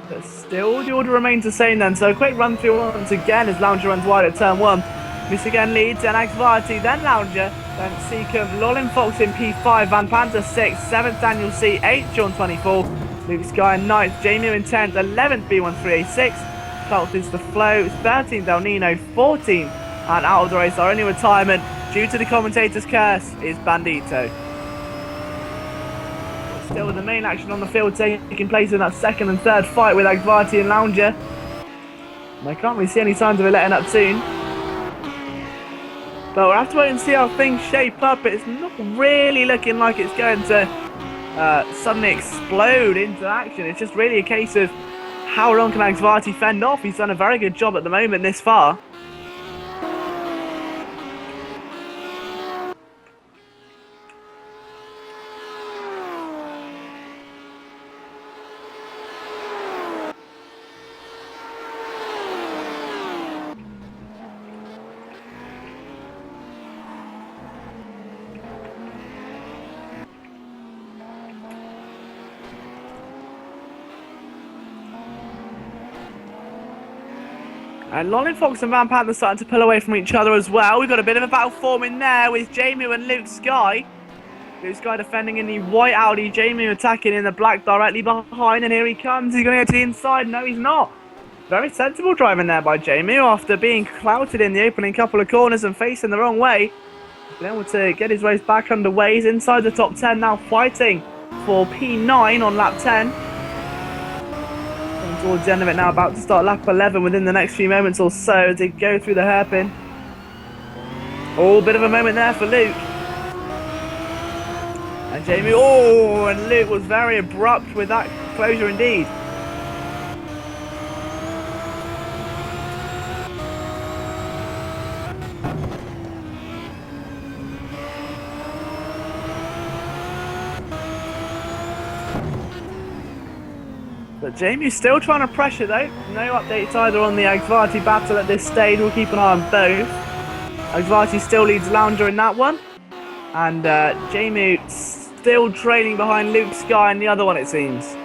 Speaker 1: But still, the order remains the same then. So a quick run through once again as Lounger runs wide at turn 1. Michigan leads, then Axvarti, then Lounger, then Seacombe, Lolling Fox in P5, Van Panta 6th, 7th Daniel C, 8th John 24, Luke Sky in 9th, Jamie in 10th, 11th B13A 6th, 12th is the Flow, 13th El Nino, 14th, and out of the race, our only retirement due to the commentator's curse is Bandito. still the main action on the field taking place in that second and third fight with Agvarti and Lounger. And I can't really see any signs of it letting up soon. But we'll have to wait and see how things shape up. It's not really looking like it's going to suddenly explode into action. It's just really a case of how long can Agvarti fend off. He's done a very good job at the moment this far. And Lolling Fox and Van Panther starting to pull away from each other as well. We've got a bit of a battle forming there with Jamie and Luke Sky. Luke Sky defending in the white Audi. Jamie attacking in the black directly behind. And here he comes. He's going to go to the inside. No, he's not. Very sensible driving there by Jamie after being clouted in the opening couple of corners and facing the wrong way. He's been able to get his race back underway. He's inside the top 10 now, fighting for P9 on lap 10. Towards the end of it now, about to start lap 11 within the next few moments or so to go through the hairpin. Oh, bit of a moment there for Luke. And Jamie, oh, and Luke was very abrupt with that closure indeed. But Jamie's still trying to pressure though. No updates either on the Agvarti battle at this stage. We'll keep an eye on both. Agvarti still leads Lounger in that one. And Jamie still trailing behind Luke Sky in the other one, it seems.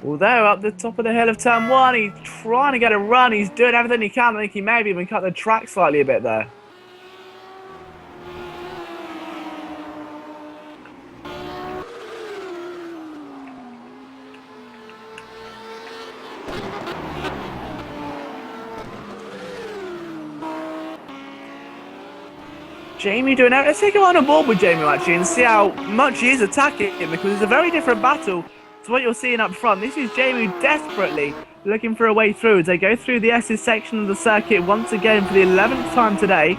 Speaker 1: Although up the top of the hill of turn 1, he's trying to get a run. He's doing everything he can. I think he maybe even cut the track slightly a bit there. Jamie doing it. Let's take him on board with Jamie actually and see how much he is attacking him, because it's a very different battle to what you're seeing up front. This is Jamie desperately looking for a way through as they go through the S's section of the circuit once again for the 11th time today.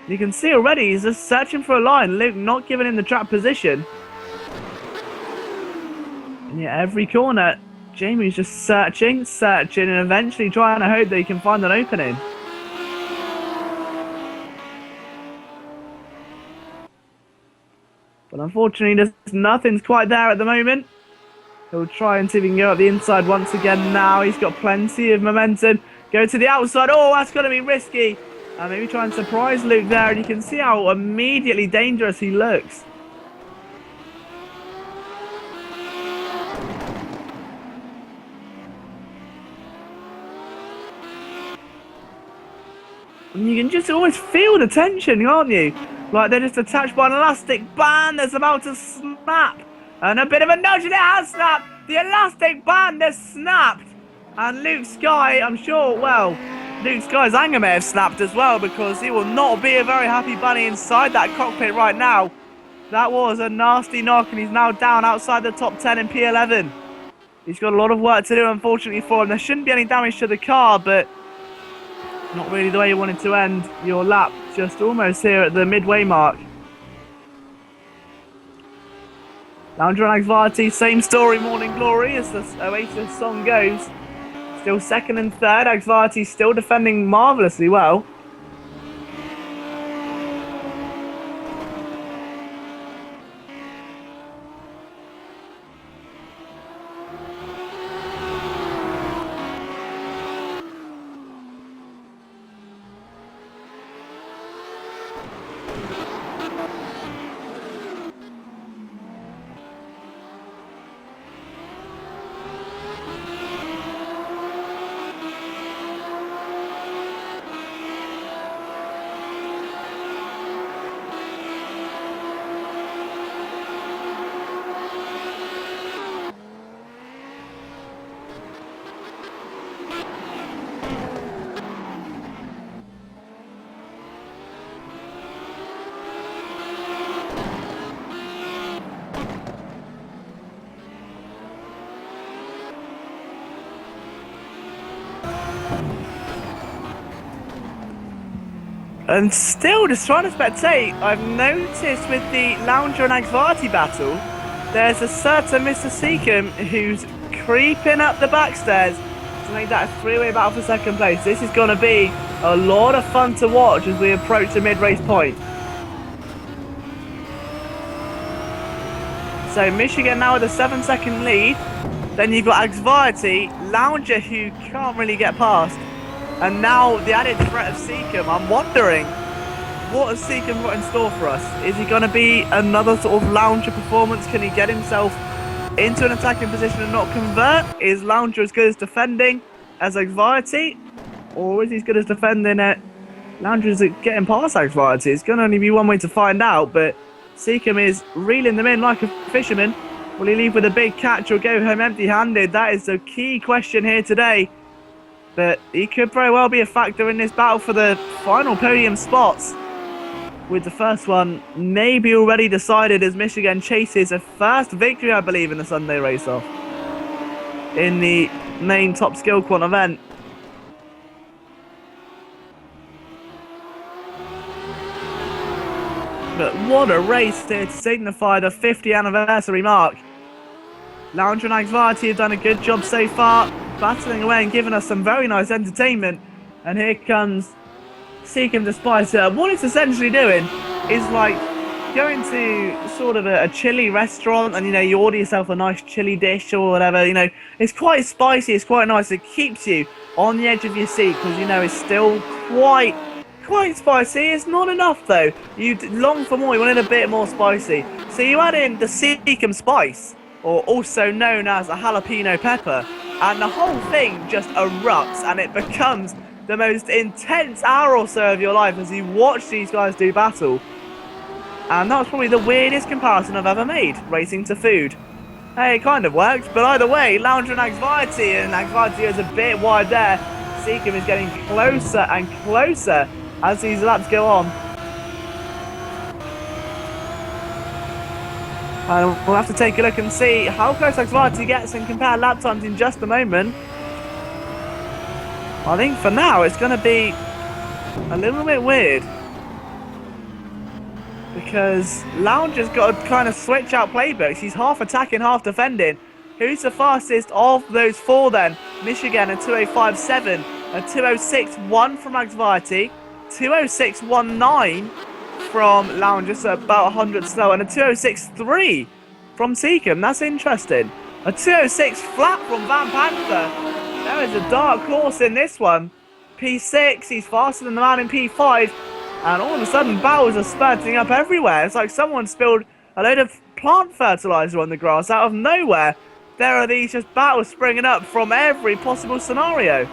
Speaker 1: You can see already he's just searching for a line. Luke not giving him the track position. And yet every corner, Jamie's just searching, and eventually trying to hope that he can find an opening. But unfortunately, nothing's quite there at the moment. He'll try and see if he can go up the inside once again now. He's got plenty of momentum. Go to the outside. Oh, that's going to be risky. Maybe try and surprise Luke there. And you can see how immediately dangerous he looks. And you can just always feel the tension, can't you? Like they're just attached by an elastic band that's about to snap. And a bit of a nudge, and it has snapped. The elastic band has snapped. And Luke Sky, I'm sure, well, Luke Sky's anger may have snapped as well, because he will not be a very happy bunny inside that cockpit right now. That was a nasty knock, and he's now down outside the top 10 in P11. He's got a lot of work to do, unfortunately, for him. There shouldn't be any damage to the car, but not really the way you wanted to end your lap, just almost here at the midway mark. Lounger and Agvarti, same story, morning glory, as the Oasis song goes. Still second and third, Agvarti still defending marvellously well. And still just trying to spectate, I've noticed with the Lounger and Anxiety battle, there's a certain Mr. Seacombe who's creeping up the back stairs to make that a three-way battle for second place. This is going to be a lot of fun to watch as we approach the mid-race point. So Michigan now with a 7-second lead. Then you've got Anxiety, Lounger who can't really get past. And now the added threat of Seacombe. I'm wondering, what has Seacombe got in store for us? Is he going to be another sort of Lounger performance? Can he get himself into an attacking position and not convert? Is Lounger as good as defending as Anxiety? Or is he as good as defending it? Lounger is getting past Anxiety. It's going to only be one way to find out, but Seacombe is reeling them in like a fisherman. Will he leave with a big catch or go home empty-handed? That is the key question here today. But he could very well be a factor in this battle for the final podium spots. With the first one maybe already decided as Michigan chases a first victory, I believe, in the Sunday race-off. In the main top skill quant event. But what a race here to signify the 50th anniversary mark. Lounger and Anxiety have done a good job so far, battling away and giving us some very nice entertainment. And here comes Seacombe despite what it's essentially doing is like going to sort of a chili restaurant and, you know, you order yourself a nice chili dish or whatever, you know, it's quite spicy, it's quite nice, it keeps you on the edge of your seat because, you know, it's still quite spicy. It's not enough though. You long for more, you wanted a bit more spicy. So you add in the Seacombe spice, or also known as a jalapeno pepper, and the whole thing just erupts and it becomes the most intense hour or so of your life as you watch these guys do battle. And that was probably the weirdest comparison I've ever made, racing to food. Hey, it kind of worked, but either way, Lounger and Anxiety is a bit wide there. Seacombe is getting closer and closer as these laps go on. And we'll have to take a look and see how close Anxiety gets and compare lap times in just a moment. I think for now it's going to be a little bit weird, because Lounger's got to kind of switch out playbooks. He's half attacking, half defending. Who's the fastest of those four then? Michigan, a 2:05.7, a 2:06.1 from Anxiety, 2:06.19 from Lounger, so about 100 slow, and a 2:06.3 from Seacombe. That's interesting. A 2:06 flat from Van Panther. There is a dark horse in this one. P6, he's faster than the man in P5, and all of a sudden battles are spurting up everywhere. It's like someone spilled a load of plant fertilizer on the grass out of nowhere. There are these just battles springing up from every possible scenario.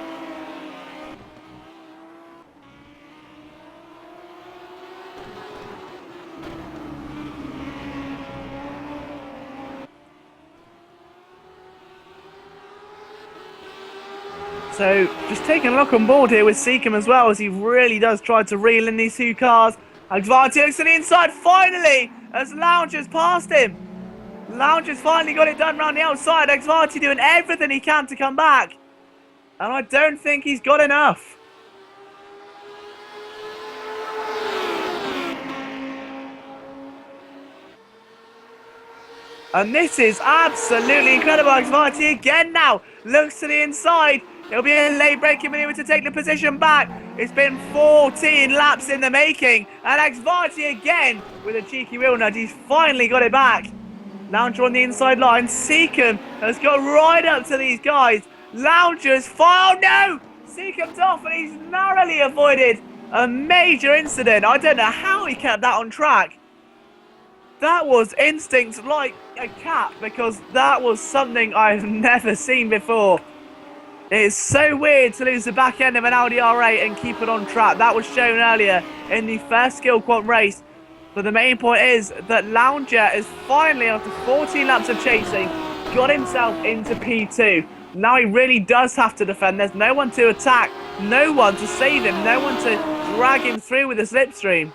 Speaker 1: So, just taking a look on board here with Seacombe as well, as he really does try to reel in these two cars. Anxiety looks to the inside, finally, as Lounger's passed him. Lounger's finally got it done around the outside. Anxiety doing everything he can to come back. And I don't think he's got enough. And this is absolutely incredible. Anxiety again now looks to the inside. It'll be a late braking maneuver to take the position back. It's been 14 laps in the making. And Anxiety again with a cheeky wheel nudge. He's finally got it back. Lounger on the inside line. Seacombe has got right up to these guys. Lounger's oh no! Seacombe's off and he's narrowly avoided a major incident. I don't know how he kept that on track. That was instinct like a cat, because that was something I've never seen before. It is so weird to lose the back end of an Audi R8 and keep it on track. That was shown earlier in the first skill quad race. But the main point is that Lounger is finally, after 14 laps of chasing, got himself into P2. Now he really does have to defend. There's no one to attack, no one to save him, no one to drag him through with a slipstream.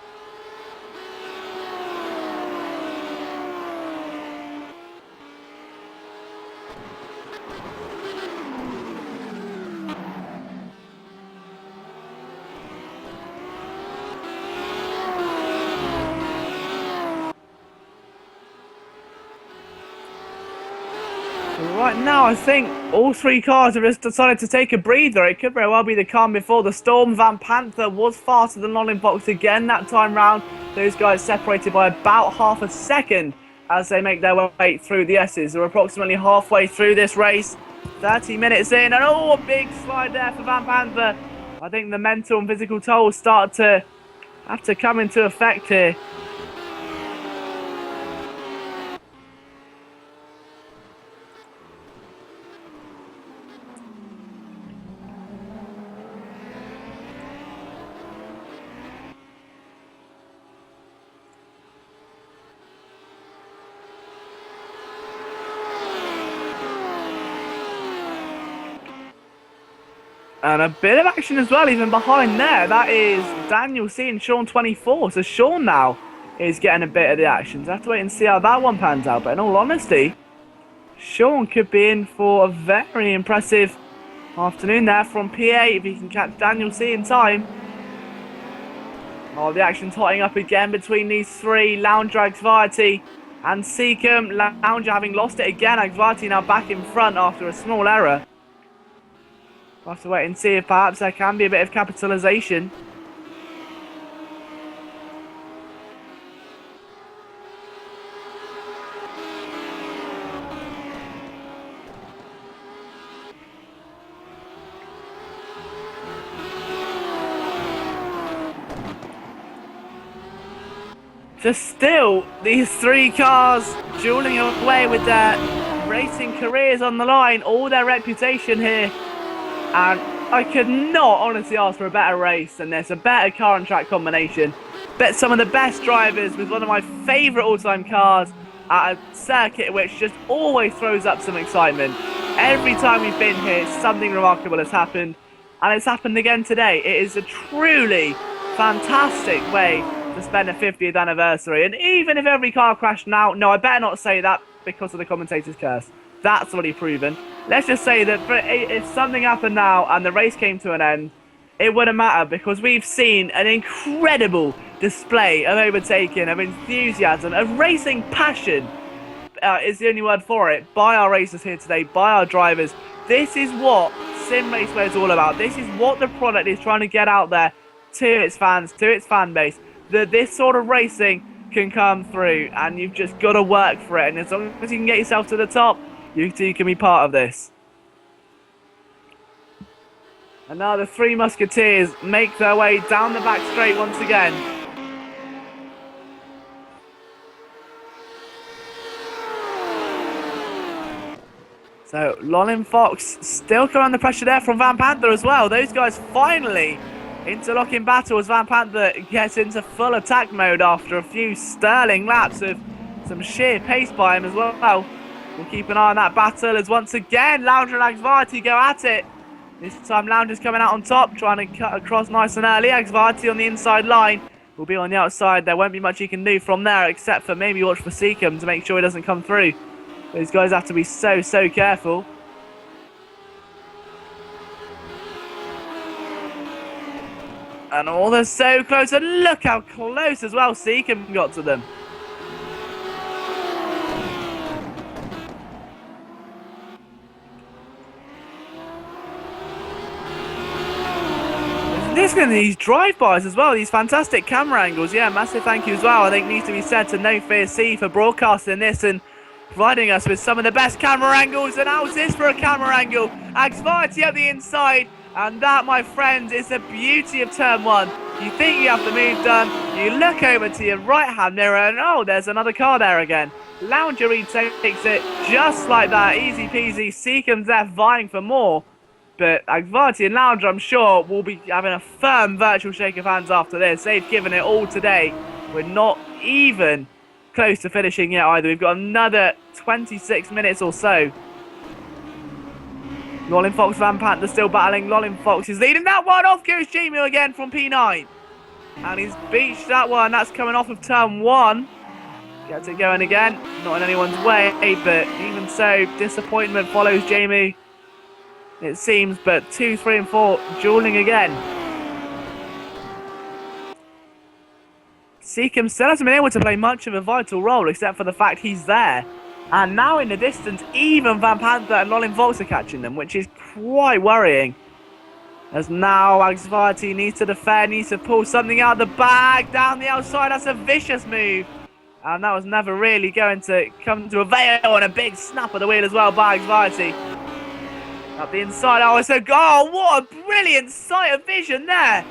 Speaker 1: Right now, I think all three cars have just decided to take a breather. It could very well be the calm before the storm. Van Panther was faster than Lolling Fox again that time round. Those guys separated by about half a second as they make their way through the S's. They're approximately halfway through this race. 30 minutes in, and a big slide there for Van Panther. I think the mental and physical tolls start to have to come into effect here. And a bit of action as well, even behind there. That is Daniel C and Sean 24. So Sean now is getting a bit of the action. So I have to wait and see how that one pans out. But in all honesty, Sean could be in for a very impressive afternoon there from P8 if he can catch Daniel C in time. Oh, the action's hotting up again between these three. Lounger, Anxiety and Seacombe. Lounger having lost it again. Anxiety now back in front after a small error. We'll have to wait and see if perhaps there can be a bit of capitalisation. Just still, these three cars dueling away with their racing careers on the line, all their reputation here. And I could not honestly ask for a better race than this, a better car and track combination. Bet some of the best drivers with one of my favourite all-time cars at a circuit which just always throws up some excitement. Every time we've been here, something remarkable has happened. And it's happened again today. It is a truly fantastic way to spend a 50th anniversary. And even if every car crashed now, no, I better not say that because of the commentator's curse. That's already proven. Let's just say that if something happened now and the race came to an end, it wouldn't matter because we've seen an incredible display of overtaking, of enthusiasm, of racing passion, is the only word for it, by our racers here today, by our drivers. This is what Sim Raceway is all about. This is what the product is trying to get out there to its fans, to its fan base. That this sort of racing can come through and you've just got to work for it. And as long as you can get yourself to the top, you too can be part of this. And now the three Musketeers make their way down the back straight once again. So Lolling Fox still coming under pressure there from Van Panther as well. Those guys finally interlocking battle as Van Panther gets into full attack mode after a few sterling laps of some sheer pace by him as well. We'll keep an eye on that battle as once again Lounger and Anxiety go at it. This time Lounger's coming out on top, trying to cut across nice and early. Anxiety on the inside line will be on the outside. There won't be much he can do from there except for maybe watch for Seacombe to make sure he doesn't come through. Those guys have to be so careful. And all they're so close, and look how close as well Seacombe got to them. There's going to be these drive-bys as well, these fantastic camera angles. Yeah, massive thank you as well. I think needs to be said to No Fear C for broadcasting this and providing us with some of the best camera angles. And how's this for a camera angle? Anxiety at the inside. And that, my friends, is the beauty of turn one. You think you have the move done, you look over to your right-hand mirror, and oh, there's another car there again. Lounger takes it just like that, easy peasy. Seacombe's there vying for more. But Anxiety and Lounger, I'm sure, will be having a firm virtual shake of hands after this. They've given it all today. We're not even close to finishing yet either. We've got another 26 minutes or so. Lolling Fox, Van Panther still battling. Lolling Fox is leading that one. Off goes Jamie again from P9. And he's beached that one. That's coming off of turn one. Gets it going again. Not in anyone's way, but even so, disappointment follows Jamie. It seems, but 2, 3 and 4 dueling again. Seacombe still hasn't been able to play much of a vital role except for the fact he's there. And now in the distance, even Van Panther and Lolin Volks are catching them, which is quite worrying. As now Anxiety needs to defend, needs to pull something out of the bag, down the outside. That's a vicious move. And that was never really going to come to avail, and a big snap of the wheel as well by Anxiety. Up the inside, oh, it's a goal. What a brilliant sight of vision there.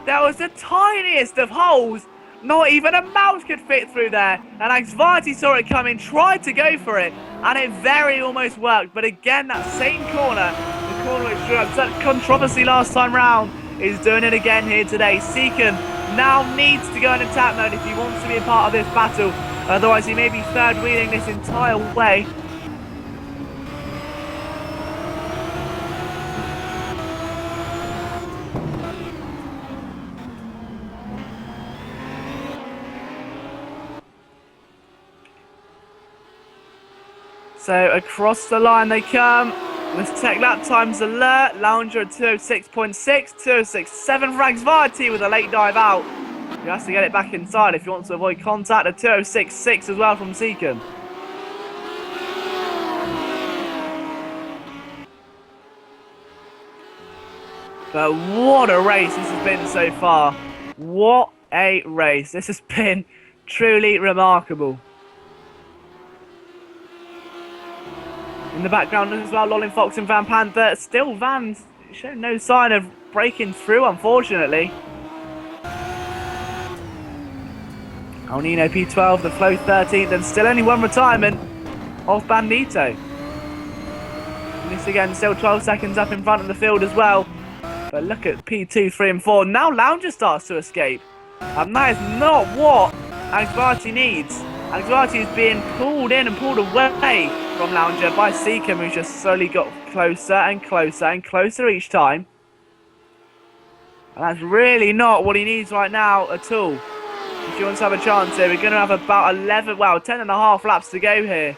Speaker 1: There was the tiniest of holes. Not even a mouse could fit through there. And Anxiety saw it coming, tried to go for it, and it very almost worked. But again, that same corner, the corner which drew up such controversy last time round, is doing it again here today. Seacon now needs to go in attack mode if he wants to be a part of this battle. Otherwise, he may be third wheeling this entire way. So across the line they come. Let's check lap times alert. Lounger at 206.6, 206.7 for Anxiety with a late dive out. He has to get it back inside if he wants to avoid contact. At 206.6 as well from Seacon. But what a race this has been so far. What a race. This has been truly remarkable. In the background as well, Lolin Fox and Van Panther. Still Van's showing no sign of breaking through, unfortunately. El Nino P12, the Flow 13th, and still only one retirement of Bandito. This again, still 12 seconds up in front of the field as well. But look at P2, 3 and 4. Now Lounger starts to escape. And that is not what Anxiety needs. Anxiety is being pulled in and pulled away from Lounger by Seacon, who's just slowly got closer and closer and closer each time. And that's really not what he needs right now at all. If he wants to have a chance here, we're going to have about 10 and a half laps to go here.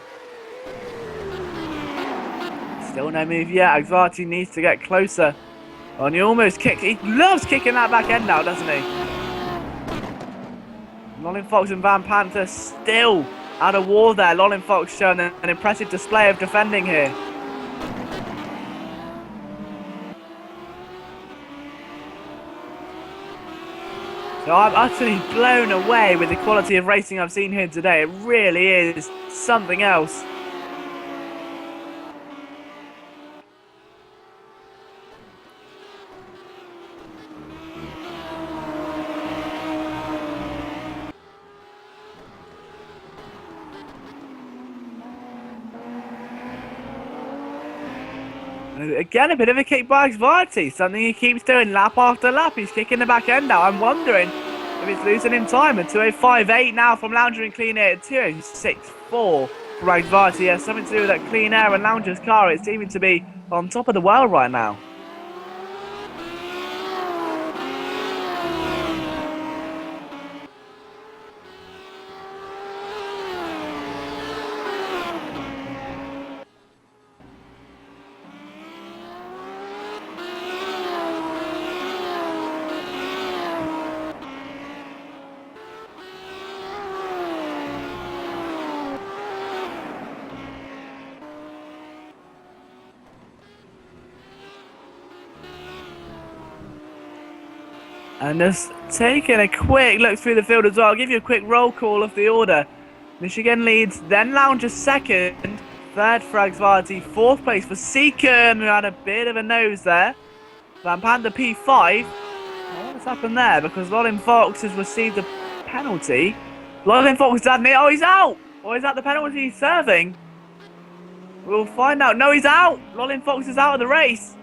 Speaker 1: Still no move yet. Anxiety needs to get closer. Oh, and he almost kicked. He loves kicking that back end out, doesn't he? Lolin Fox and Van Panther still out of war there. Lolin Fox showing an impressive display of defending here. So I'm utterly blown away with the quality of racing I've seen here today. It really is something else. Again, a bit of a kick by Anxiety, something he keeps doing lap after lap. He's kicking the back end out. I'm wondering if it's losing him time. At 205.8 now from Lounger and Clean Air. 206.4 from Anxiety. Has something to do with that Clean Air and Lounger's car. It's seeming to be on top of the world right now. And just taking a quick look through the field as well. I'll give you a quick roll call of the order. Michigan leads, then Lounger second, third for Anxiety, fourth place for Seacon, who had a bit of a nose there. Van Panther P5. What's happened there? Because Lolin Fox has received a penalty. Lolin Fox doesn't it. Oh, he's out! Or is that the penalty he's serving? We'll find out. No, he's out! Lolin Fox is out of the race.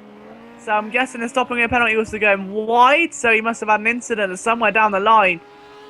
Speaker 1: So I'm guessing the stopping a penalty was going wide, so he must have had an incident somewhere down the line.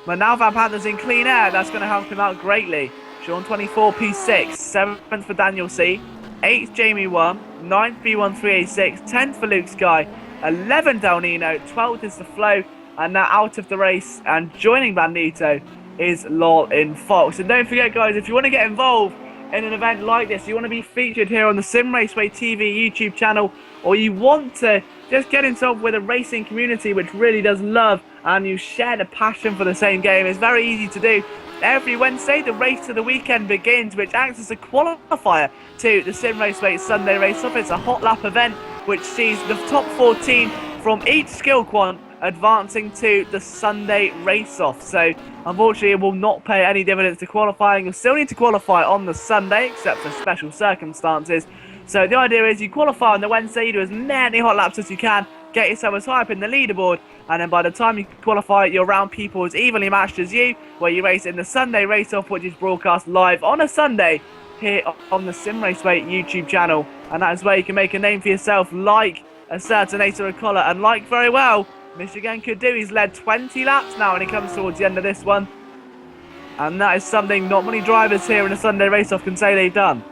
Speaker 1: But now Van Panther's in Clean Air, that's going to help him out greatly. Sean 24 P6, 7th for Daniel C, 8th Jamie 1, 9th B1386, 10th for Luke Sky, 11th El Nino, 12th is the Flow, and now out of the race and joining Bandito is Lolin Fox. And don't forget guys, if you want to get involved in an event like this, you want to be featured here on the Simraceway TV YouTube channel, or you want to just get involved with a racing community which really does love and you share the passion for the same game, it's very easy to do. Every Wednesday, the race of the weekend begins, which acts as a qualifier to the Simraceway Sunday Race-Off. It's a hot lap event which sees the top 14 from each skill quant advancing to the Sunday Race-Off. So unfortunately it will not pay any dividends to qualifying. You'll still need to qualify on the Sunday except for special circumstances. So the idea is you qualify on the Wednesday, you do as many hot laps as you can, get yourself as high up in the leaderboard, and then by the time you qualify, you're around people as evenly matched as you, where you race in the Sunday Race-Off, which is broadcast live on a Sunday here on the Simraceway YouTube channel. And that is where you can make a name for yourself like a certain Ace O'Collar, and like very well Michigan could do. He's led 20 laps now when he comes towards the end of this one. And that is something not many drivers here in the Sunday Race-Off can say they've done.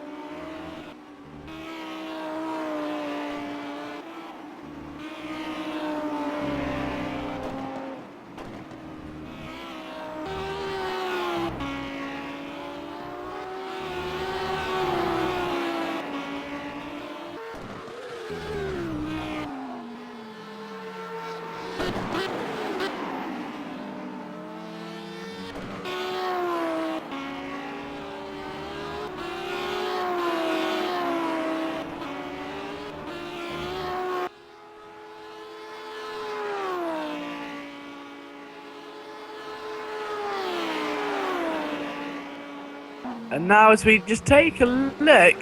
Speaker 1: And now as we just take a look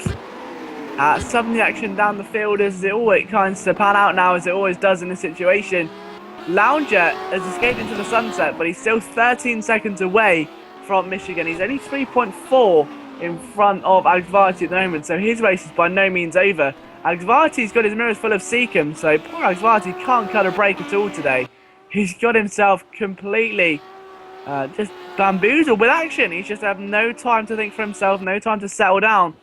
Speaker 1: at some of the action down the field, as it always kinds to pan out now, as it always does in this situation. Lounger has escaped into the sunset, but he's still 13 seconds away from Michigan. He's only 3.4 in front of Agvarti at the moment, so his race is by no means over. Agvarti's got his mirrors full of Seacombe, so poor Agvarti can't cut a break at all today. He's got himself completely just bamboozled with action. He's just had no time to think for himself, no time to settle down.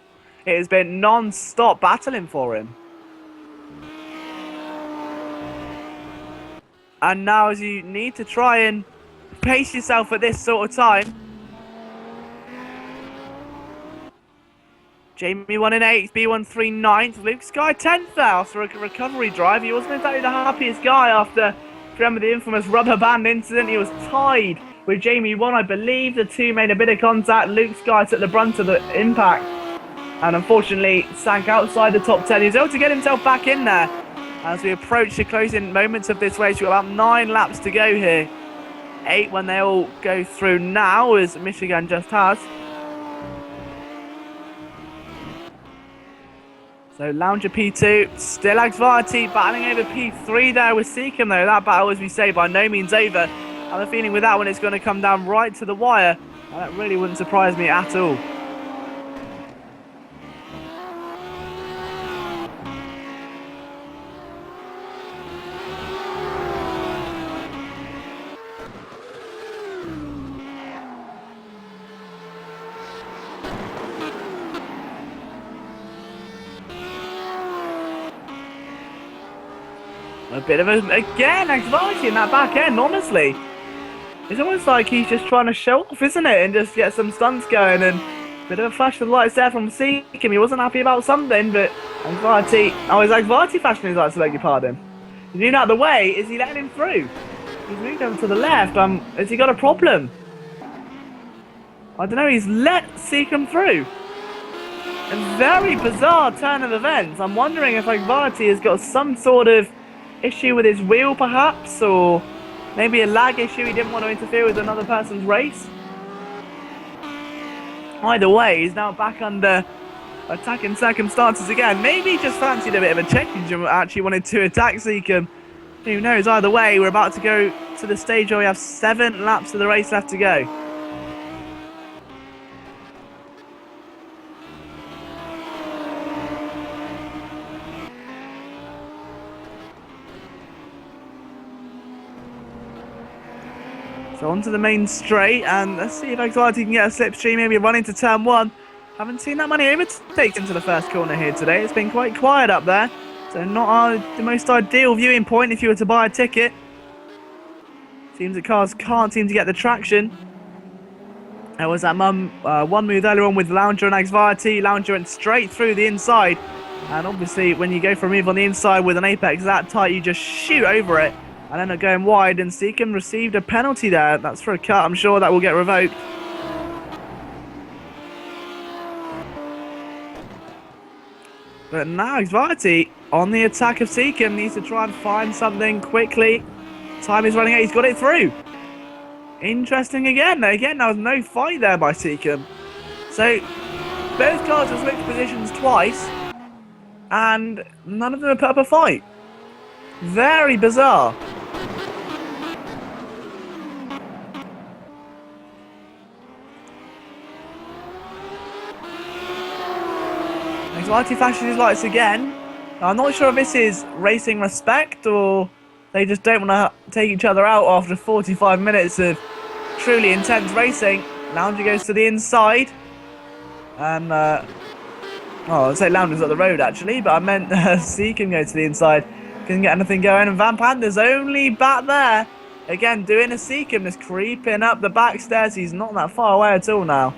Speaker 1: It has been non-stop battling for him. And now as you need to try and pace yourself at this sort of time. Jamie 1 in 8th, B13 9th, Luke Sky 10th there for a recovery drive. He wasn't exactly the happiest guy after, remember the infamous rubber band incident. He was tied with Jamie 1, I believe. The two made a bit of contact. Luke Sky took the brunt of the impact and unfortunately sank outside the top 10. He was able to get himself back in there as we approach the closing moments of this race. We've got about 9 laps to go here. 8 when they all go through now, as Michigan just has. So Lounger P2, still Agvarti battling over P3 there with Seacombe though. That battle, as we say, by no means over. I have a feeling with that one it's going to come down right to the wire. And that really wouldn't surprise me at all. A bit of a, again, Agvarti in that back end, honestly. It's almost like he's just trying to show off, isn't it? And just get some stunts going. And a bit of a flash of lights there from Seacombe. He wasn't happy about something, but Agvarti... Oh, is Agvarti flashing his lights, I beg your pardon? He's moving out of the way. Is he letting him through? He's moved over to the left. Has he got a problem? I don't know. He's let Seacombe through. A very bizarre turn of events. I'm wondering if Agvarti has got some sort of issue with his wheel, perhaps, or maybe a lag issue. He didn't want to interfere with another person's race. Either way, he's now back under attacking circumstances again. Maybe he just fancied a bit of a change and actually wanted to attack Seacombe. Who knows? Either way, we're about to go to the stage where we have 7 laps of the race left to go. So onto the main straight, and let's see if Agvarti can get a slipstream, maybe run into turn 1. Haven't seen that many overtakes into the first corner here today. It's been quite quiet up there, so not the most ideal viewing point if you were to buy a ticket. Seems that cars can't seem to get the traction. There was that one move earlier on with Lounger and Anxiety. Lounger went straight through the inside. And obviously, when you go for a move on the inside with an apex that tight, you just shoot over it and end up going wide. And Seacom received a penalty there. That's for a cut. I'm sure that will get revoked. But now Anxiety on the attack of Seacom needs to try and find something quickly. Time is running out. He's got it through. Interesting again. Again, there was no fight there by Seacom. So, both cars have switched positions twice. And none of them have put up a fight. Very bizarre. Anxiety flashes his lights again. Now, I'm not sure if this is racing respect or they just don't want to take each other out after 45 minutes of truly intense racing. Lounger goes to the inside. And, I'd say Lounger's up the road actually, but I meant Seacom go to the inside. Couldn't get anything going, and Van Pander's only back there. Again, doing a Seacom, just creeping up the back stairs. He's not that far away at all now.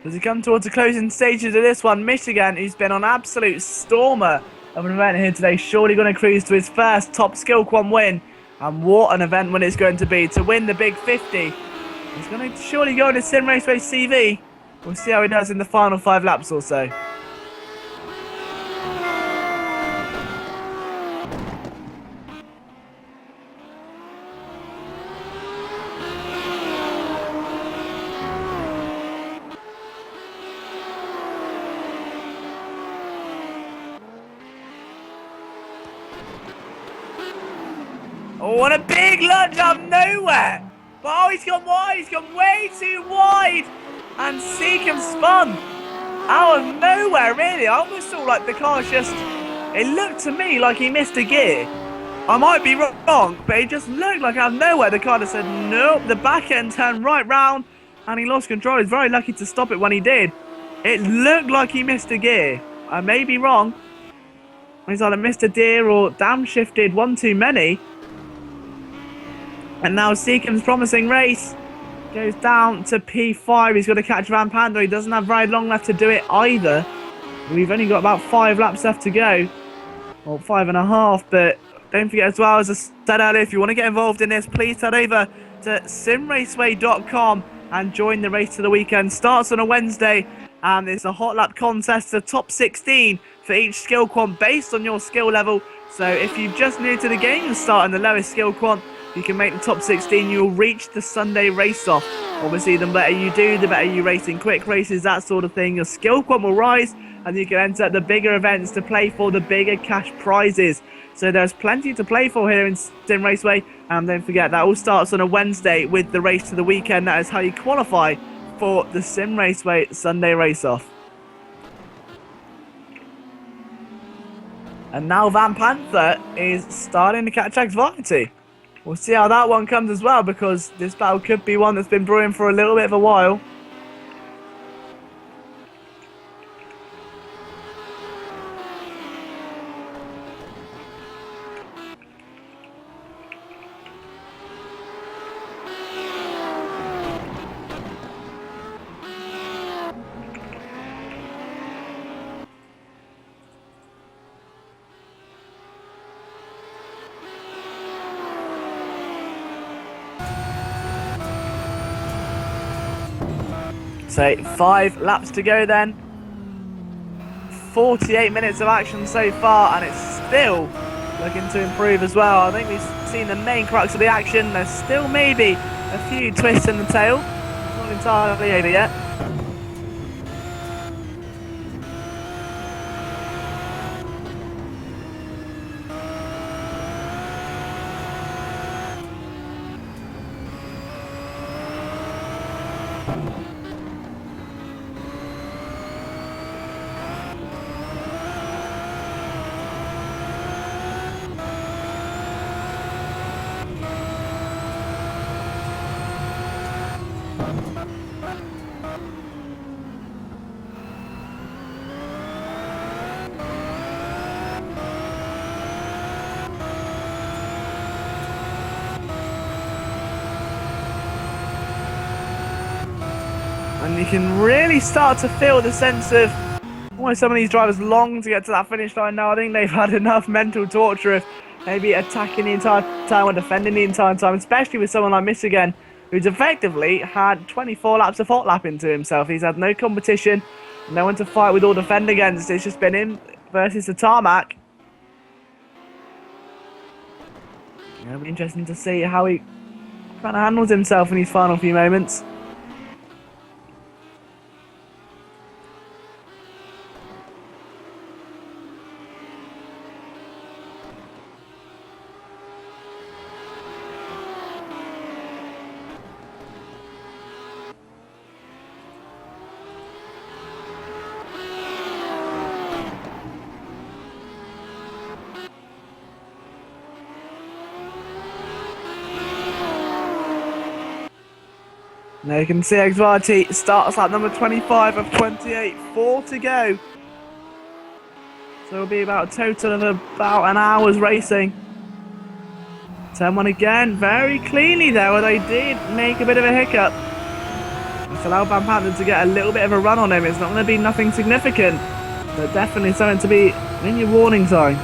Speaker 1: As we come towards the closing stages of this one, Michigan, who's been on absolute stormer of an event here today, surely going to cruise to his first top skill quant win. And what an event when it's going to be to win the Big 50. He's going to surely go into Simraceway CV. We'll see how he does in the final 5 laps or so. Oh, and a big lunge out of nowhere. But oh, he's gone wide. He's gone way too wide. And Seacom spun out of nowhere, really. I almost saw like the car just... It looked to me like he missed a gear. I might be wrong, but it just looked like out of nowhere the car just said, nope. The back end turned right round and he lost control. He's very lucky to stop it when he did. It looked like he missed a gear. I may be wrong. He's either missed a gear or downshifted one too many. And now Seacom's promising race goes down to P5. He's got to catch Van Pander. He doesn't have very long left to do it either. We've only got about 5 laps left to go. Or 5.5. But don't forget as well, as I said earlier, if you want to get involved in this, please head over to simraceway.com and join the race to the weekend. Starts on a Wednesday. And it's a hot lap contest of top 16 for each skill quant based on your skill level. So if you're just new to the game and start in the lowest skill quant, you can make the top 16, you'll reach the Sunday race-off. Obviously, the better you do, the better you race in quick races, that sort of thing. Your skill quant will rise, and you can enter the bigger events to play for the bigger cash prizes. So there's plenty to play for here in Sim Raceway. And don't forget, that all starts on a Wednesday with the race to the weekend. That is how you qualify for the Sim Raceway Sunday Race-Off. And now Van Panther is starting to catch Anxiety. We'll see how that one comes as well, because this battle could be one that's been brewing for a little bit of a while. So 5 laps to go then. 48 minutes of action so far, and it's still looking to improve as well. I think we've seen the main crux of the action. There's still maybe a few twists in the tail. It's not entirely over yet. And you can really start to feel the sense of why some of these drivers long to get to that finish line now. I think they've had enough mental torture of maybe attacking the entire time or defending the entire time, especially with someone like Michigan, who's effectively had 24 laps of hot lapping to himself. He's had no competition, no one to fight with or defend against. It's just been him versus the tarmac. It'll be interesting to see how he kind of handles himself in these final few moments. Now you can see Xvarty starts lap number 25 of 28, 4 to go. So it'll be about a total of about an hour's racing. Turn one again, very cleanly there, where they did make a bit of a hiccup. It's allowed Van Patten to get a little bit of a run on him. It's not going to be nothing significant, but definitely something to be in your warning sign.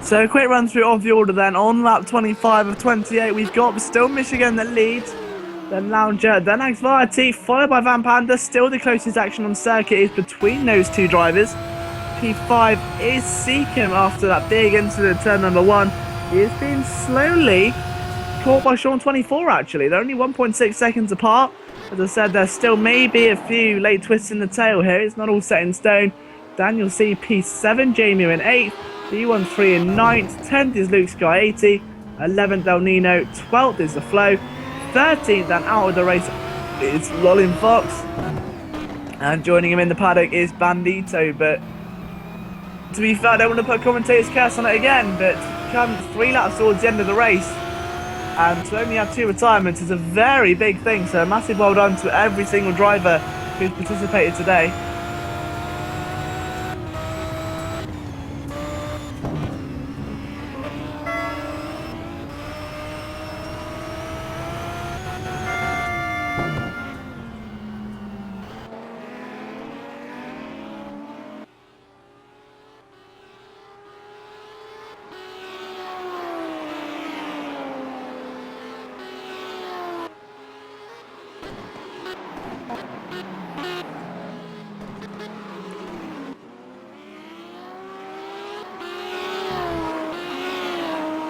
Speaker 1: So a quick run through of the order then. On lap 25 of 28, we've got still Michigan that leads, then Lounger, then Xvarty, followed by Van Patten. Still the closest action on circuit is between those two drivers. P5 is Seacombe after that big incident, turn number 1. He has been slowly caught by Sean 24 actually. They're only 1.6 seconds apart. As I said, there still may be a few late twists in the tail here. It's not all set in stone. Daniel C, P7, Jamie in 8th. B13 in 9th, 10th is Luke Sky 80, 11th El Nino, 12th is The Flow, 13th and out of the race is Rollin Fox, and joining him in the paddock is Bandito. But to be fair, I don't want to put a commentator's curse on it again, but come 3 laps towards the end of the race and to only have 2 retirements is a very big thing, so a massive well done to every single driver who's participated today.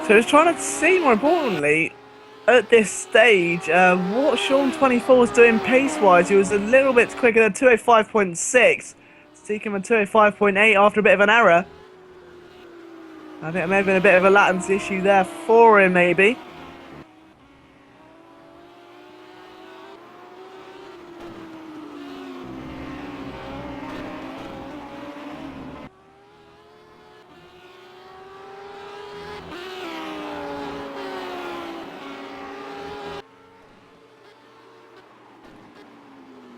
Speaker 1: So I was trying to see, more importantly, at this stage, what Sean 24 was doing pace-wise. He was a little bit quicker than 205.6. Seeking a 205.8 after a bit of an error. I think there may have been a bit of a latency issue there for him, maybe.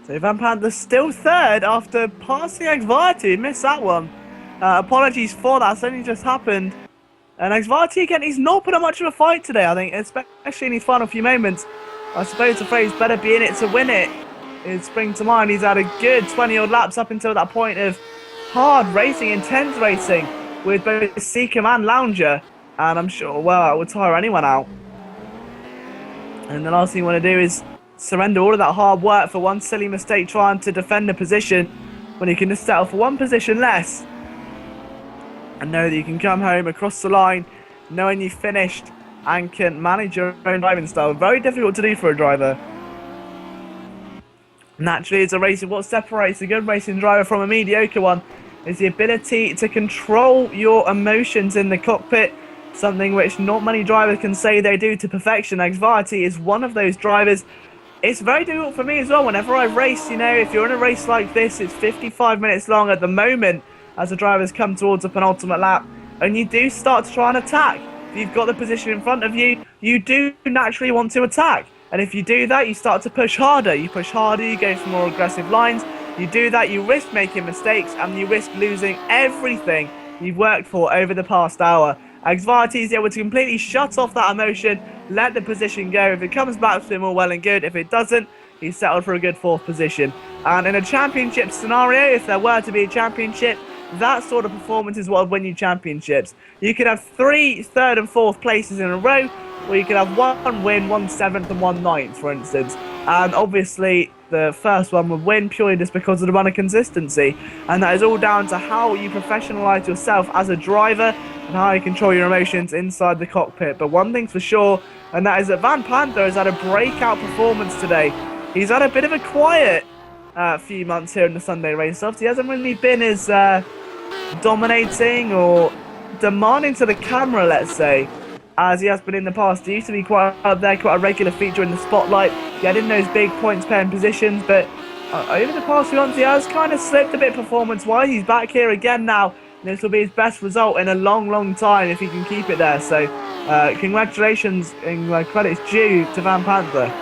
Speaker 1: So Van Patten still third after passing Xvarty. Missed that one. Apologies for that. It's only just happened. And Xvarty, again, he's not put up much of a fight today, I think, especially in his final few moments. I suppose the phrase better be in it to win it is spring to mind. He's had a good 20-odd laps up until that point of hard racing, intense racing with both Seacombe and Lounger. And I'm sure, well, it would tire anyone out. And the last thing you want to do is surrender all of that hard work for one silly mistake trying to defend a position when you can just settle for one position less and know that you can come home across the line knowing you've finished and can manage your own driving style. Very difficult to do for a driver. Naturally, as a racer, what separates a good racing driver from a mediocre one is the ability to control your emotions in the cockpit, something which not many drivers can say they do to perfection. Xvarty is one of those drivers It's very difficult for me as well. Whenever I race, if you're in a race like this, it's 55 minutes long at the moment as the drivers come towards the penultimate lap, and you do start to try and attack. If you've got the position in front of you, you do naturally want to attack. And if you do that, you start to push harder. You push harder, you go for more aggressive lines. You do that, you risk making mistakes, and you risk losing everything you've worked for over the past hour. Anxiety is able to completely shut off that emotion, let the position go. If it comes back to him, all well and good. If it doesn't, he's settled for a good 4th position. And in a championship scenario, if there were to be a championship, that sort of performance is what would win you championships. You could have 3 3rd and 4th places in a row, or you could have 1 win, 1 7th and 1 9th, for instance. And obviously, the first one would win purely just because of the run of consistency. And that is all down to how you professionalise yourself as a driver and how you control your emotions inside the cockpit. But one thing's for sure, and that is that Van Panther has had a breakout performance today. He's had a bit of a quiet few months here in the Sunday Race-Off. He hasn't really been as dominating or demanding to the camera, let's say, as he has been in the past. He used to be quite up there, quite a regular feature in the spotlight, get in those big points-paying positions, but over the past few months he has kind of slipped a bit performance-wise. He's back here again now, and this will be his best result in a long time if he can keep it there. So congratulations and credits due to Van Panther.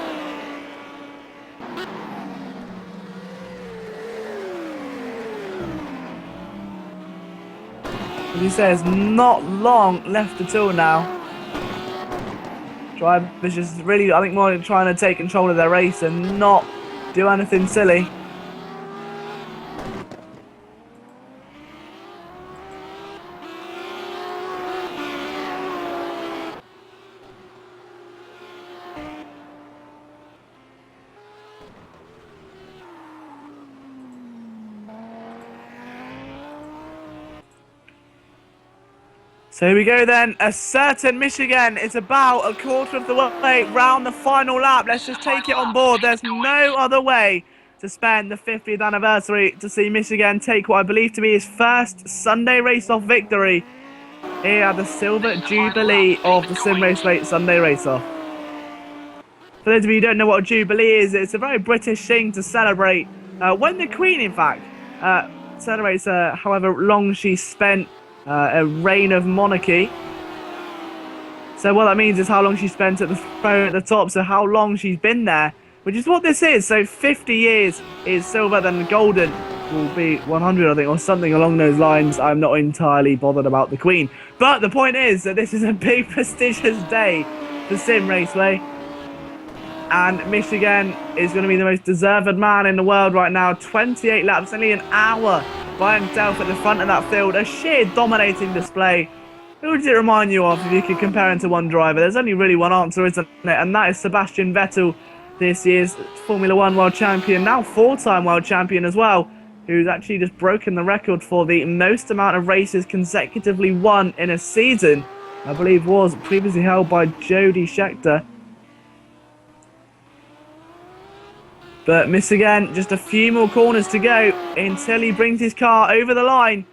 Speaker 1: As he says, not long left at all now. Drivers just really, I think, more trying to take control of their race and not do anything silly. So here we go then, a certain Michigan is about a quarter of the way round the final lap. Let's just take it on board. There's no other way to spend the 50th anniversary to see Michigan take what I believe to be his first Sunday Race-Off victory here at the Silver Jubilee of the Simraceway Sunday Race-Off. For those of you who don't know what a Jubilee is, it's a very British thing to celebrate when the Queen, in fact, celebrates however long she spent a reign of monarchy. So what that means is how long she spent at the throne at the top, so how long she's been there, which is what this is. So 50 years is silver, then golden will be 100, I think, or something along those lines. I'm not entirely bothered about the Queen. But the point is that this is a big prestigious day for Sim Raceway. And Michigan is going to be the most deserved man in the world right now. 28 laps, only an hour by himself at the front of that field. A sheer dominating display. Who does it remind you of if you could compare him to one driver? There's only really one answer, isn't it? And that is Sebastian Vettel, this year's Formula 1 world champion, now 4-time world champion as well, who's actually just broken the record for the most amount of races consecutively won in a season. I believe was previously held by Jody Scheckter. But Michigan, just a few more corners to go until he brings his car over the line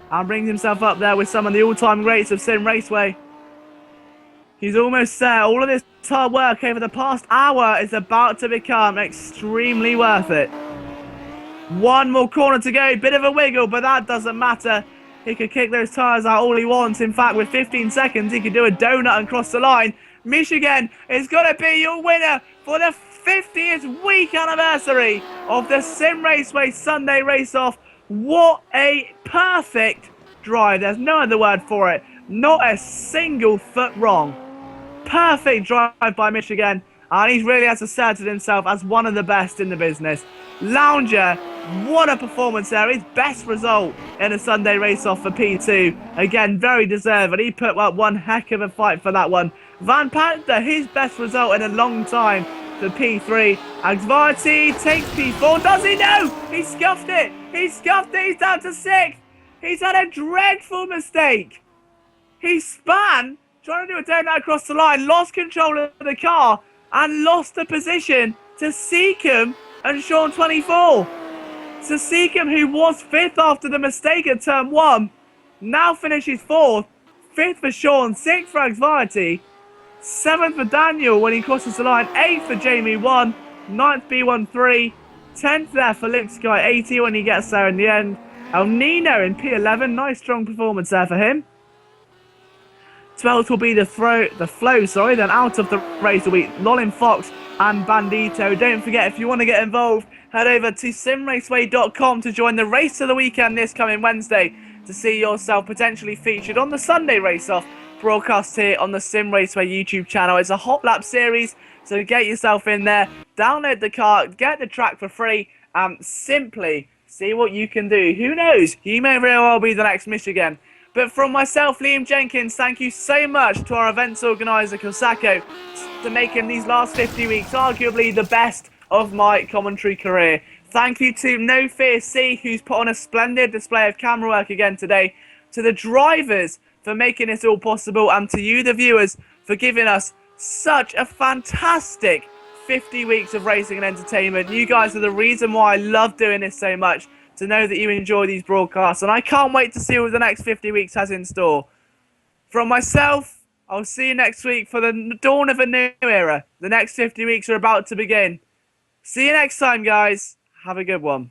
Speaker 1: and brings himself up there with some of the all-time greats of Sim Raceway. He's almost there. All of this hard work over the past hour is about to become extremely worth it. One more corner to go. Bit of a wiggle, but that doesn't matter. He could kick those tyres out all he wants. In fact, with 15 seconds, he could do a donut and cross the line. Michigan is going to be your winner for the 50th week anniversary of the Sim Raceway Sunday Race-Off. What a perfect drive. There's no other word for it. Not a single foot wrong. Perfect drive by Michigan. And he really has asserted himself as one of the best in the business. Lounger, what a performance there. His best result in a Sunday Race-Off for P2. Again, very deserved. And he put up one heck of a fight for that one. Van Panther, his best result in a long time for P3. Anxiety takes P4. Does he? No! He scuffed it. He scuffed it. He's down to 6th. He's had a dreadful mistake. He span, trying to do a donut across the line, lost control of the car, and lost the position to Seacombe and Sean 24. So Seacombe, who was 5th after the mistake at turn 1, now finishes 4th. 5th for Sean, 6th for Anxiety, 7th for Daniel when he crosses the line, 8th for Jamie 1, 9th B13, 10th there for Link Sky 80 when he gets there in the end. El Nino in P11, nice strong performance there for him. 12th will be the flow, then out of the race will be Lolin Fox and Bandito. Don't forget, if you want to get involved, head over to simraceway.com to join the race of the weekend this coming Wednesday to see yourself potentially featured on the Sunday Race-Off broadcast here on the Sim Raceway YouTube channel. It's a hot lap series, so get yourself in there, download the car, get the track for free, and simply see what you can do. Who knows, you may very well be the next Michigan. But from myself, Liam Jenkins, thank you so much to our events organiser, Kosako, for making these last 50 weeks arguably the best of my commentary career. Thank you to No Fear C, who's put on a splendid display of camera work again today. To the drivers for making it all possible, and to you, the viewers, for giving us such a fantastic 50 weeks of racing and entertainment. You guys are the reason why I love doing this so much, to know that you enjoy these broadcasts, and I can't wait to see what the next 50 weeks has in store. From myself, I'll see you next week for the dawn of a new era. The next 50 weeks are about to begin. See you next time, guys. Have a good one.